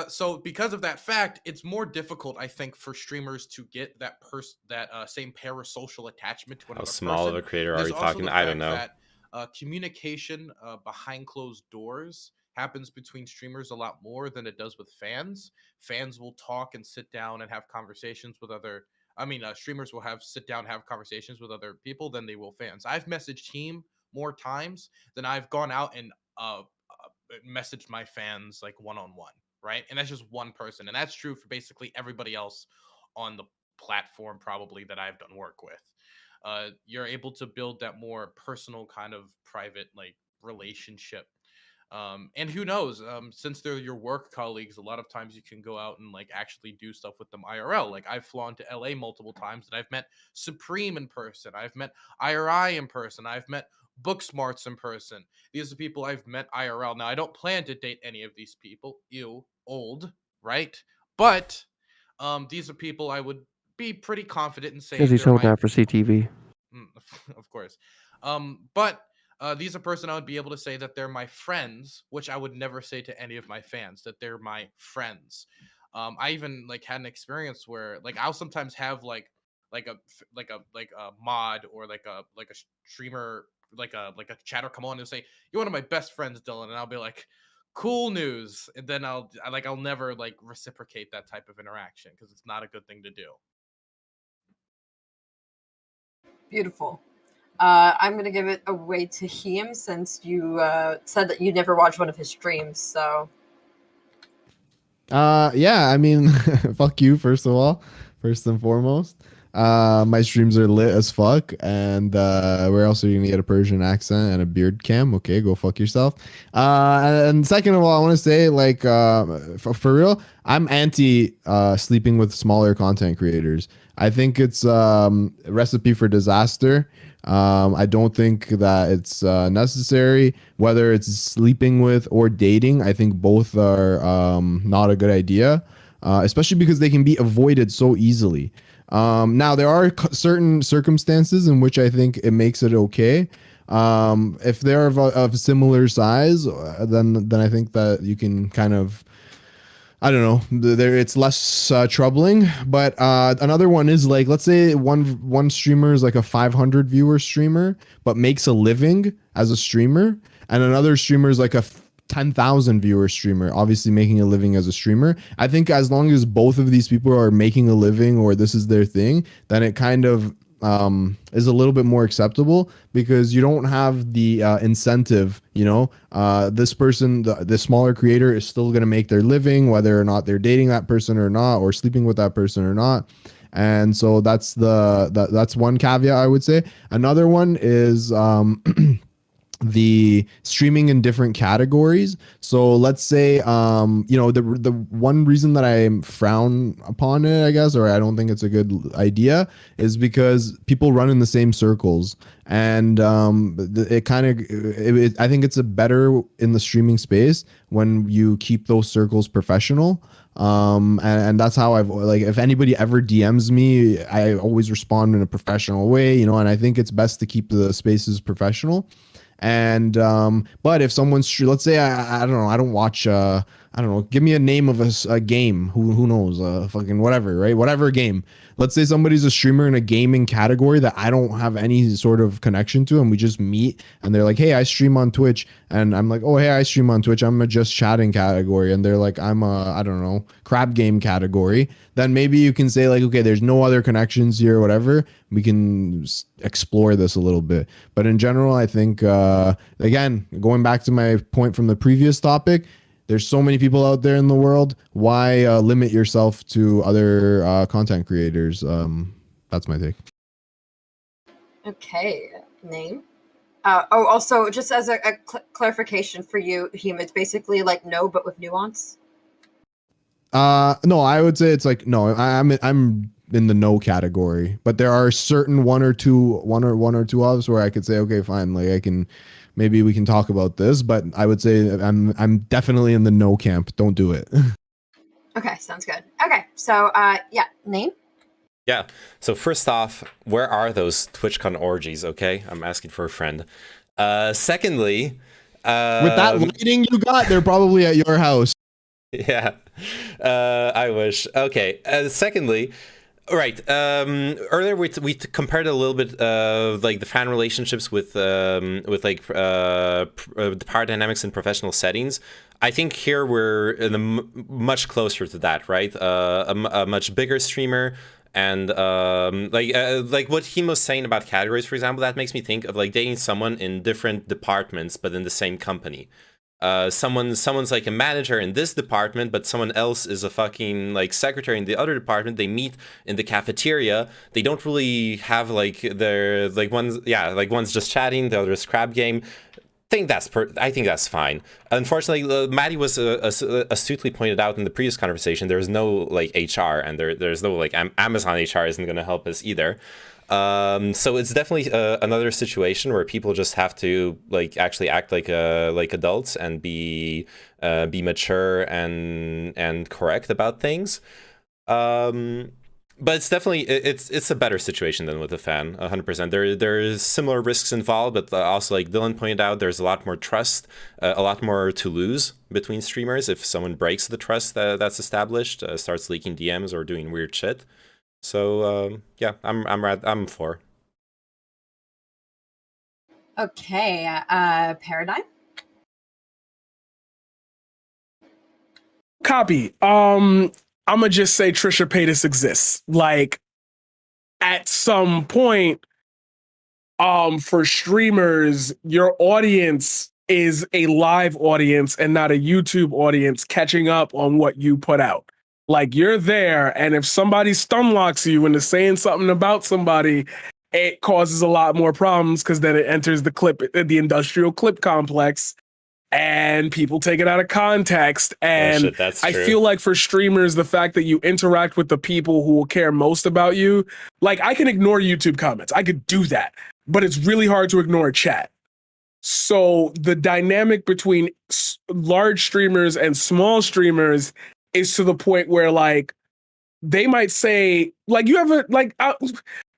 so because of that fact, it's more difficult, I think, for streamers to get that same parasocial attachment to another How small person. of a creator are There's we also talking? the I don't fact know. that communication behind closed doors happens between streamers a lot more than it does with fans. Fans will talk and sit down and have conversations with other. Streamers will sit down, have conversations with other people than they will fans. I've messaged Team more times than I've gone out and messaged my fans like one-on-one, right? And that's just one person, and that's true for basically everybody else on the platform probably that I've done work with. You're able to build that more personal kind of private like relationship. And who knows, since they're your work colleagues, a lot of times you can go out and like actually do stuff with them IRL. Like I've flown to LA multiple times and I've met Supreme in person. I've met IRI in person. I've met Booksmarts in person. These are people I've met IRL. Now I don't plan to date any of these people. Ew, old, right? But these are people I would be pretty confident in saying Because he's they're holding my out for CTV. of course. But these are person I would be able to say that they're my friends, which I would never say to any of my fans that they're my friends. I even like had an experience where like I'll sometimes have like a mod or like a streamer like a chatter come on and say you're one of my best friends, Dylan, and I'll be like cool news, and then I'll never like reciprocate that type of interaction because it's not a good thing to do. Beautiful. I'm gonna give it away to him since you said that you never watched one of his streams. So Yeah, I mean, fuck you, first of all, first and foremost. My streams are lit as fuck, and where else are you gonna get a Persian accent and a beard cam? Okay, go fuck yourself. And second of all, I want to say, like, for real, I'm anti sleeping with smaller content creators. I think it's a recipe for disaster. I don't think that it's necessary, whether it's sleeping with or dating. I think both are not a good idea, especially because they can be avoided so easily. Now, there are certain circumstances in which I think it makes it okay. If they're of similar size, then I think that you can kind of, I don't know, there it's less troubling. But another one is like, let's say one streamer is like a 500 viewer streamer, but makes a living as a streamer, and another streamer is like a 10,000 viewer streamer, obviously making a living as a streamer. I think as long as both of these people are making a living or this is their thing, then it kind of is a little bit more acceptable, because you don't have the incentive, this person, the smaller creator is still going to make their living, whether or not they're dating that person or not, or sleeping with that person or not. And so that's that's one caveat I would say. Another one is the streaming in different categories. So let's say, the one reason that I frown upon it, I guess, or I don't think it's a good idea, is because people run in the same circles, and it kind of, I think it's a better in the streaming space when you keep those circles professional. And that's how I've, like, if anybody ever DMs me, I always respond in a professional way, and I think it's best to keep the spaces professional. And but if someone's, let's say I don't know, I don't watch I don't know, give me a name of a game, who knows, fucking whatever, right? Whatever game. Let's say somebody's a streamer in a gaming category that I don't have any sort of connection to, and we just meet and they're like, hey, I stream on Twitch, and I'm like, oh, hey, I stream on Twitch, I'm a just chatting category, and they're like, I'm a, I don't know, crab game category. Then maybe you can say like, okay, there's no other connections here or whatever, we can explore this a little bit. But in general, I think again, going back to my point from the previous topic, there's so many people out there in the world. Why limit yourself to other content creators? That's my take. okay, name. Also, just as a clarification for you, Hema, it's basically like no, but with nuance. No, I would say it's like no. I'm in the no category, but there are certain one or two others where I could say, okay, fine, like I can, maybe we can talk about this, but I would say I'm definitely in the no camp. Don't do it. Okay, sounds good. Okay, so yeah, name. Yeah. So first off, where are those TwitchCon orgies? Okay, I'm asking for a friend. Secondly, with that lighting you got, they're probably at your house. Yeah, I wish. Okay. Secondly, Right. Earlier we compared a little bit like the fan relationships with like the power dynamics in professional settings. I think here we're in much closer to that, right? A much bigger streamer. And like what he was saying about categories, for example, that makes me think of like dating someone in different departments but in the same company. Someone's like a manager in this department, but someone else is a fucking like secretary in the other department. They meet in the cafeteria. They don't really have like their like one's just chatting, the other is crab game. I think that's fine. Unfortunately, Maddie was astutely pointed out in the previous conversation. There's no like HR, and there's no like Amazon HR isn't going to help us either. So it's definitely another situation where people just have to like actually act like adults and be mature and correct about things. But it's definitely it's a better situation than with a fan, 100%. There's similar risks involved, but also like Dylan pointed out, there's a lot more trust, a lot more to lose between streamers if someone breaks the trust that's established, starts leaking DMs or doing weird shit. So yeah, I'm for. Okay, Paradigm. Copy. I'ma just say Trisha Paytas exists. Like at some point, for streamers, your audience is a live audience and not a YouTube audience catching up on what you put out. Like you're there, and if somebody stun locks you into saying something about somebody, it causes a lot more problems because then it enters the industrial clip complex, and people take it out of context. And shit, that's I true. feel like for streamers, the fact that you interact with the people who will care most about you, like I can ignore YouTube comments. I could do that, but it's really hard to ignore chat. So the dynamic between large streamers and small streamers is to the point where like they might say, like, you ever like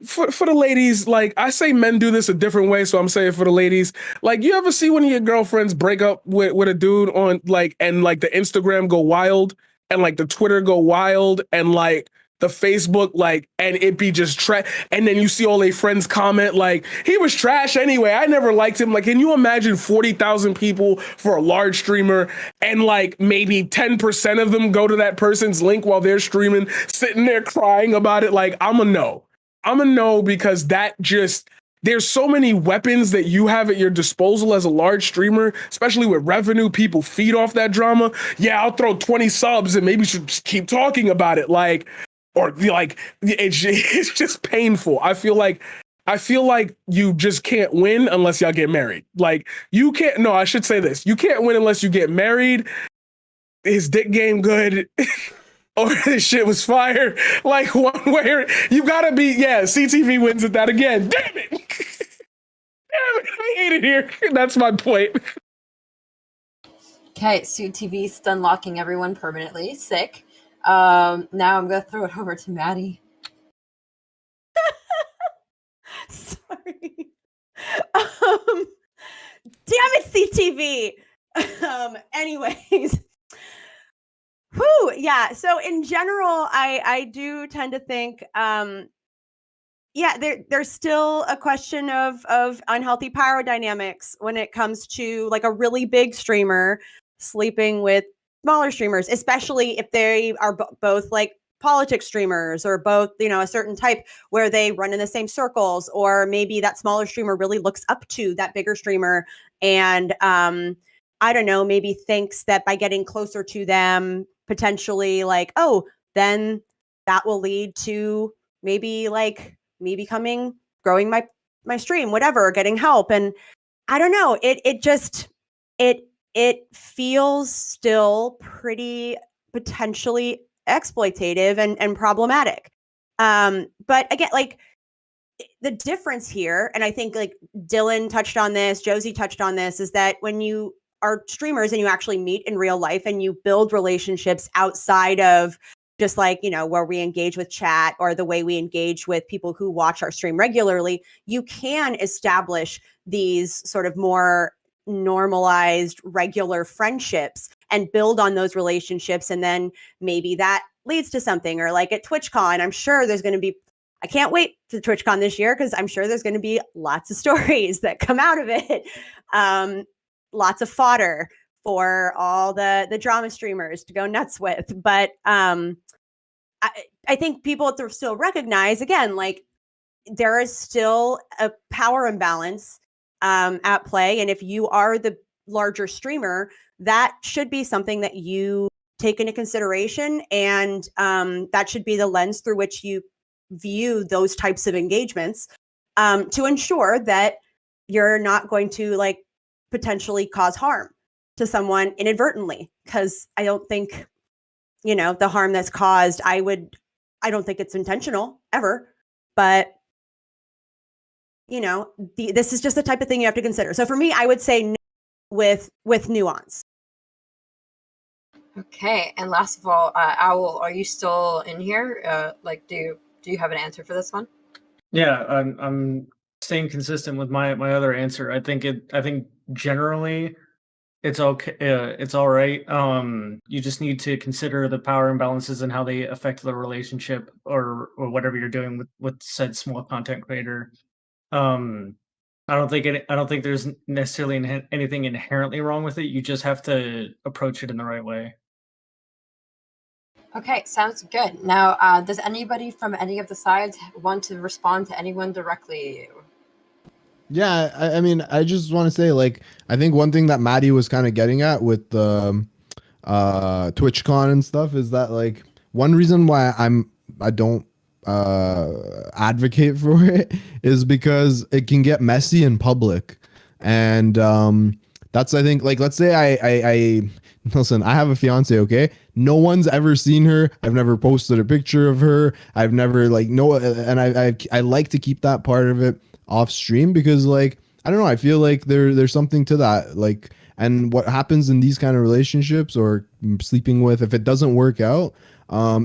for the ladies, like I say men do this a different way, so I'm saying for the ladies, like you ever see one of your girlfriends break up with a dude on like, and like the Instagram go wild and like the Twitter go wild and like the Facebook, like, and it be just trash, and then you see all their friends comment like he was trash anyway, I never liked him. Like, can you imagine 40,000 people for a large streamer and like maybe 10% of them go to that person's link while they're streaming, sitting there crying about it? Like, I'm a no, because that just, there's so many weapons that you have at your disposal as a large streamer, especially with revenue. People feed off that drama. Yeah, I'll throw 20 subs and maybe you should just keep talking about it. Like, or like it's just painful. I feel like you just can't win unless y'all get married. Like you can't. No, I should say this: you can't win unless you get married. His dick game good, or his shit was fire. Like one way, or you gotta be. Yeah, CTV wins at that again. Damn it! Damn it! I hate it here. That's my point. Okay, CTV stun locking everyone permanently. Sick. Now I'm gonna throw it over to Maddie. Sorry. Damn it, CTV. Anyways. Whew, yeah. So in general, I do tend to think, there's still a question of unhealthy power dynamics when it comes to like a really big streamer sleeping with smaller streamers, especially if they are both like politics streamers or both, a certain type where they run in the same circles, or maybe that smaller streamer really looks up to that bigger streamer and I don't know, maybe thinks that by getting closer to them, potentially like, oh, then that will lead to maybe like me growing my stream, whatever, getting help. And I don't know, it feels still pretty potentially exploitative and problematic. But again, like the difference here, and I think like Dylan touched on this, Josie touched on this, is that when you are streamers and you actually meet in real life and you build relationships outside of just like, where we engage with chat or the way we engage with people who watch our stream regularly, you can establish these sort of more normalized, regular friendships. and build on those relationships, and then maybe that leads to something. Or like at TwitchCon, I'm sure there's going to be, I can't wait to TwitchCon this year because I'm sure there's going to be lots of stories that come out of it. Lots of fodder for all the drama streamers to go nuts with. But I think people still recognize, again, like there is still a power imbalance at play. And if you are the larger streamer, that should be something that you take into consideration. And that should be the lens through which you view those types of engagements to ensure that you're not going to like potentially cause harm to someone inadvertently. Because I don't think, the harm that's caused, I don't think it's intentional ever, but this is just the type of thing you have to consider. So for me, I would say no with nuance. Okay, and last of all, Owl, are you still in here? Like, do you have an answer for this one? Yeah, I'm staying consistent with my other answer. I think generally it's okay. It's all right. You just need to consider the power imbalances and how they affect the relationship or whatever you're doing with said small content creator. I don't think there's necessarily anything inherently wrong with it. You just have to approach it in the right way. Okay, sounds good. Now, does anybody from any of the sides want to respond to anyone directly? Yeah, I mean, I just want to say, like, I think one thing that Maddie was kind of getting at with the TwitchCon and stuff is that, like, one reason why I don't advocate for it is because it can get messy in public. And that's, I think, like, let's say I listen, I have a fiance, okay? No one's ever seen her. I've never posted a picture of her. I've never and I like to keep that part of it off stream because, like, I don't know, I feel like there's something to that. Like, and what happens in these kind of relationships or sleeping with, if it doesn't work out,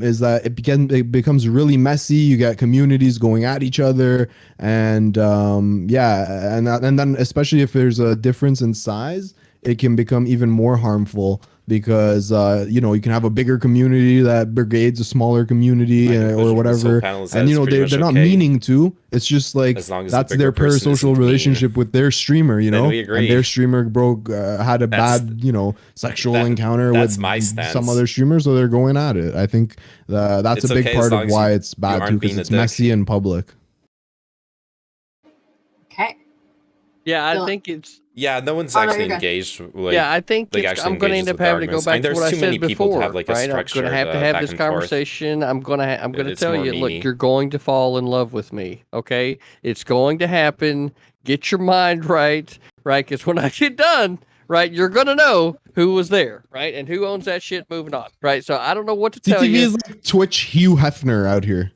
is that it becomes really messy. You get communities going at each other, and and then especially if there's a difference in size, it can become even more harmful because you can have a bigger community that brigades a smaller community or whatever, and they're not meaning to. It's just like that's their parasocial relationship with their streamer, and their streamer had a bad sexual encounter with some other streamer, so they're going at it. I think that's a big part of why it's bad too, because it's messy in public. Okay. Yeah, I think it's. Yeah, no one's actually engaged. Like, yeah, I think I'm going to end up having to go back to what I said before. Have, like, right, I'm going to have this conversation. I'm going to tell you, look, you're going to fall in love with me. Okay, it's going to happen. Get your mind right, because when I get done, right, you're going to know who was there, right, and who owns that shit. Moving on, right. So I don't know what to tell you. CTV is like Twitch Hugh Hefner out here.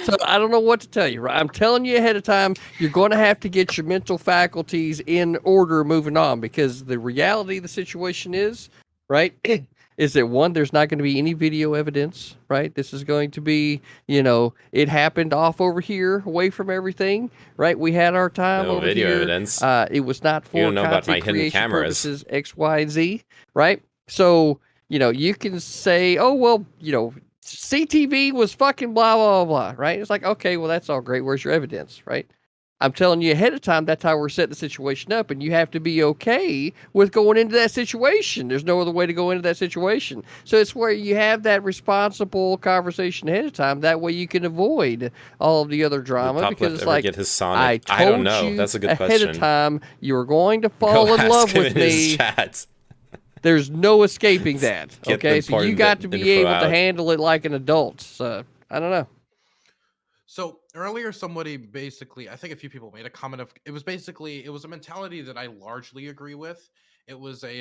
So I don't know what to tell you, right? I'm telling you ahead of time, you're going to have to get your mental faculties in order moving on, because the reality of the situation is, right, is that one, there's not going to be any video evidence, right? This is going to be, it happened off over here, away from everything, right? We had our time over video here. Evidence. It was not for content creation purposes, X, Y, Z, right? So, you can say, oh, well, CTV was fucking blah, blah, blah, right? It's like, okay, well, that's all great. Where's your evidence, right? I'm telling you ahead of time, that's how we're setting the situation up, and you have to be okay with going into that situation. There's no other way to go into that situation. So it's where you have that responsible conversation ahead of time. That way you can avoid all of the other drama, because it's like, get his Sonic? I don't know. You that's a good ahead question. of time, you were going to fall in love with me. There's no escaping that. Okay, so you got to be able to handle it like an adult. So I don't know. So earlier, somebody basically, I think a few people made a comment of, it was a mentality that I largely agree with. It was I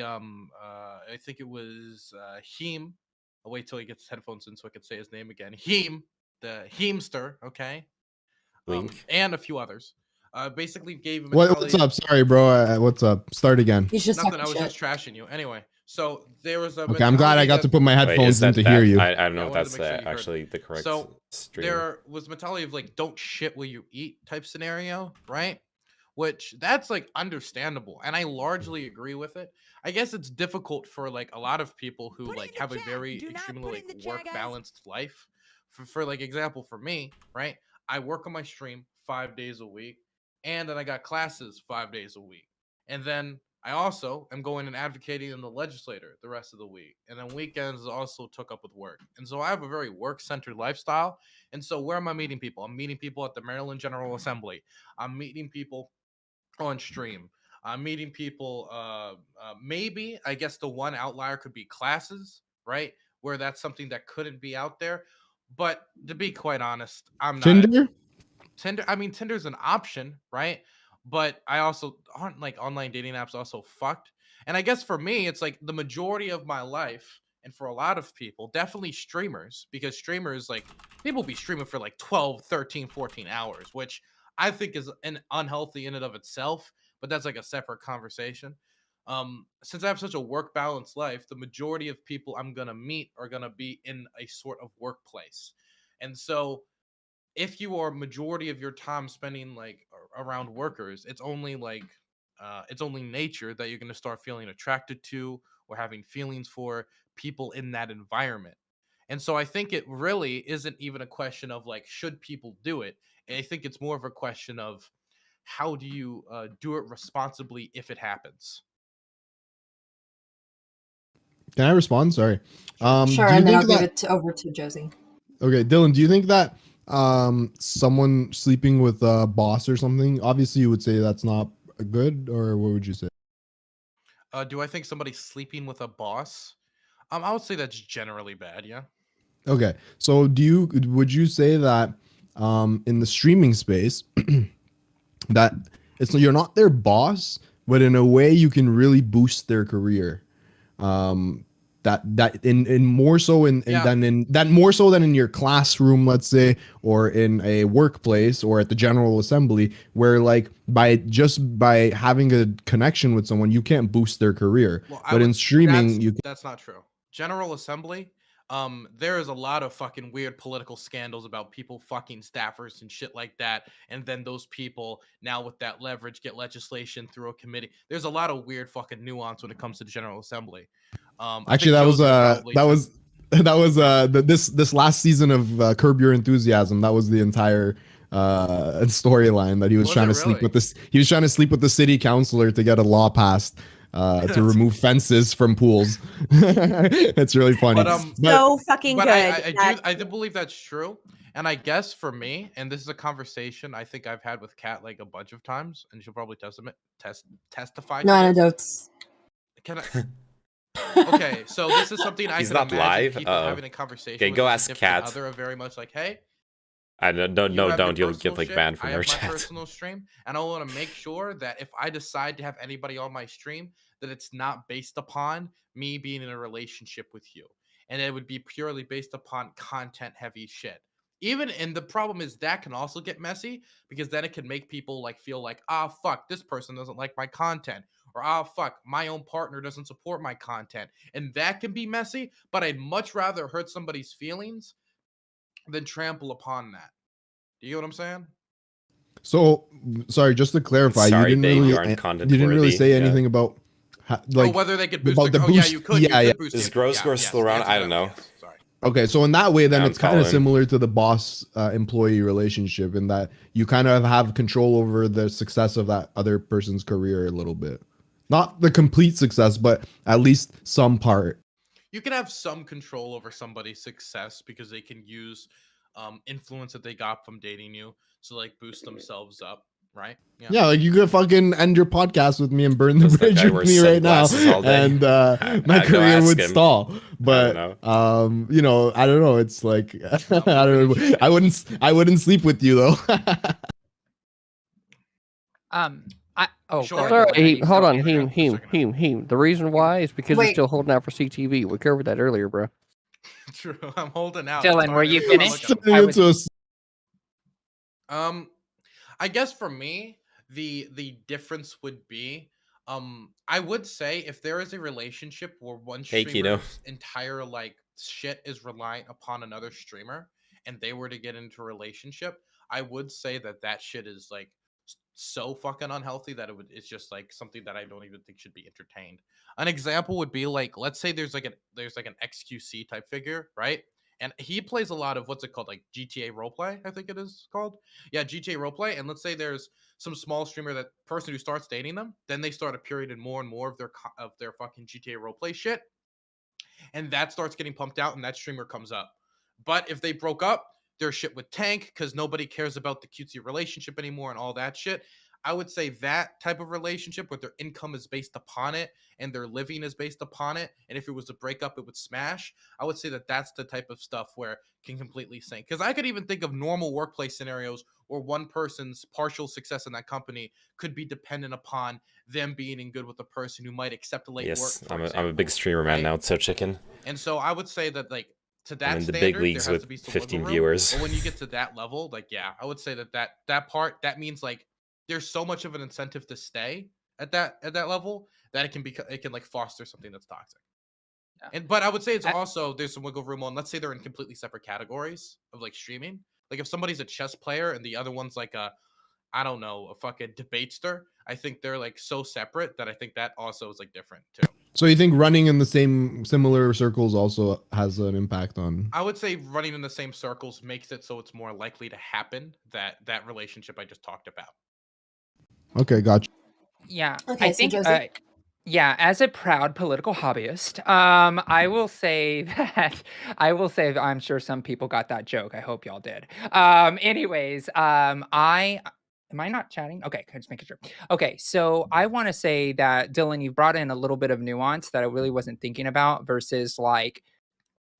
think it was Heem. I'll wait till he gets his headphones in so I can say his name again. Heem, the Heemster, okay? And a few others. Basically gave him. What's up? Sorry, bro. What's up? Start again. He's just nothing. I was just trashing you. Anyway, so there was a. Okay, I'm glad I got to put my headphones in to hear you. I don't know if that's actually the correct. So there was a mentality of like, don't shit where you eat type scenario, right? which that's like understandable, and I largely agree with it. I guess it's difficult for like a lot of people who like have a very extremely like work balanced life. For like example, for me, right? I work on my stream 5 days a week, and then I got classes 5 days a week, and then I also am going and advocating in the legislature the rest of the week, and then weekends is also took up with work, and so I have a very work centered lifestyle. And so where am I meeting people? I'm meeting people at the Maryland General Assembly. I'm meeting people on stream. I'm meeting people. Maybe I guess the one outlier could be classes, right? Where that's something that couldn't be out there. But to be quite honest, I'm not. Tinder? Tinder, I mean, Tinder's an option, right? But I also aren't like online dating apps also fucked. And I guess for me, it's like the majority of my life, and for a lot of people, definitely streamers, because streamers, like, people be streaming for like 12, 13, 14 hours, which I think is an unhealthy in and of itself, but that's like a separate conversation. Since I have such a work balanced life, the majority of people I'm gonna meet are gonna be in a sort of workplace. And so if you are majority of your time spending like around workers, it's only like it's only nature that you're going to start feeling attracted to or having feelings for people in that environment. And so I think it really isn't even a question of like should people do it. I think it's more of a question of how do you do it responsibly if it happens. Can I respond? Sorry. Sure, Do you and then I'll think give that it over to Josie. okay, Dylan, do you think that someone sleeping with a boss or something, obviously you would say that's not good, or what would you say? Do I think somebody sleeping with a boss? I would say that's generally bad. Yeah. Okay. So would you say that in the streaming space that you're not their boss, but in a way you can really boost their career? That in more so Yeah. than more so than in your classroom, let's say, or in a workplace or at the General Assembly, where like by having a connection with someone you can't boost their career, Well, but in streaming you can. that's not true. General Assembly, there is a lot of fucking weird political scandals about people fucking staffers and shit like that, and then those people now with that leverage get legislation through a committee. There's a lot of weird fucking nuance when it comes to the General Assembly. I Actually, think that was Josie would probably that was this last season of Curb Your Enthusiasm. That was the entire storyline, that he was Was trying it to sleep really? with this. He was trying to sleep with the city councilor to get a law passed to That's- remove fences from pools. It's really funny. But So fucking but good. I do believe that's true. And I guess for me, and this is a conversation I think I've had with Kat like a bunch of times, and she'll probably testify to No this. anecdotes. Can I? Okay, so this is something I He's can not imagine live? people Uh-oh. having a conversation. Okay, with go a ask significant Kat. Other are very much like, hey, I don't you have your you'll personal get like shit, banned from I our have my chat. personal stream, and I want to make sure that if I decide to have anybody on my stream, that it's not based upon me being in a relationship with you, and it would be purely based upon content heavy shit. Even and the problem is that can also get messy because then it can make people like feel like, ah, fuck, this person doesn't like my content, or ah, fuck, my own partner doesn't support my content, and that can be messy. But I'd much rather hurt somebody's feelings than trample upon that. Do you get what I'm saying? So sorry, just to clarify, Sorry, you didn't babe, really you aren't content you didn't really worthy. say Yeah. anything about Like whether they could boost about the oh boost. yeah, you could boost Is it. Gross Yeah, still around? answer I that don't one, know. yes, sorry. Okay, so in that way, then I'm it's kind of following. similar to the boss employee relationship in that you kind of have control over the success of that other person's career a little bit. Not the complete success, but at least some part. You can have some control over somebody's success because they can use influence that they got from dating you to like boost themselves up, right? Yeah, like you could fucking end your podcast with me and burn the Does that bridge guy with wear me right now, sunglasses all day? and my Go career ask would him. stall. But know. you know, I don't know. It's like I don't know. I wouldn't sleep with you though. Sure. Sorry, hold on, Him. Him. The reason why is because Wait. he's still holding out for CTV. We covered that earlier, bro. True. I'm holding out. Dylan, It's were fine. you Every time I finished? look at him. I would- Into a I guess for me, the difference would be, I would say if there is a relationship where one Hey, Kino. streamer's entire like shit is reliant upon another streamer, and they were to get into a relationship, I would say that that shit is like so fucking unhealthy that it's just like something that I don't even think should be entertained. An example would be like, let's say there's like an XQC type figure, right? And he plays a lot of what's it called, like GTA roleplay, I think it is called. Yeah, GTA roleplay. And let's say there's some small streamer, that person who starts dating them, then they start appearing in more and more of their fucking GTA roleplay shit, and that starts getting pumped out, and that streamer comes up. But if they broke up, their shit would tank because nobody cares about the cutesy relationship anymore and all that shit. I would say that type of relationship where their income is based upon it and their living is based upon it, and if it was a breakup, it would smash. I would say that that's the type of stuff where it can completely sink. Because I could even think of normal workplace scenarios where one person's partial success in that company could be dependent upon them being in good with the person who might accept a late work. Yes, For I'm a example, big streamer man right? now. It's so chicken. And so I would say that, like, to that I'm in the standard, big leagues there has with to be some 15 wiggle room. viewers. But when you get to that level, like, yeah, I would say that part, that means like there's so much of an incentive to stay at that level that it can like foster something that's toxic. Yeah. But I would say it's also, there's some wiggle room on, let's say they're in completely separate categories of like streaming. Like if somebody's a chess player and the other one's like I don't know, a fucking debatester, I think they're like so separate that I think that also is like different too. So you think running in the similar circles also has an impact on? I would say running in the same circles makes it so it's more likely to happen, that relationship I just talked about. Okay, gotcha. Yeah, Okay, I so think. Josie? Yeah, as a proud political hobbyist, I will say that I'm sure some people got that joke. I hope y'all did. Anyways, I am I not chatting? Okay, just making sure. Okay, so I want to say that Dylan, you've brought in a little bit of nuance that I really wasn't thinking about versus like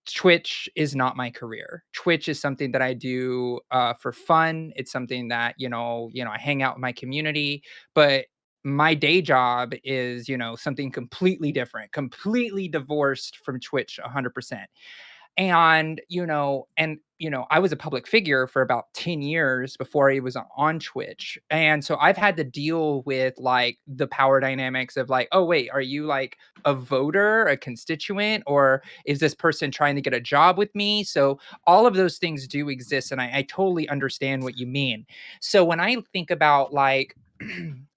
Twitch is not my career. Twitch is something that I do for fun. It's something that I hang out with my community, but my day job is something completely different, completely divorced from Twitch 100%. And I was a public figure for about 10 years before I was on Twitch. And so I've had to deal with like the power dynamics of like, oh wait, are you like a voter, a constituent, or is this person trying to get a job with me? So all of those things do exist, and I totally understand what you mean. So when I think about like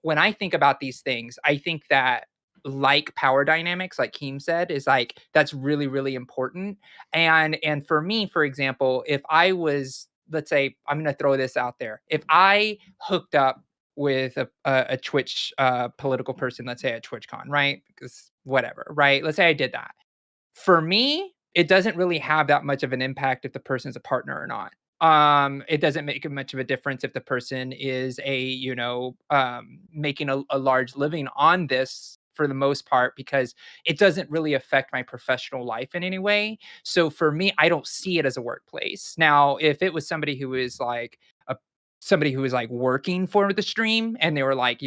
when I think about these things, I think that like power dynamics, like Keem said, is like that's really, really important. And for me, for example, if I was, let's say, I'm going to throw this out there. If I hooked up with a Twitch political person, let's say at TwitchCon, right? Because whatever, right? Let's say I did that. For me, it doesn't really have that much of an impact if the person's a partner or not. It doesn't make much of a difference if the person is making a large living on this for the most part, because it doesn't really affect my professional life in any way. So for me, I don't see it as a workplace. Now, if it was somebody who is like working for the stream and they were like,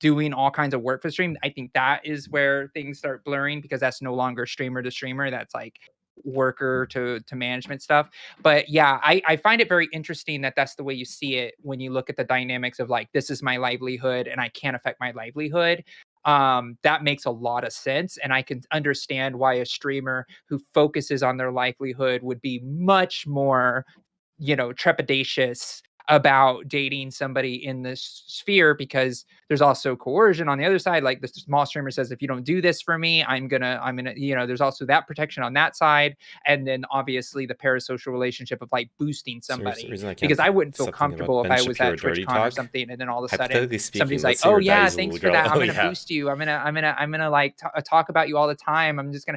doing all kinds of work for the stream, I think that is where things start blurring, because that's no longer streamer to streamer. That's like worker to management stuff. But yeah, I find it very interesting that that's the way you see it when you look at the dynamics of like, this is my livelihood and I can't affect my livelihood. That makes a lot of sense. And I can understand why a streamer who focuses on their livelihood would be much more, trepidatious about dating somebody in this sphere, because there's also coercion on the other side. Like the small streamer says, if you don't do this for me, I'm gonna, there's also that protection on that side. And then obviously the parasocial relationship of like boosting somebody, because I wouldn't feel comfortable if I was at TwitchCon or something, and then all of a sudden somebody's like, oh yeah, thanks for that. I'm gonna boost you. I'm gonna like talk about you all the time. I'm just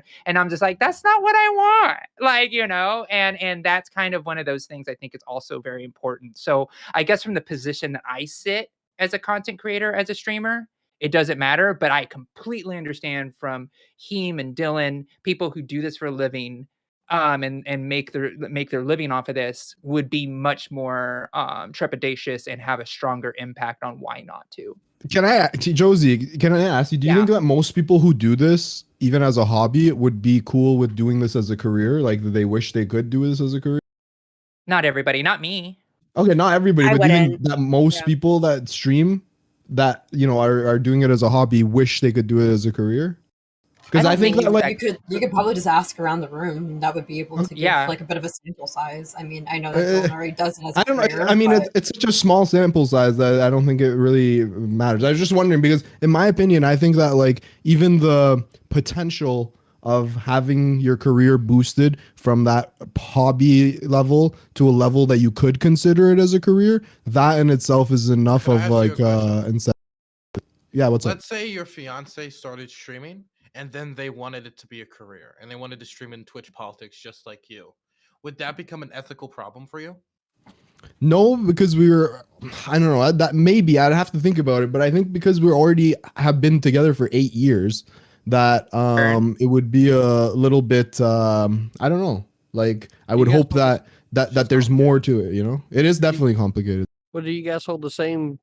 like, that's not what I want. Like, and that's kind of one of those things I think is also very important. So I guess from the position that I sit as a content creator, as a streamer, it doesn't matter. But I completely understand from Heem and Dylan, people who do this for a living, and make their living off of this, would be much more trepidatious and have a stronger impact on why not to. Josie, can I ask you, do you think that most people who do this, even as a hobby, would be cool with doing this as a career? Like, they wish they could do this as a career? Not everybody, not me. Okay, not everybody, but do you think that most people that stream that, are doing it as a hobby wish they could do it as a career? Because I don't think think that, you- like, You could probably just ask around the room, and that would be able to give Yeah. like a bit of a sample size. I mean, I know that Dylan already does it as a I don't know. career, I mean, but it's such a small sample size that I don't think it really matters. I was just wondering because, in my opinion, I think that like even the potential of having your career boosted from that hobby level to a level that you could consider it as a career, that in itself is enough Can I of ask you a like question? incentive. Yeah, what's up? Let's say your fiance started streaming and then they wanted it to be a career and they wanted to stream in Twitch politics just like you. Would that become an ethical problem for you? No, because we were, I don't know, that maybe I'd have to think about it, but I think because we already have been together for 8 years, that it would be a little bit, I don't know, like I would You guys hope hold that just that there's more to it, you know? It is definitely complicated. Well, do you guys hold the same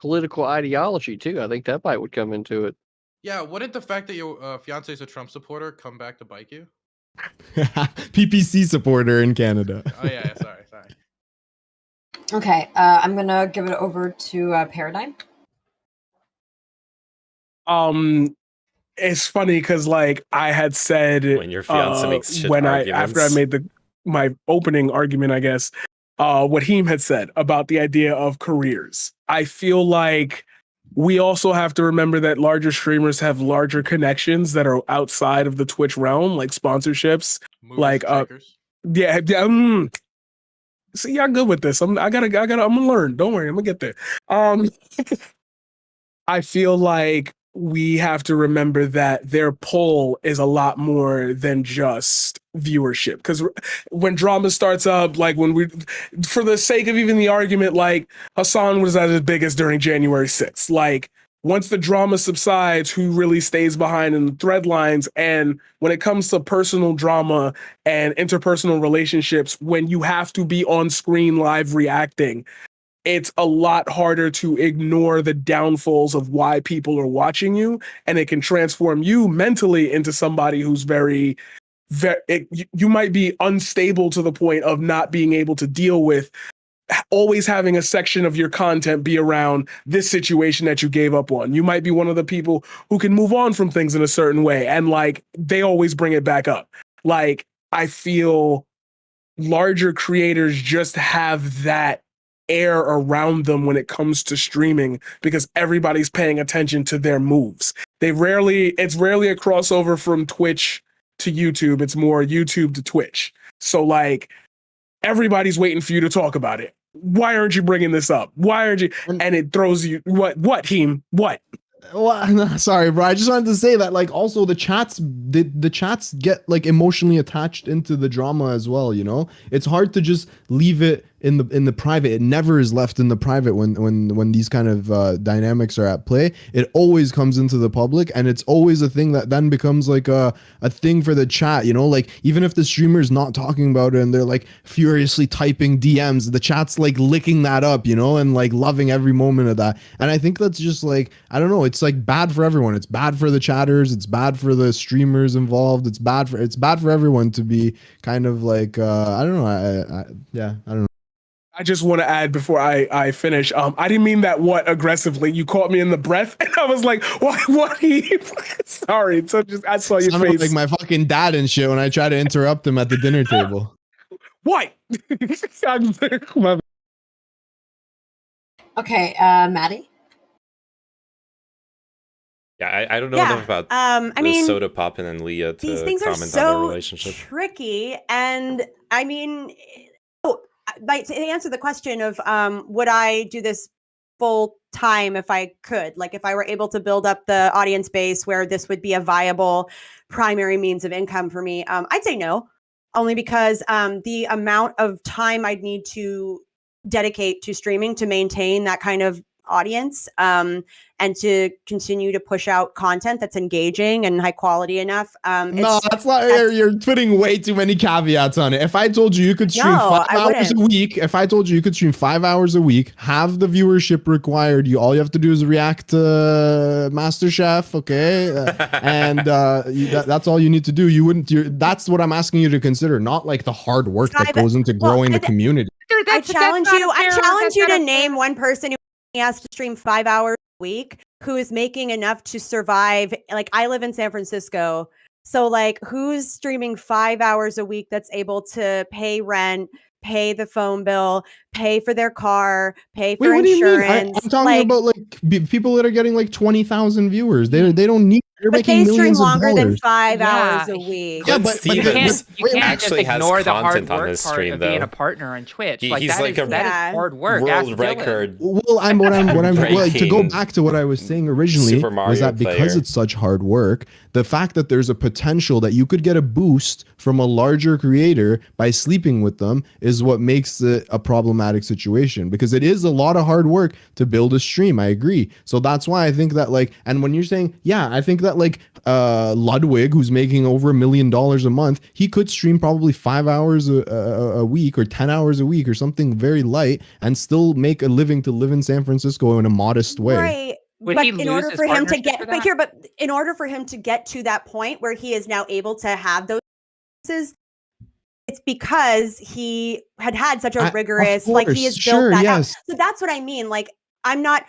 political ideology too? I think that might would come into it. Yeah, wouldn't the fact that your fiance is a Trump supporter come back to bite you? PPC supporter in Canada. Oh yeah, sorry. okay. I'm gonna give it over to Paradigm. It's funny because like I had said When your fiance makes shit when arguments. after I made my opening argument, I guess, what Heem had said about the idea of careers. I feel like we also have to remember that larger streamers have larger connections that are outside of the Twitch realm, like sponsorships. Movers Like and shakers. yeah. See, y'all good with this. I'm gonna learn. Don't worry, I'm gonna get there. I feel like we have to remember that their pull is a lot more than just viewership. Because when drama starts up, like when we, for the sake of even the argument, like Hassan was at his biggest during January 6th. Like once the drama subsides, who really stays behind in the thread lines? And when it comes to personal drama and interpersonal relationships, when you have to be on screen live reacting, it's a lot harder to ignore the downfalls of why people are watching you, and it can transform you mentally into somebody who's very you might be unstable to the point of not being able to deal with always having a section of your content be around this situation that you gave up on. You might be one of the people who can move on from things in a certain way, and like they always bring it back up. Like I feel larger creators just have that air around them when it comes to streaming because everybody's paying attention to their moves. It's rarely a crossover from Twitch to YouTube. It's more YouTube to Twitch. So like everybody's waiting for you to talk about it. Why aren't you bringing this up? Why aren't you? And it throws you what Heem? What? Well, sorry, bro. I just wanted to say that, like, also the chats get like emotionally attached into the drama as well. You know, it's hard to just leave it in the private. It never is left in the private when these kind of dynamics are at play. It always comes into the public, and it's always a thing that then becomes like a thing for the chat. You know, like even if the streamer's not talking about it and they're like furiously typing DMs, the chat's like licking that up, you know, and like loving every moment of that. And I think that's just like, I don't know, it's like bad for everyone. It's bad for the chatters. It's bad for the streamers involved. It's bad for everyone to be kind of like I don't know. I don't know. I just want to add before I finish. I didn't mean that aggressively. You caught me in the breath, and I was like, "What?" Sorry. So I saw your face. Like my fucking dad and shit when I try to interrupt him at the dinner table. What? Okay, Maddie. Yeah, I don't know Yeah, enough about I the mean, Soda Poppin and Leah these to things are comment on their so relationship. tricky, and I mean, to answer the question of would I do this full time if I could, like if I were able to build up the audience base where this would be a viable primary means of income for me, I'd say no, only because the amount of time I'd need to dedicate to streaming to maintain that kind of audience and to continue to push out content that's engaging and high quality enough. No, that's not. You're putting way too many caveats on it. If I told you could stream No, 5 I hours a wouldn't. week, if I told you you could stream 5 hours a week, have the viewership required, all you have to do is react to MasterChef, okay? And that's all you need to do. You wouldn't. That's what I'm asking you to consider, not like the hard work that goes into growing the community. I challenge you to name one person who has to stream 5 hours a week who is making enough to survive. Like, I live in San Francisco. So, like, who's streaming 5 hours a week that's able to pay rent, pay the phone bill, pay for their car, pay for Wait, what do you mean? insurance? I'm talking about like people that are getting like 20,000 viewers. They don't need. They're But making they stream millions of longer than dollars. 5 hours Yeah. a week. Yeah, Glenn but You Stevens can't, you can't just actually has ignore the hard content on work his part stream, of being though. a partner on Twitch. He's Like, like a Yeah. that is hard work. Ask world Dylan. record. Well, what I'm well, to go Breaking back to what I was saying originally Super was Mario that because player. it's such hard work, the fact that there's a potential that you could get a boost from a larger creator by sleeping with them is what makes it a problematic situation, because it is a lot of hard work to build a stream. I agree. So that's why I think that, like, and when you're saying, yeah, I think that like Ludwig, who's making over $1 million a month, he could stream probably 5 hours a week or 10 hours a week or something very light and still make a living to live in San Francisco in a modest way. Right. Would but he in lose order his for him to partnership get for but that? here but in order for him to get to that point where he is now able to have those, it's because he had such a Of rigorous, like, he has course, sure, built that yes. out. So that's what I mean. Like, I'm not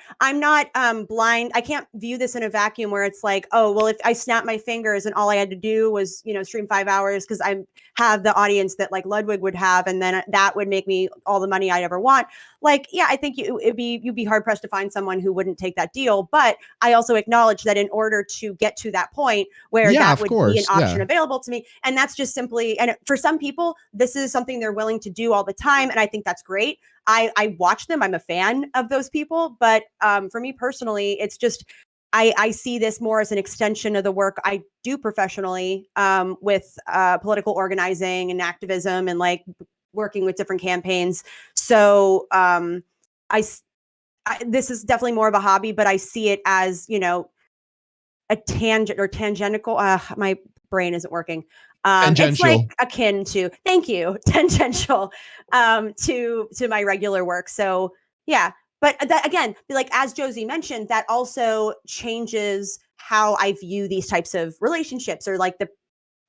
blind. I can't view this in a vacuum where it's like, oh, well, if I snap my fingers and all I had to do was, stream 5 hours because I have the audience that like Ludwig would have, and then that would make me all the money I'd ever want. Like, yeah, I think you'd be hard pressed to find someone who wouldn't take that deal. But I also acknowledge that in order to get to that point where Yeah, that of would be course, an option yeah. available to me, and that's just simply, and for some people, this is something they're willing to do all the time, and I think that's great. I watch them. I'm a fan of those people. But for me personally, it's just, I see this more as an extension of the work I do professionally with political organizing and activism and like working with different campaigns. So this is definitely more of a hobby, but I see it as, a tangent or tangential. My brain isn't working. It's like akin to, thank you, tangential to my regular work. So yeah, but that, again, like as Josie mentioned, that also changes how I view these types of relationships or like the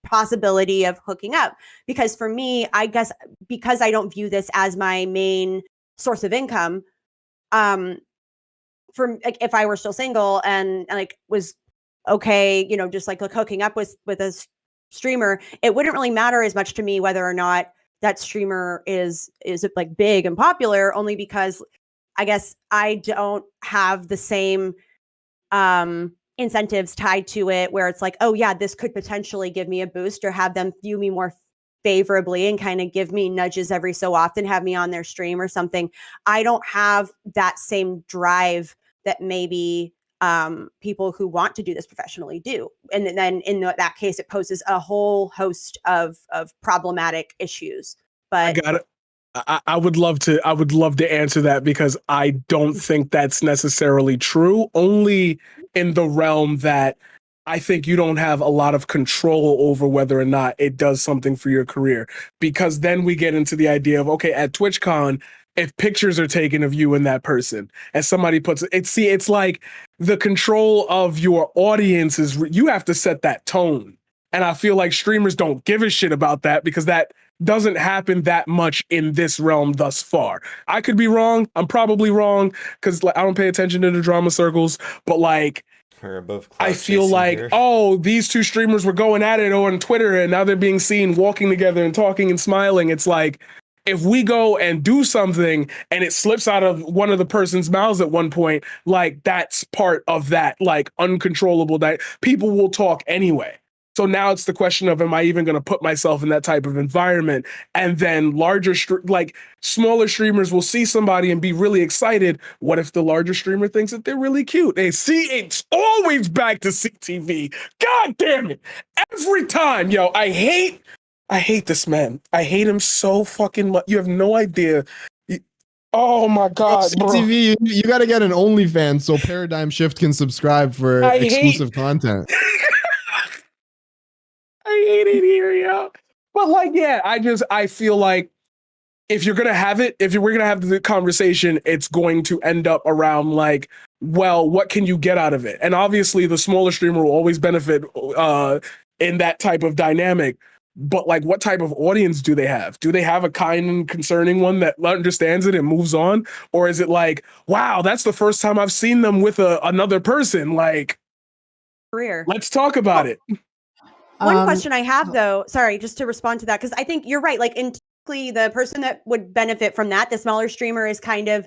possibility of hooking up. Because for me, I guess because I don't view this as my main source of income, for like if I were still single and like was okay, just like hooking up with a streamer, it wouldn't really matter as much to me whether or not that streamer is like big and popular, only because I guess I don't have the same incentives tied to it where it's like, oh yeah, this could potentially give me a boost or have them view me more favorably and kind of give me nudges every so often, have me on their stream or something. I don't have that same drive that maybe people who want to do this professionally do. And then in that case, it poses a whole host of problematic issues. I But got it. I would love to answer that, because I don't think that's necessarily true, only in the realm that I think you don't have a lot of control over whether or not it does something for your career. Because then we get into the idea of, okay, at TwitchCon, if pictures are taken of you and that person and somebody puts it, it's like the control of your audience is, you have to set that tone. And I feel like streamers don't give a shit about that, because that doesn't happen that much in this realm thus far. I could be wrong. I'm probably wrong, because like, I don't pay attention to the drama circles, but like, We're above I cloud feel chasing like, here. oh, these two streamers were going at it on Twitter and now they're being seen walking together and talking and smiling. It's like, if we go and do something and it slips out of one of the person's mouths at one point, like that's part of that, like uncontrollable, that people will talk anyway. So now it's the question of, am I even going to put myself in that type of environment? And then smaller streamers will see somebody and be really excited. What if the larger streamer thinks that they're really cute? They see, it's always back to CTV. God damn it. Every time, yo, I hate this man. I hate him so fucking much. You have no idea. Oh my God, bro. CTV, you got to get an OnlyFans so Paradigm Shift can subscribe for exclusive content. I hate it here, yo. But like, yeah, I feel like if we're gonna have the conversation, it's going to end up around like, well, what can you get out of it? And obviously the smaller streamer will always benefit in that type of dynamic. but like, what type of audience do they have? Do they have a kind and concerning one that understands it and moves on? Or is it like, wow, that's the first time I've seen them with another person? Like, career. let's talk about it. One question I have though, sorry, just to respond to that, because I think you're right. Like, typically, the person that would benefit from that, the smaller streamer, is kind of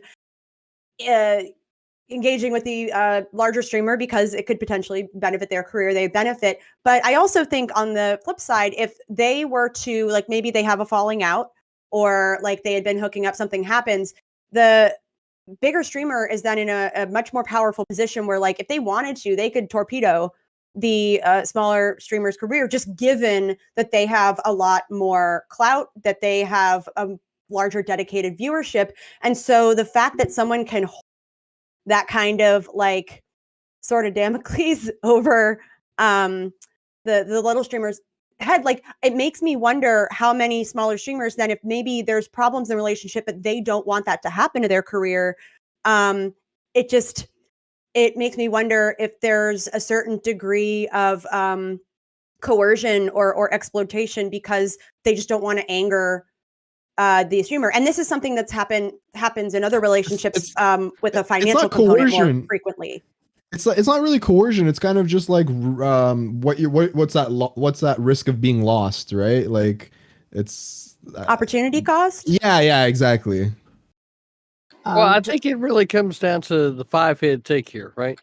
engaging with the larger streamer because it could potentially benefit their career. They benefit. But I also think on the flip side, if they were to, like, maybe they have a falling out, or like they had been hooking up, something happens, the bigger streamer is then in a much more powerful position where, like, if they wanted to, they could torpedo the smaller streamer's career, just given that they have a lot more clout, that they have a larger dedicated viewership. And so the fact that someone can hold that kind of, like, sort of Damocles over the little streamers head, like, it makes me wonder how many smaller streamers then, if maybe there's problems in the relationship but they don't want that to happen to their career, it makes me wonder if there's a certain degree of coercion or exploitation because they just don't want to anger the streamer. And this is something that's happens in other relationships with a financial component more frequently. It's not really coercion. It's kind of just like what's that risk of being lost, right? Like, it's opportunity cost. Yeah, exactly. Well, I think it really comes down to the 5-head take here, right?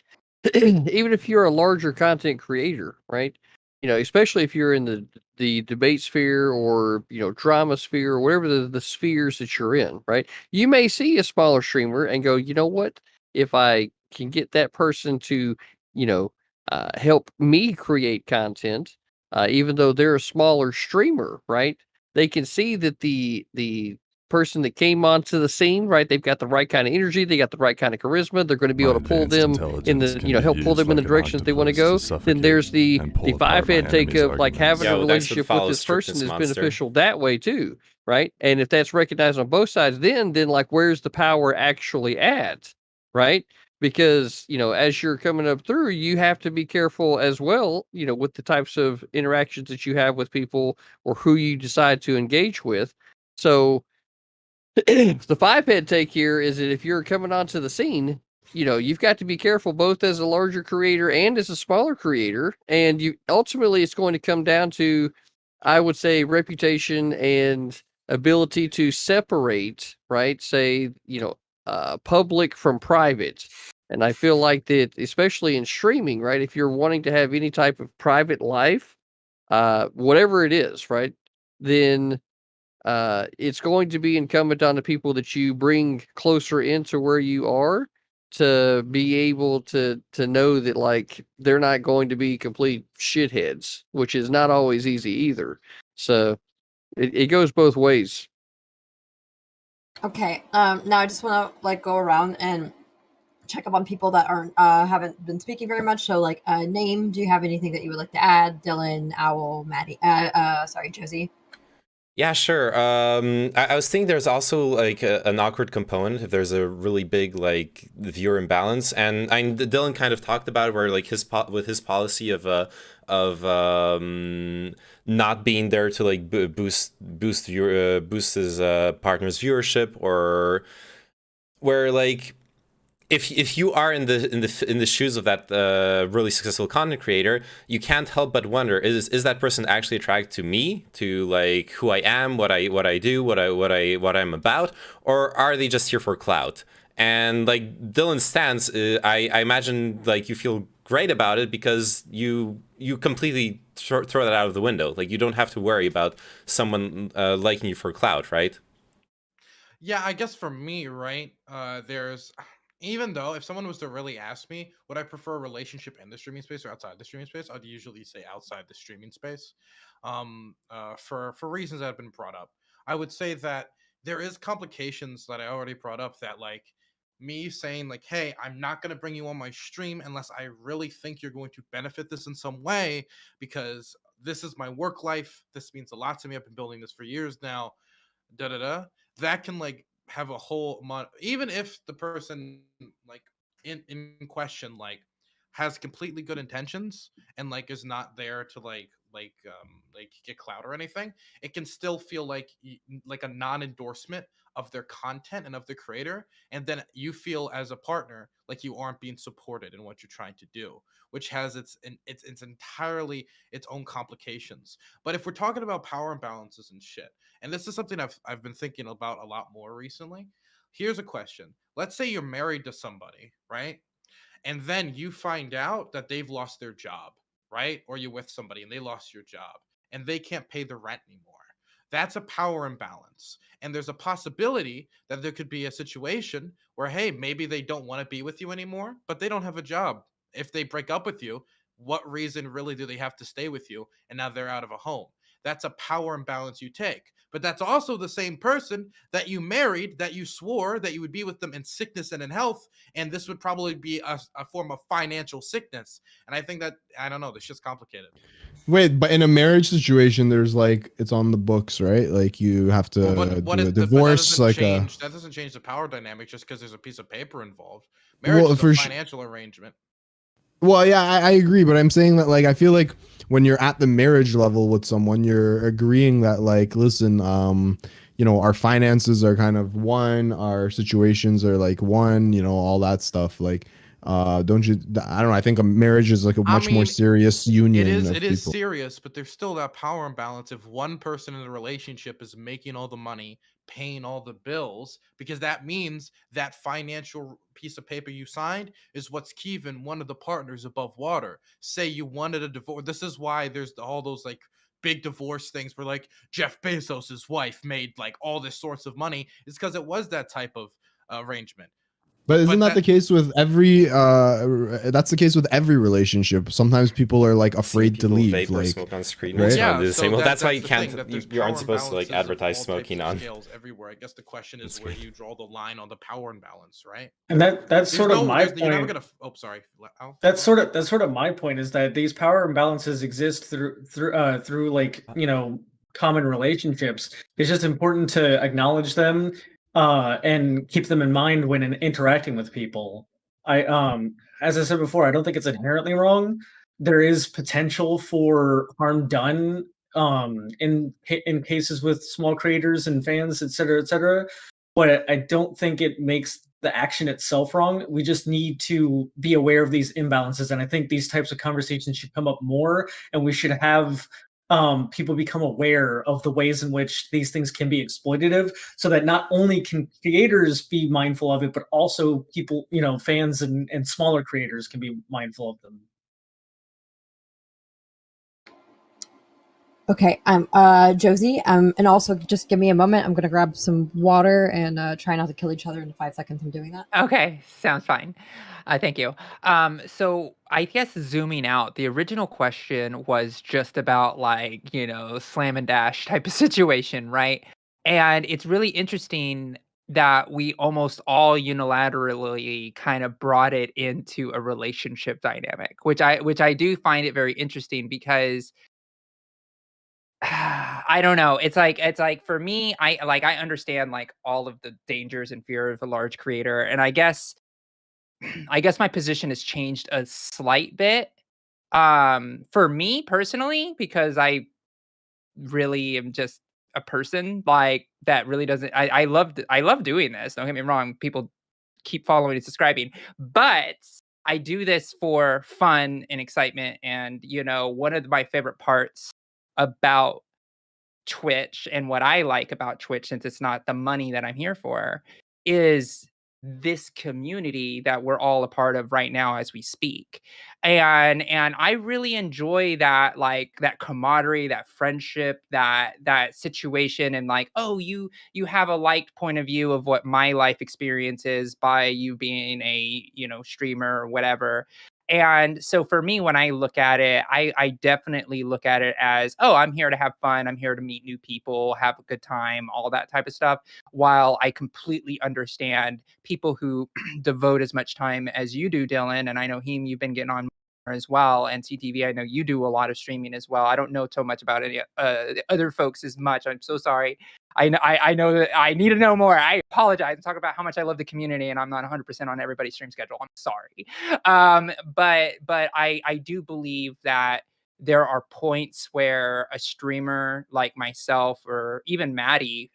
Even if you're a larger content creator, right? You know, especially if you're in the debate sphere or, you know, drama sphere or whatever the spheres that you're in, right? You may see a smaller streamer and go, you know what? If I can get that person to, you know, help me create content, even though they're a smaller streamer, right? They can see that the person that came onto the scene, right? They've got the right kind of energy, they got the right kind of charisma. They're going to be able to pull them in the, you know, help pull them in the directions they want to go. Then there's the 5-head take of, like, having a relationship with this person is beneficial that way too, right? And if that's recognized on both sides, then like, where's the power actually at, right? Because, you know, as you're coming up through, you have to be careful as well, you know, with the types of interactions that you have with people or who you decide to engage with. So the 5-head take here is that if you're coming onto the scene, you know, you've got to be careful both as a larger creator and as a smaller creator. And you ultimately, it's going to come down to, I would say, reputation and ability to separate, right? Say, you know, public from private. And I feel like that, especially in streaming, right? If you're wanting to have any type of private life, whatever it is, right? Then it's going to be incumbent on the people that you bring closer into where you are to be able to know that, like, they're not going to be complete shitheads, which is not always easy either. So it goes both ways. Okay. Now I just want to, like, go around and check up on people that aren't haven't been speaking very much. So, like, name. Do you have anything that you would like to add? Dylan, Owl, Maddie. Sorry, Josie. Yeah, sure. I was thinking there's also like an awkward component if there's a really big like viewer imbalance, and Dylan kind of talked about it where like with his policy of not being there to like boost his partner's viewership, or where like if you are in the shoes of that really successful content creator, you can't help but wonder, is that person actually attracted to me, to like who I am, what I do, what I'm about, or are they just here for clout? And like Dylan's stance, I imagine like you feel great about it because you completely throw that out of the window. Like, you don't have to worry about someone liking you for clout, right? Yeah, I guess for me, right, there's, even though if someone was to really ask me, would I prefer a relationship in the streaming space or outside the streaming space, I'd usually say outside the streaming space, for reasons that have been brought up. I would say that there is complications that I already brought up, that like me saying like, hey, I'm not going to bring you on my stream unless I really think you're going to benefit this in some way, because this is my work life. This means a lot to me. I've been building this for years now. Da da da. That can like have a whole even if the person like in question like has completely good intentions and like is not there to like get clout or anything, it can still feel like a non-endorsement of their content and of the creator, and then you feel as a partner like you aren't being supported in what you're trying to do, which has its entirely its own complications. But if we're talking about power imbalances and shit, and this is something I've been thinking about a lot more recently, here's a question. Let's say you're married to somebody, right? And then you find out that they've lost their job, right? Or you're with somebody and they lost your job and they can't pay the rent anymore. That's a power imbalance. And there's a possibility that there could be a situation where, hey, maybe they don't want to be with you anymore, but they don't have a job. If they break up with you, what reason really do they have to stay with you? And now they're out of a home. That's a power imbalance you take. But that's also the same person that you married, that you swore that you would be with them in sickness and in health. And this would probably be a form of financial sickness. And I think that, I don't know, this shit's complicated. Wait, but in a marriage situation, there's like it's on the books, right? Like you have to do a divorce, like a. That doesn't change the power dynamic just because there's a piece of paper involved. Marriage Well, is a financial arrangement. Well, yeah, I agree, but I'm saying that like I feel like when you're at the marriage level with someone, you're agreeing that like, listen, you know, our finances are kind of one, our situations are like one, you know, all that stuff. Like, don't you? I don't know. I think a marriage is like a much more serious union. It is serious, but there's still that power imbalance if one person in the relationship is making all the money, paying all the bills, because that means that financial piece of paper you signed is what's keeping one of the partners above water. Say you wanted a divorce. This is why there's all those like big divorce things where like Jeff Bezos's wife made like all this sorts of money. It's because it was that type of arrangement. But isn't that the case with every that's the case with every relationship? Sometimes people are like afraid to leave, vape or like smoke on screen. right? Yeah, do the same. Well, that's why you the can't. thing, that You aren't supposed to like power imbalances of advertise all smoking types of on. scales everywhere. I guess the question is where do you draw the line on the power imbalance, right? And that's sort of my point. You're never gonna. Oh, sorry. That's sort of my point, is that these power imbalances exist through like, you know, common relationships. It's just important to acknowledge them and keep them in mind when interacting with people. As I said before, I don't think it's inherently wrong. There is potential for harm done in cases with small creators and fans, et cetera, but I don't think it makes the action itself wrong. We just need to be aware of these imbalances, and I think these types of conversations should come up more, and we should have people become aware of the ways in which these things can be exploitative, so that not only can creators be mindful of it, but also people, you know, fans and smaller creators can be mindful of them. Okay, I'm Josie. And also just give me a moment. I'm gonna grab some water and try not to kill each other in 5 seconds. I'm doing that. Okay, sounds fine. Thank you. So I guess zooming out, the original question was just about like, you know, slam and dash type of situation, right? And it's really interesting that we almost all unilaterally kind of brought it into a relationship dynamic, which I do find it very interesting because I don't know. It's like for me, I understand like all of the dangers and fear of a large creator, and I guess my position has changed a slight bit. For me personally, because I really am just a person like that really doesn't. I love doing this. Don't get me wrong. People keep following and subscribing, but I do this for fun and excitement. And you know, one of my favorite parts about Twitch and what I like about Twitch, since it's not the money that I'm here for, is this community that we're all a part of right now as we speak. And I really enjoy that, like that camaraderie, that friendship, that situation, and like, oh, you have a liked point of view of what my life experience is by you being a, you know, streamer or whatever. And so for me, when I look at it, I definitely look at it as, oh, I'm here to have fun. I'm here to meet new people, have a good time, all that type of stuff. While I completely understand people who devote as much time as you do, Dylan, and I know Heem, you've been getting on more as well, and CTV, I know you do a lot of streaming as well. I don't know so much about any other folks as much. I'm so sorry. I know that I need to know more. I apologize and talk about how much I love the community, and I'm not 100% on everybody's stream schedule. I'm sorry. But I do believe that there are points where a streamer like myself or even Maddie,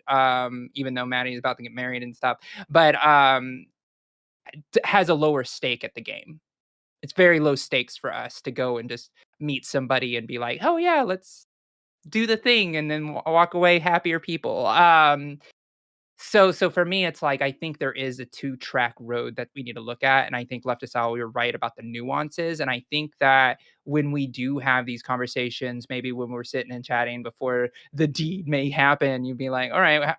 even though Maddie is about to get married and stuff, but has a lower stake at the game. It's very low stakes for us to go and just meet somebody and be like, oh yeah, let's do the thing, and then walk away happier people. So for me, it's like I think there is a two-track road that we need to look at, and I think Leftist Owl, you're right about the nuances, and I think that when we do have these conversations, maybe when we're sitting and chatting before the deed may happen, you'd be like, all right,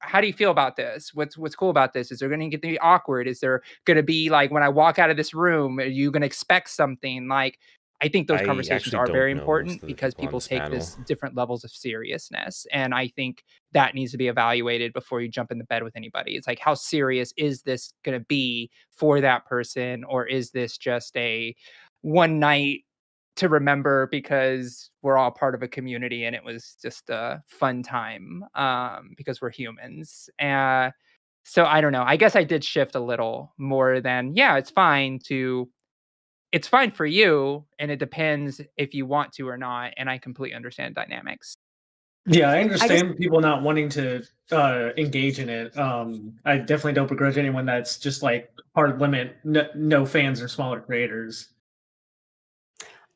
how do you feel about this? What's cool about this? Is there going to get to be awkward? Is there going to be like when I walk out of this room, are you going to expect something? Like I think those I conversations actually are don't very know most important of the because people on people this take panel. this different levels of seriousness, and I think that needs to be evaluated before you jump in the bed with anybody. It's like, how serious is this going to be for that person, or is this just a one night to remember because we're all part of a community and it was just a fun time because we're humans. So I don't know. I guess I did shift a little more than, yeah, it's fine for you, and it depends if you want to or not, and I completely understand dynamics. Yeah, I I just understand people not wanting to engage in it. I definitely don't begrudge anyone that's just like hard limit, no fans or smaller creators.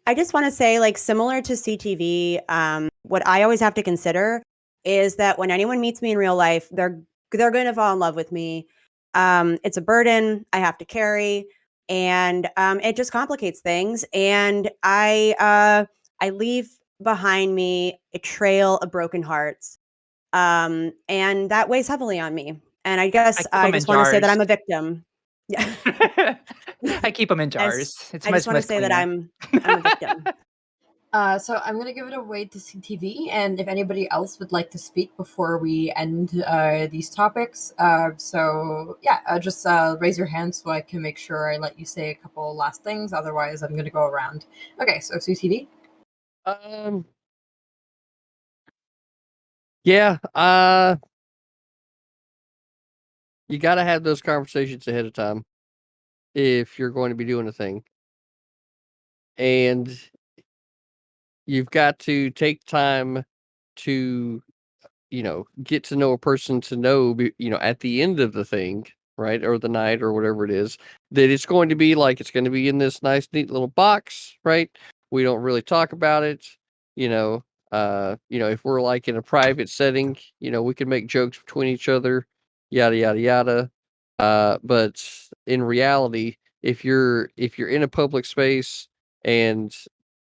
I just want to say, like, similar to CTV, what I always have to consider is that when anyone meets me in real life, they're going to fall in love with me. It's a burden I have to carry, and it just complicates things. And I leave behind me a trail of broken hearts, and that weighs heavily on me. And I guess I keep I them in just want to say that jars. I'm a victim. Yeah, I keep them in I jars. just, It's I just much, want to much say that cleaner. I'm a victim. So I'm gonna give it away to CTV, and if anybody else would like to speak before we end these topics, so yeah, just raise your hand so I can make sure I let you say a couple last things. Otherwise, I'm gonna go around. Okay, so CTV. Yeah, you got to have those conversations ahead of time if you're going to be doing a thing. And you've got to take time to, get to know a person to know, at the end of the thing, right? Or the night or whatever it is, that it's going to be like, it's going to be in this nice, neat little box, right? We don't really talk about it, if we're like in a private setting, we can make jokes between each other, yada, yada, yada. But in reality, if you're in a public space and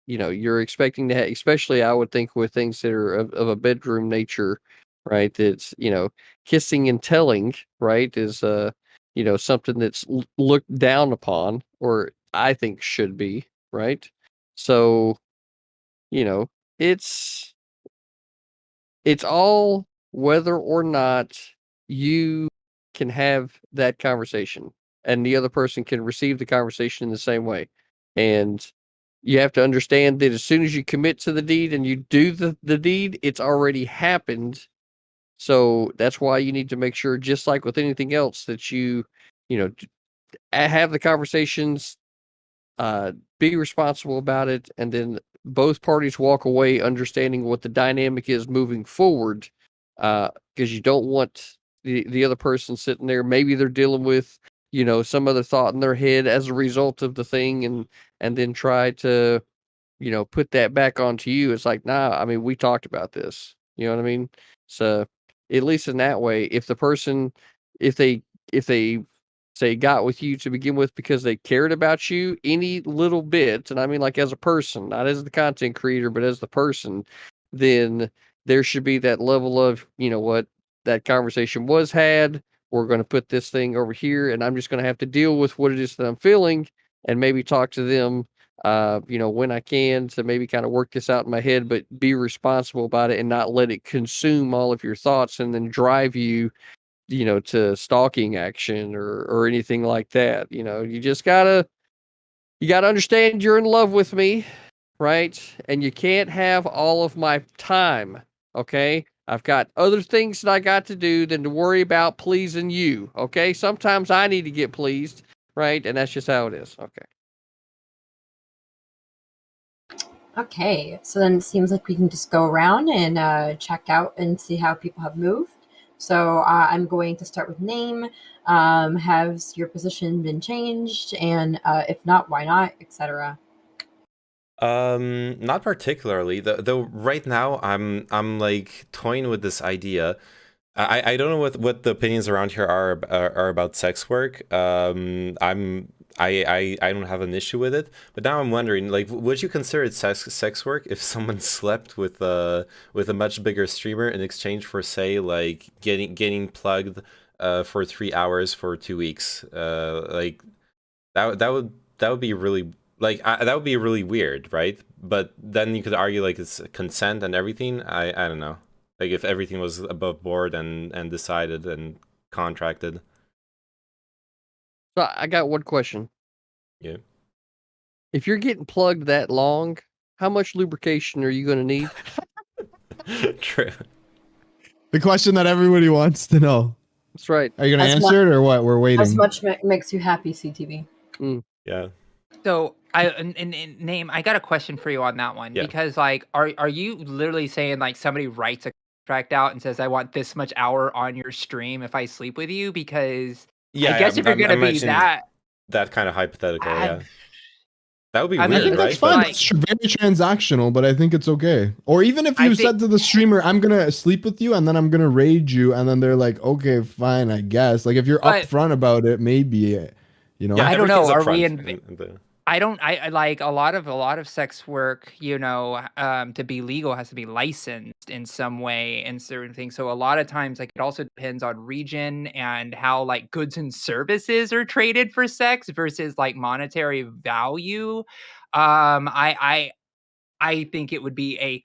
you're expecting to especially I would think with things that are of a bedroom nature, right? That's, kissing and telling, right? Is, something that's looked down upon, or I think should be, right? So, you know, it's, it's all whether or not you can have that conversation and the other person can receive the conversation in the same way. And you have to understand that as soon as you commit to the deed and you do the deed, it's already happened. So that's why you need to make sure, just like with anything else, that have the conversations, be responsible about it, and then both parties walk away understanding what the dynamic is moving forward. Because you don't want the other person sitting there. Maybe they're dealing with some other thought in their head as a result of the thing, and then try to put that back onto you. It's like, nah, I mean, we talked about this. You know what I mean? So at least in that way, if the person, if they say got with you to begin with because they cared about you any little bit, and I mean like as a person, not as the content creator, but as the person, then there should be that level of, what, that conversation was had. We're going to put this thing over here, and I'm just going to have to deal with what it is that I'm feeling, and maybe talk to them when I can, to maybe kind of work this out in my head, but be responsible about it and not let it consume all of your thoughts and then drive you, to stalking action or anything like that. You just you gotta understand you're in love with me, right? And you can't have all of my time. Okay. I've got other things that I got to do than to worry about pleasing you. Okay. Sometimes I need to get pleased, right? And that's just how it is. Okay. Okay, so then it seems like we can just go around and check out and see how people have moved. So I'm going to start with name. Has your position been changed? And if not, why not, etc. Not particularly. Though right now I'm like toying with this idea. I don't know what the opinions around here are about sex work. I don't have an issue with it, but now I'm wondering, like, would you consider it sex work if someone slept with a much bigger streamer in exchange for, say, like getting plugged for 3 hours for 2 weeks? Like that would be really like that would be really weird, right? But then you could argue like it's consent and everything. I don't know. Like if everything was above board and decided and contracted. So I got one question. Yeah. If you're getting plugged that long, how much lubrication are you going to need? True. The question that everybody wants to know. That's right. Are you gonna As answer it or what? We're waiting. As much makes you happy, CTV. Yeah. So in name, I got a question for you on that one, Yeah. because like, are you literally saying like somebody writes a contract out and says I want this much hour on your stream if I sleep with you? Because Yeah. I guess if you're gonna be imagining that kind of hypothetical, yeah. That would be I weird, mean, I think right? that's fine. Like- It's very transactional, but I think it's okay. Or even if I you think- said to the streamer, "I'm gonna sleep with you," and then I'm gonna raid you, and then they're like, "Okay, fine, I guess." Like if you're But- upfront about it, maybe, you know. Yeah, I don't know, everything's are we upfront. I like a lot of sex work, you know, to be legal has to be licensed in some way and certain things. So a lot of times, like, it also depends on region and how like goods and services are traded for sex versus like monetary value. I think it would be a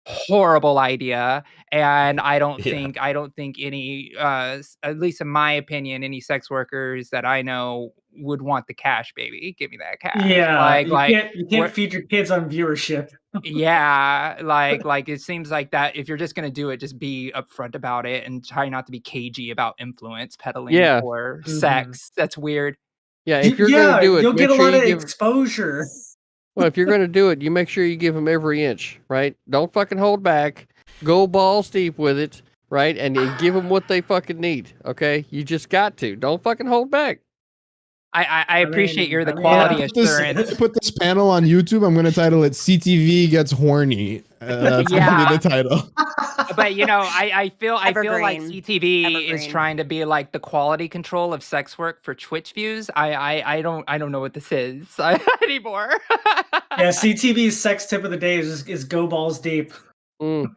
horrible idea, and I don't Yeah. think any at least in my opinion, any sex workers that I know would want the cash, baby. Give me that cash. Yeah, you like can't we're- feed your kids on viewership. yeah, like it seems like that if you're just gonna do it, just be upfront about it and try not to be cagey about influence peddling Yeah. for Mhm. sex. That's weird. Yeah, if you're going to do it, you'll make get a sure lot you of give. exposure. Well, if you're going to do it, you make sure you give them every inch, right? Don't fucking hold back. Go balls deep with it, right? And give them what they fucking need, okay? You just got to. Don't fucking hold back. I appreciate mean, the I mean, quality yeah. assurance. Put this panel on YouTube. I'm gonna title it "CTV Gets Horny." That's gonna Yeah. be the title. But you know, I feel like Evergreen. CTV is Evergreen. trying to be like the quality control of sex work for Twitch views. I don't know what this is anymore. Yeah, CTV's sex tip of the day is go balls deep. Mm.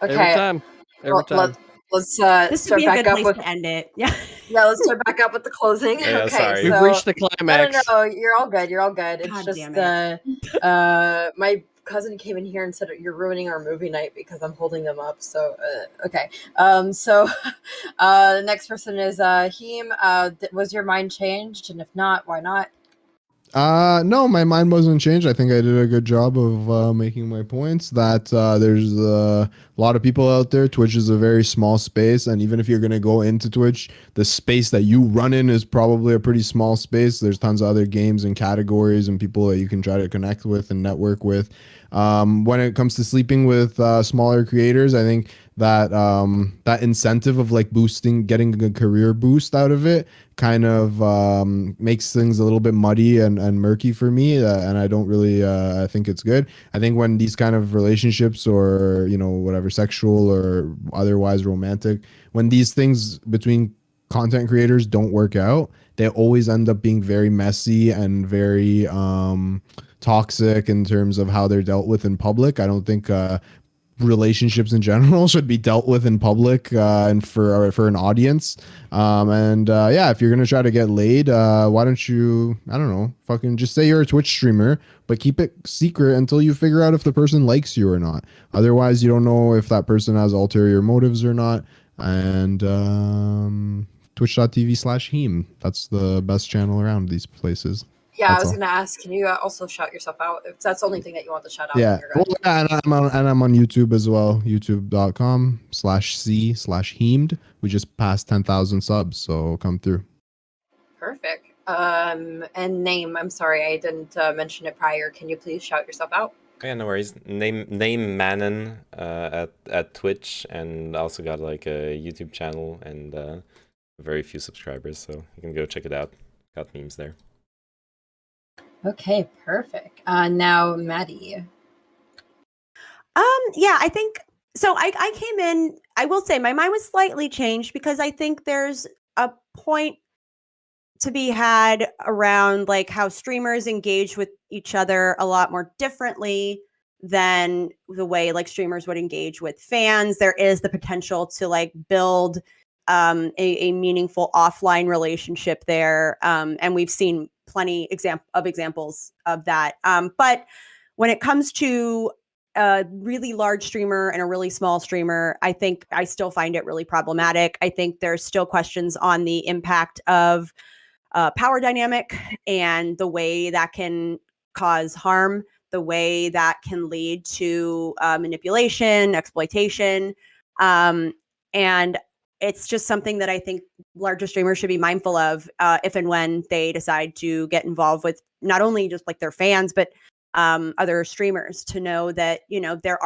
Every Okay. time. Every time. Let's This would start be a back good up place with to end it. Yeah. let's start back up with the closing. Yeah, okay, sorry. We've so reached the climax. no, you're all good. You're all good. It's God just damn my cousin came in here and said you're ruining our movie night because I'm holding them up. So okay. So the next person is Heem. Was your mind changed? And if not, why not? No, my mind wasn't changed. I think I did a good job of making my points that there's a lot of people out there. Twitch is a very small space, and even if you're going to go into Twitch, the space that you run in is probably a pretty small space. There's tons of other games and categories and people that you can try to connect with and network with. When it comes to sleeping with smaller creators, I think that that incentive of like getting a career boost out of it kind of makes things a little bit muddy and murky for me, and I don't really I think it's good. I think when these kind of relationships or, you know, whatever, sexual or otherwise romantic, when these things between content creators don't work out, they always end up being very messy and very toxic in terms of how they're dealt with in public. I don't think relationships in general should be dealt with in public and for an audience. Yeah, if you're gonna try to get laid, why don't you, I don't know, fucking just say you're a Twitch streamer, but keep it secret until you figure out if the person likes you or not. Otherwise, you don't know if that person has ulterior motives or not. And twitch.tv/Heem. That's the best channel around these places. Yeah, That's I was all. gonna ask. Can you also shout yourself out if that's the only thing that you want to shout out? Yeah. Then you're Well, good. yeah, and I'm on YouTube as well. YouTube.com/C/Heemed. We just passed 10,000 subs, so come through. Perfect. And name. I'm sorry, I didn't mention it prior. Can you please shout yourself out? Yeah, no worries. Name Manon at Twitch, and also got like a YouTube channel and very few subscribers, so you can go check it out. Got memes there. Okay, perfect. Now Maddie. Yeah, I think so. I came in, I will say my mind was slightly changed because I think there's a point to be had around like how streamers engage with each other a lot more differently than the way like streamers would engage with fans. There is the potential to like build a meaningful offline relationship there. And we've seen plenty examples of that. But when it comes to a really large streamer and a really small streamer, I think I still find it really problematic. I think there's still questions on the impact of power dynamic and the way that can cause harm, the way that can lead to manipulation, exploitation. And it's just something that I think larger streamers should be mindful of if and when they decide to get involved with not only just like their fans, but other streamers, to know that, you know, there's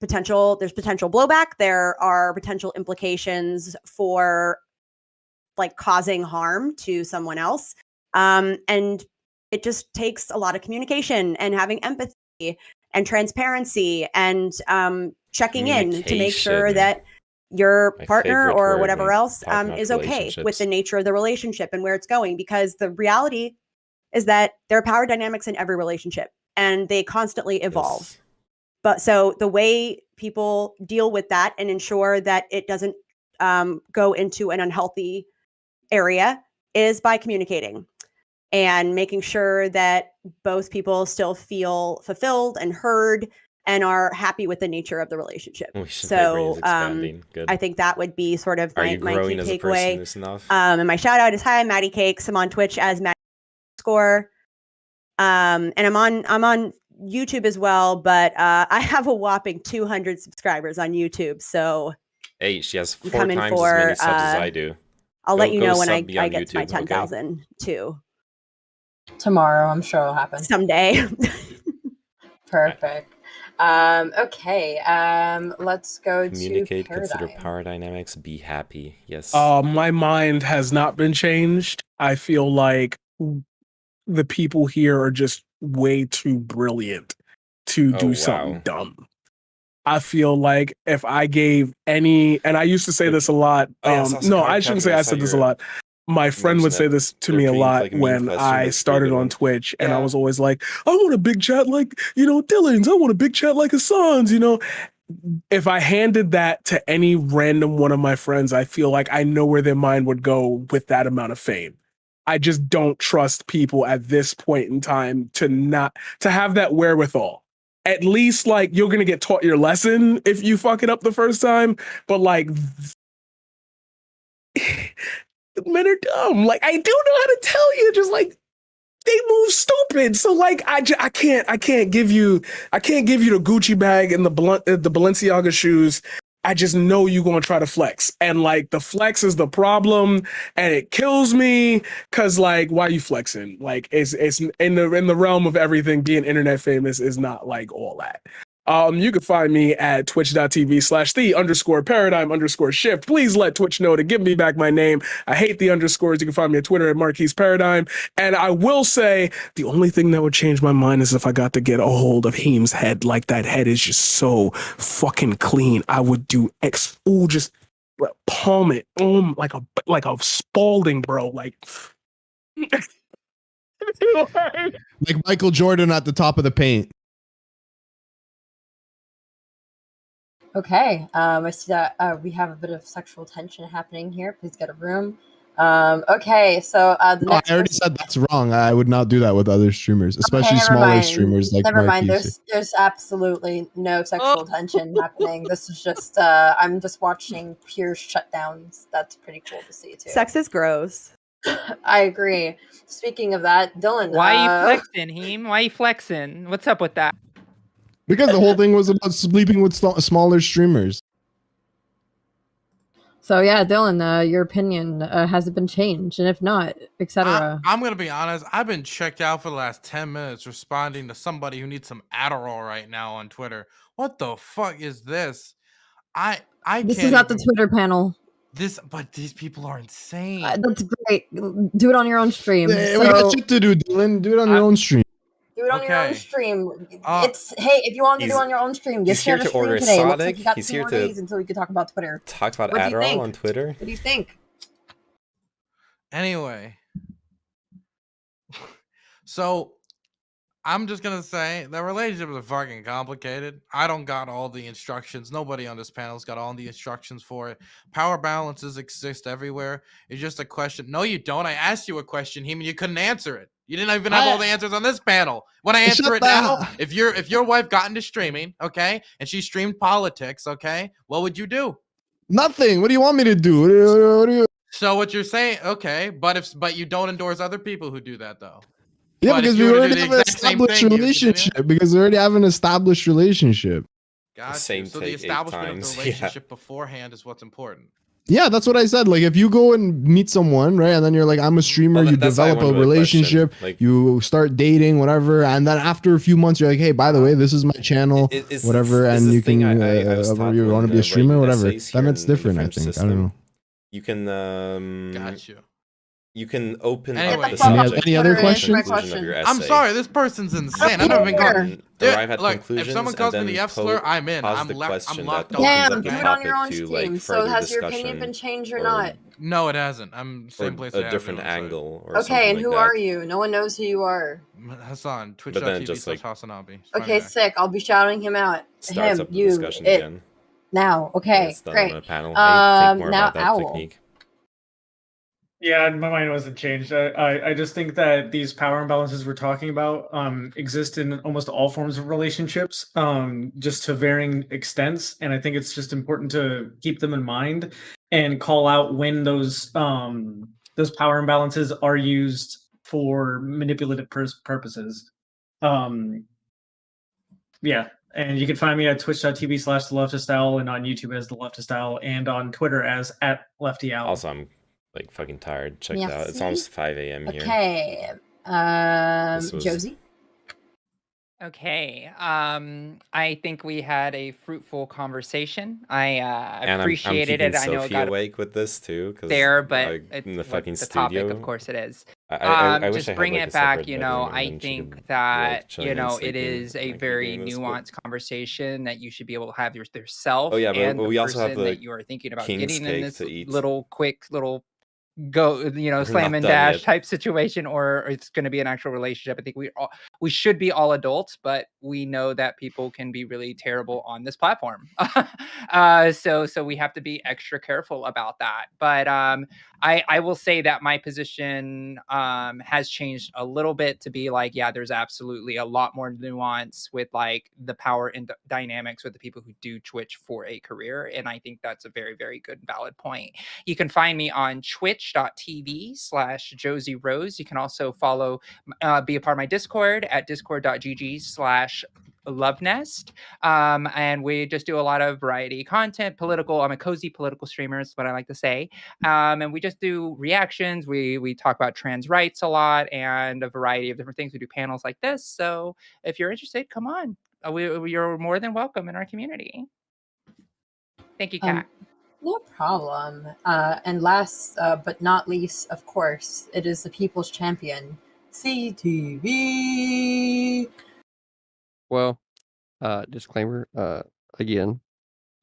potential blowback, there are potential implications for like causing harm to someone else. And it just takes a lot of communication and having empathy and transparency and checking in to make sure that your My partner favorite or word whatever when else talking about is okay with relationships. the nature of the relationship and where it's going. Because the reality is that there are power dynamics in every relationship and they constantly evolve. Yes. But so the way people deal with that and ensure that it doesn't go into an unhealthy area is by communicating and making sure that both people still feel fulfilled and heard and are happy with the nature of the relationship. My brain is So expanding. Good. I think that would be sort of Are my you key growing as a person takeaway. loose enough? And my shout out is hi, I'm Maddie Cakes. I'm on Twitch as Maddie Score. And I'm on YouTube as well, but I have a whopping 200 subscribers on YouTube. So Hey, she has I'm 4 coming times as many for subs as I do. I'll let you Go know when I sub me on get to my YouTube, okay? 10,000 too. Tomorrow, I'm sure it'll happen. Someday. Perfect. Okay. Let's go Communicate, to consider Paradigm. power dynamics, be happy. Yes. My mind has not been changed. I feel like the people here are just way too brilliant to do something dumb. I feel like if I gave any, and I used to say this a lot. No, I shouldn't say I said this a lot. My friend would say this to me a lot when I started on Twitch, and I was always like, I want a big chat like, you know, Dylan's. I want a big chat like Hassan's, you know. If I handed that to any random one of my friends, I feel like I know where their mind would go with that amount of fame. I just don't trust people at this point in time to have that wherewithal. At least like you're gonna get taught your lesson if you fuck it up the first time, but like men are dumb. Like I don't know how to tell you, just like they move stupid. So like I can't give you the Gucci bag and the Balenciaga shoes. I just know you're gonna try to flex, and like the flex is the problem, and it kills me because like why are you flexing? Like it's in the realm of everything. Being internet famous is not like all that. You can find me at twitch.tv/the_paradigm_shift. Please let Twitch know to give me back my name. I hate the underscores. You can find me on Twitter at Marquise Paradigm. And I will say the only thing that would change my mind is if I got to get a hold of Heem's head. Like that head is just so fucking clean. I would do just palm it like a Spalding, bro. Like Like Michael Jordan at the top of the paint. Okay. I see that we have a bit of sexual tension happening here. Please get a room. Okay. So the No, I next. already said that's wrong. I would not do that with other streamers, especially never smaller mind. streamers like Never mind. Marquise. There's absolutely no sexual tension happening. This is just I'm just watching pure shutdowns. That's pretty cool to see too. Sex is gross. I agree. Speaking of that, Dylan. Why are you flexing, Heem? Why are you flexing? What's up with that? Because the whole thing was about sleeping with smaller streamers. So yeah, Dylan, your opinion has it been changed, and if not, etc. I'm gonna be honest. I've been checked out for the last 10 minutes responding to somebody who needs some Adderall right now on Twitter. What the fuck is this? I This can't is not even, the Twitter panel. but these people are insane. That's great. Do it on your own stream. Hey, we got shit to do, Dylan. Do it on your own stream. Do it on your own Okay. stream. If you want to do it on your own stream, he's just share here the to order stream today. It looks like Sonic. you got He's 2 here more to days until we can talk about Twitter. Talk about What do you Adderall think? on Twitter. What do you think? Anyway, so I'm just gonna say the relationships are fucking complicated. I don't got all the instructions. Nobody on this panel's got all the instructions for it. Power balances exist everywhere. It's just a question. No, you don't. I asked you a question, Heem, and you couldn't answer it. You didn't even have all the answers on this panel. When I answer it now, if your wife got into streaming, okay, and she streamed politics, okay, what would you do? Nothing. What do you want me to do? What do you? So what you're saying, okay, but you don't endorse other people who do that though. Yeah, But if because you we were to do already the have an exact same established thing, you would relationship. Because we already have an established relationship. Gotcha. Same So the take 8 establishment of times, the yeah. relationship beforehand is what's important. Yeah, that's what I said. Like, if you go and meet someone, right, and then you're like, I'm a streamer, Well, you that's why I develop a went with a question. relationship, Like- you start dating, whatever, and then after a few months, you're like, hey, by the way, this is my channel, whatever, is and the you thing can, I was taught you when, want to be a streamer, writing whatever. essays Then here it's in the different, I French think. I system. don't know. You can Got you. you can open Anyway. up the Any subject other to the questions? conclusion of your essay. I'm sorry, this person's insane. I've don't never been care. called. Arrive at Look, if conclusions someone calls me and the then F slur, I'm in. pose I'm the question locked that on. opens Damn, up do the it on your topic own to stream. like So further has your opinion discussion been changed or or not? No, it hasn't. I'm same or place. a I have different been on site. angle or something Okay, and like who that. are you? No one knows who you are. Hassan, But then just, like, Twitch.tv/Hasanabi. Okay, sick. I'll be shouting him out. Starts Him, up the you, discussion it. again. Now, And okay, it's done great. on a panel. I think more Now about that Owl. technique. Yeah, my mind wasn't changed. I just think that these power imbalances we're talking about exist in almost all forms of relationships, just to varying extents. And I think it's just important to keep them in mind and call out when those power imbalances are used for manipulative purposes. Yeah. And you can find me at twitch.tv/TheLeftistOwl and on YouTube as The Leftist Owl and on Twitter as @LeftyOwl. Also, I'm like fucking tired. Checked out. It's Merci. almost 5 a.m. here. Okay. This was- Josie? Okay. I think we had a fruitful conversation. I And I'm appreciated keeping it. I know it Sophie got awake with this too, because there, but it's in the what fucking the studio. topic, of course, it is. I wish Just I had, bring like, it a back. separate You know, bedroom, and I then she could think be, like, that chilling you and know it sleeping is a like we very doing this, but- nuanced conversation that you should be able to have yourself Oh, yeah, but and the we also have person the that you are thinking about king's getting in cake this to eat. little quick little go, you know, We're slam not and done dash yet. type situation, or it's going to be an actual relationship. I think we should be all adults, but we know that people can be really terrible on this platform. So we have to be extra careful about that. But I will say that my position has changed a little bit to be like, yeah, there's absolutely a lot more nuance with like the power and dynamics with the people who do Twitch for a career. And I think that's a very, very good, valid point. You can find me on twitch.tv/Josie Rose. You can also follow, be a part of my Discord at discord.gg/lovenest. And we just do a lot of variety content, political. I'm a cozy political streamer, is what I like to say. And we just do reactions. We talk about trans rights a lot and a variety of different things. We do panels like this. So if you're interested, come on. You're more than welcome in our community. Thank you, Kat. No problem. And last but not least, of course, it is the people's champion, CTV. Well, disclaimer, again,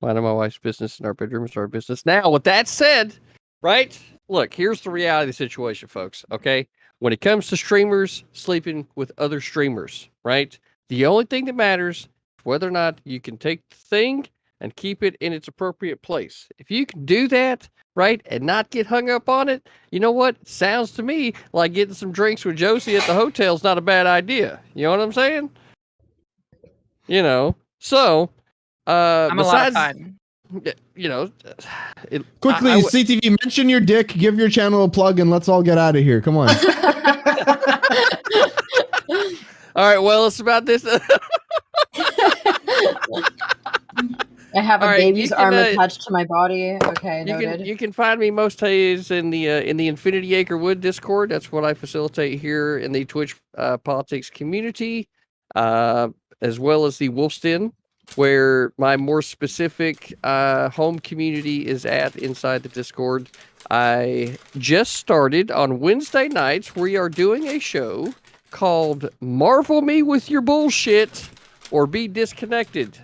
minding my wife's business in our bedroom is our business. Now, with that said, right? Look, here's the reality of the situation, folks. Okay. When it comes to streamers sleeping with other streamers, right? The only thing that matters is whether or not you can take the thing and keep it in its appropriate place. If you can do that, right, and not get hung up on it, you know what? Sounds to me like getting some drinks with Josie at the hotel is not a bad idea. You know what I'm saying? You know, so I'm besides, a lot of fun. you know, Quickly, CTV, mention your dick, give your channel a plug, and let's all get out of here. Come on. All right, well, it's about this. I have a All right, you baby's can, arm attached to my body. Okay, You noted. can find me most days in the Infinity Acre Wood Discord. That's what I facilitate here in the Twitch politics community, as well as the Wolf's Den, where my more specific home community is at inside the Discord. I just started on Wednesday nights. We are doing a show called "Marvel Me with Your Bullshit" or "Be Disconnected."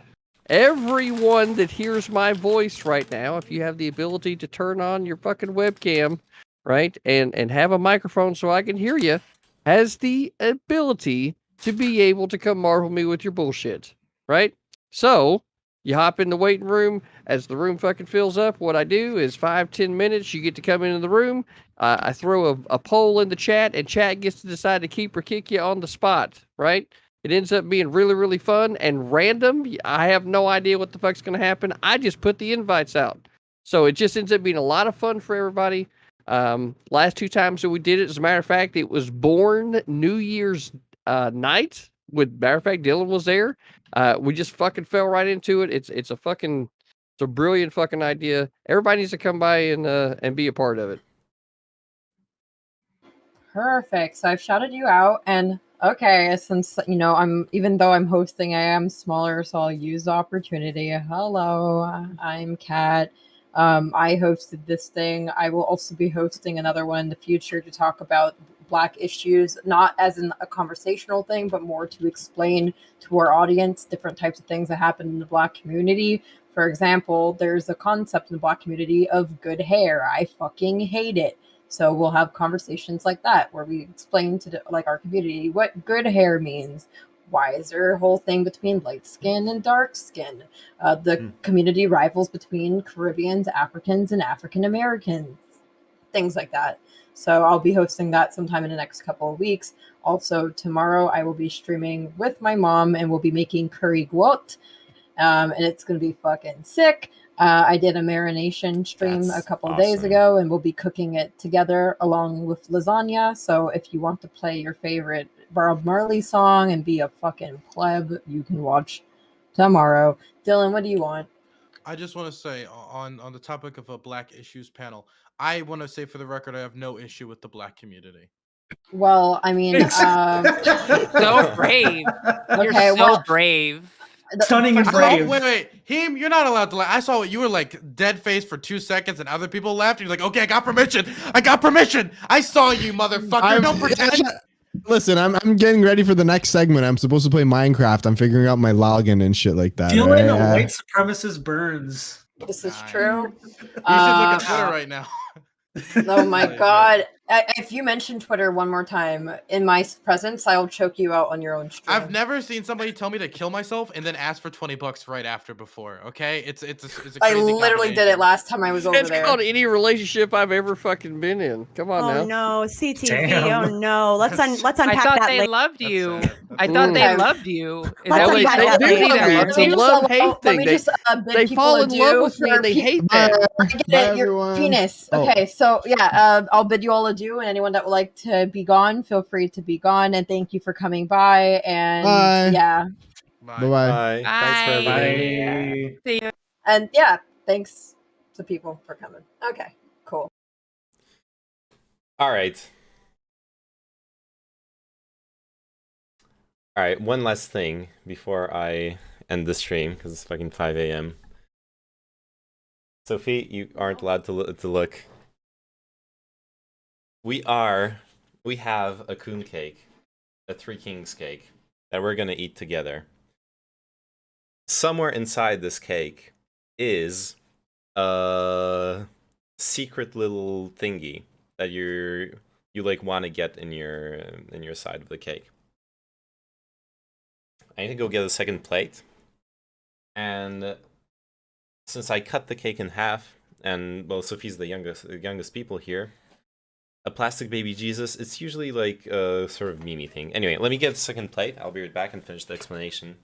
Everyone that hears my voice right now, if you have the ability to turn on your fucking webcam, right, and have a microphone so I can hear you, has the ability to be able to come marvel me with your bullshit, right? So you hop in the waiting room as the room fucking fills up. What I do is 5-10 minutes. You get to come into the room. I throw a poll in the chat, and chat gets to decide to keep or kick you on the spot, right? It ends up being really, really fun and random. I have no idea what the fuck's going to happen. I just put the invites out. So it just ends up being a lot of fun for everybody. Last 2 times that we did it, as a matter of fact, it was born New Year's night. Matter of fact, Dylan was there. We just fucking fell right into it. It's a brilliant fucking idea. Everybody needs to come by and be a part of it. Perfect. So I've shouted you out, and okay, since even though I'm hosting, I am smaller, so I'll use the opportunity. Hello, I'm Kat. I hosted this thing. I will also be hosting another one in the future to talk about Black issues, not as in a conversational thing, but more to explain to our audience different types of things that happen in the Black community. For example, there's a concept in the Black community of good hair. I fucking hate it. So we'll have conversations like that where we explain to our community what good hair means. Why is there a whole thing between light skin and dark skin? The community rivals between Caribbeans, Africans, and African Americans. Things like that. So I'll be hosting that sometime in the next couple of weeks. Also, tomorrow I will be streaming with my mom and we'll be making curry guot. And it's going to be fucking sick. I did a marination stream a couple of days ago, and we'll be cooking it together along with lasagna. So if you want to play your favorite Bob Marley song and be a fucking pleb, you can watch tomorrow. Dylan, what do you want? I just want to say on the topic of a Black Issues panel, I want to say for the record, I have no issue with the Black community. Well, I mean, So brave. You're okay, so brave. Stunning and brave. Wait, Him, you're not allowed to laugh. I saw what you were like dead face for 2 seconds, and other people laughed. You're like, okay, I got permission. I saw you, motherfucker. Don't pretend. Listen, I'm getting ready for the next segment. I'm supposed to play Minecraft. I'm figuring out my login and shit like that. Dylan, right? white supremacist burns. This is true. You should look at Twitter right now. Oh my god. If you mention Twitter one more time in my presence, I'll choke you out on your own stream. I've never seen somebody tell me to kill myself and then ask for $20 right after before. Okay, it's a crazy I literally did it last time I was over It's there. called any relationship I've ever fucking been in. Come on now. Oh no, CTV. Damn. Oh no. Let's unpack I thought that they later. loved you. That's I thought they Okay. loved you. Is Let's that what unpack you that told me later. there? It's a love-hate Let me thing. just bid They people fall in love adieu with me for and they hate Bye. that. I get Bye, it, your everyone. penis. Oh. Okay, so yeah, I'll bid you all adieu, and anyone that would like to be gone, feel free to be gone. And thank you for coming by. And Bye. yeah, Bye bye. Bye. Thanks for Bye. everything. Bye. See you. and yeah, thanks to people for coming. Okay, cool. All right. All right, one last thing before I end the stream, because it's fucking 5 a.m. Sophie, you aren't allowed to look. We have a coon cake, a Three Kings cake, that we're gonna eat together. Somewhere inside this cake is a secret little thingy that you like want to get in your side of the cake. I need to go get a second plate, and since I cut the cake in half, and well, Sophie's the youngest people here, a plastic baby Jesus, it's usually like a sort of meme thing. Anyway, let me get a second plate. I'll be right back and finish the explanation.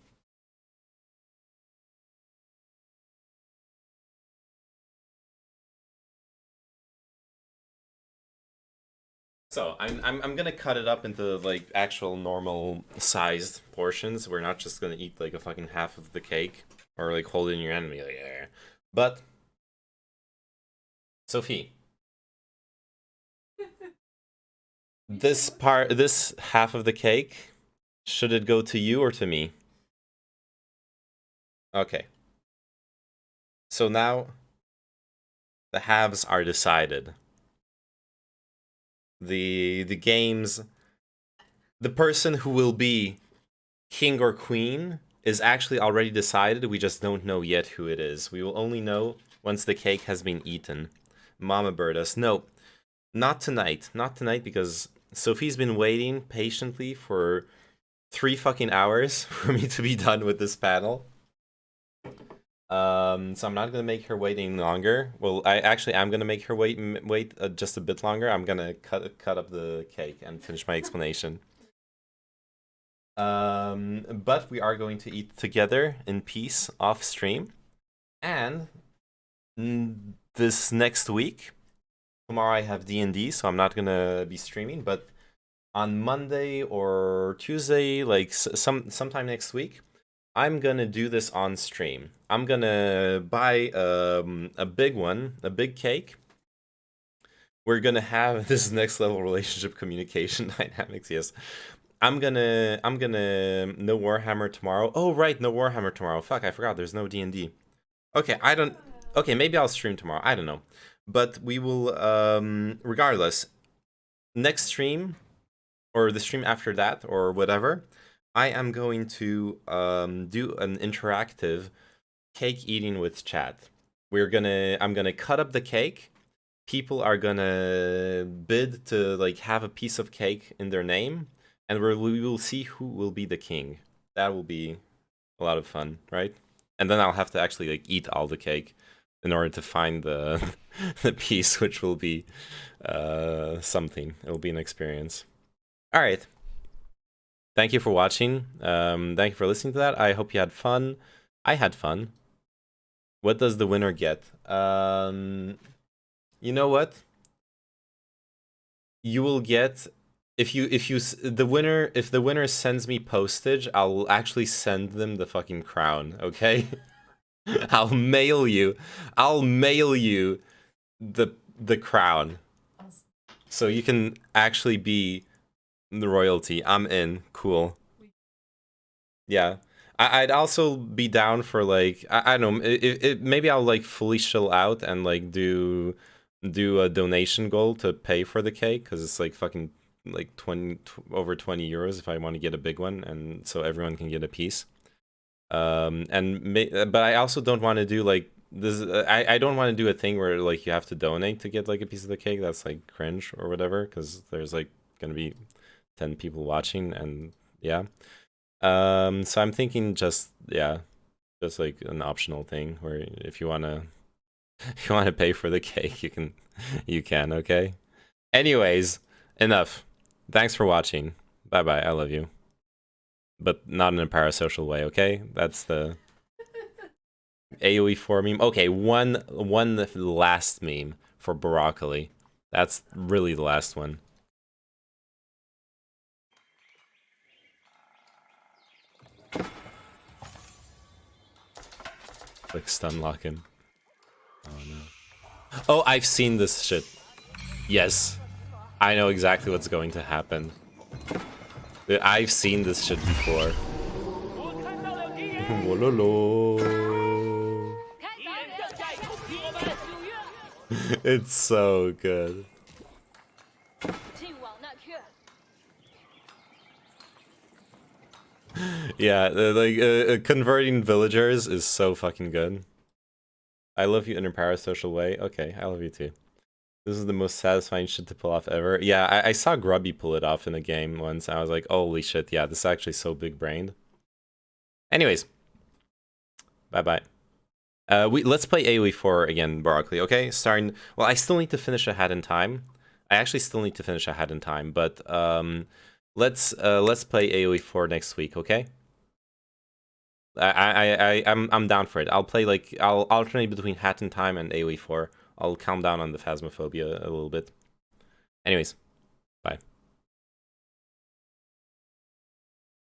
So I'm gonna cut it up into like actual normal sized portions. We're not just gonna eat like a fucking half of the cake or like hold it in your hand and be like, yeah. But Sophie, this half of the cake, should it go to you or to me? Okay. So now the halves are decided. The games, the person who will be king or queen is actually already decided. We just don't know yet who it is. We will only know once the cake has been eaten. Mama Birdas. No, not tonight. Not tonight, because Sophie's been waiting patiently for 3 fucking hours for me to be done with this panel. So I'm not gonna make her wait any longer. Well, I'm gonna make her wait just a bit longer. I'm gonna cut up the cake and finish my explanation. But we are going to eat together in peace off stream, and this next week, tomorrow I have D&D, so I'm not gonna be streaming. But on Monday or Tuesday, like sometime next week, I'm gonna do this on stream. I'm gonna buy a big one, a big cake. We're gonna have this next level relationship communication dynamics. Yes, I'm gonna no Warhammer tomorrow. Oh right, no Warhammer tomorrow. Fuck, I forgot. There's no D&D. Okay, Okay, maybe I'll stream tomorrow. I don't know, but we will. Regardless, next stream or the stream after that or whatever, I am going to do an interactive cake eating with chat. I'm gonna cut up the cake. People are gonna bid to like have a piece of cake in their name, and we will see who will be the king. That will be a lot of fun, right? And then I'll have to actually like eat all the cake in order to find the the piece, which will be something. It will be an experience. All right. Thank you for watching. Thank you for listening to that. I hope you had fun. I had fun. What does the winner get? You know what? You will get if the winner sends me postage, I'll actually send them the fucking crown, okay? I'll mail you the crown. So you can actually be the royalty. I'm in. Cool. Yeah. I'd also be down for like I don't know, maybe I'll like fully chill out and like do a donation goal to pay for the cake, because it's like fucking like over 20 euros if I want to get a big one, and so everyone can get a piece. But I also don't want to do like this. I don't want to do a thing where like you have to donate to get like a piece of the cake. That's like cringe or whatever, because there's like gonna be 10 people watching, and yeah. So I'm thinking just like an optional thing where if you wanna pay for the cake, you can, okay? Anyways, enough. Thanks for watching. Bye bye. I love you. But not in a parasocial way, okay? That's the AoE4 meme. Okay, one last meme for broccoli. That's really the last one. Like stun locking. Oh no. Oh, I've seen this shit. Yes. I know exactly what's going to happen. I've seen this shit before. It's so good. Yeah, like converting villagers is so fucking good. I love you in a parasocial way. Okay, I love you too. This is the most satisfying shit to pull off ever. Yeah, I saw Grubby pull it off in a game once. I was like, holy shit, yeah, this is actually so big-brained. Anyways. Bye-bye. Let's play AoE 4 again, Broccoli, okay? Starting... Well, I still need to finish a Hat in Time. I actually still need to finish a Hat in Time, but let's play AoE 4 next week, okay? I'm down for it. I'll play like... I'll alternate between Hat in Time and AoE 4. I'll calm down on the Phasmophobia a little bit. Anyways.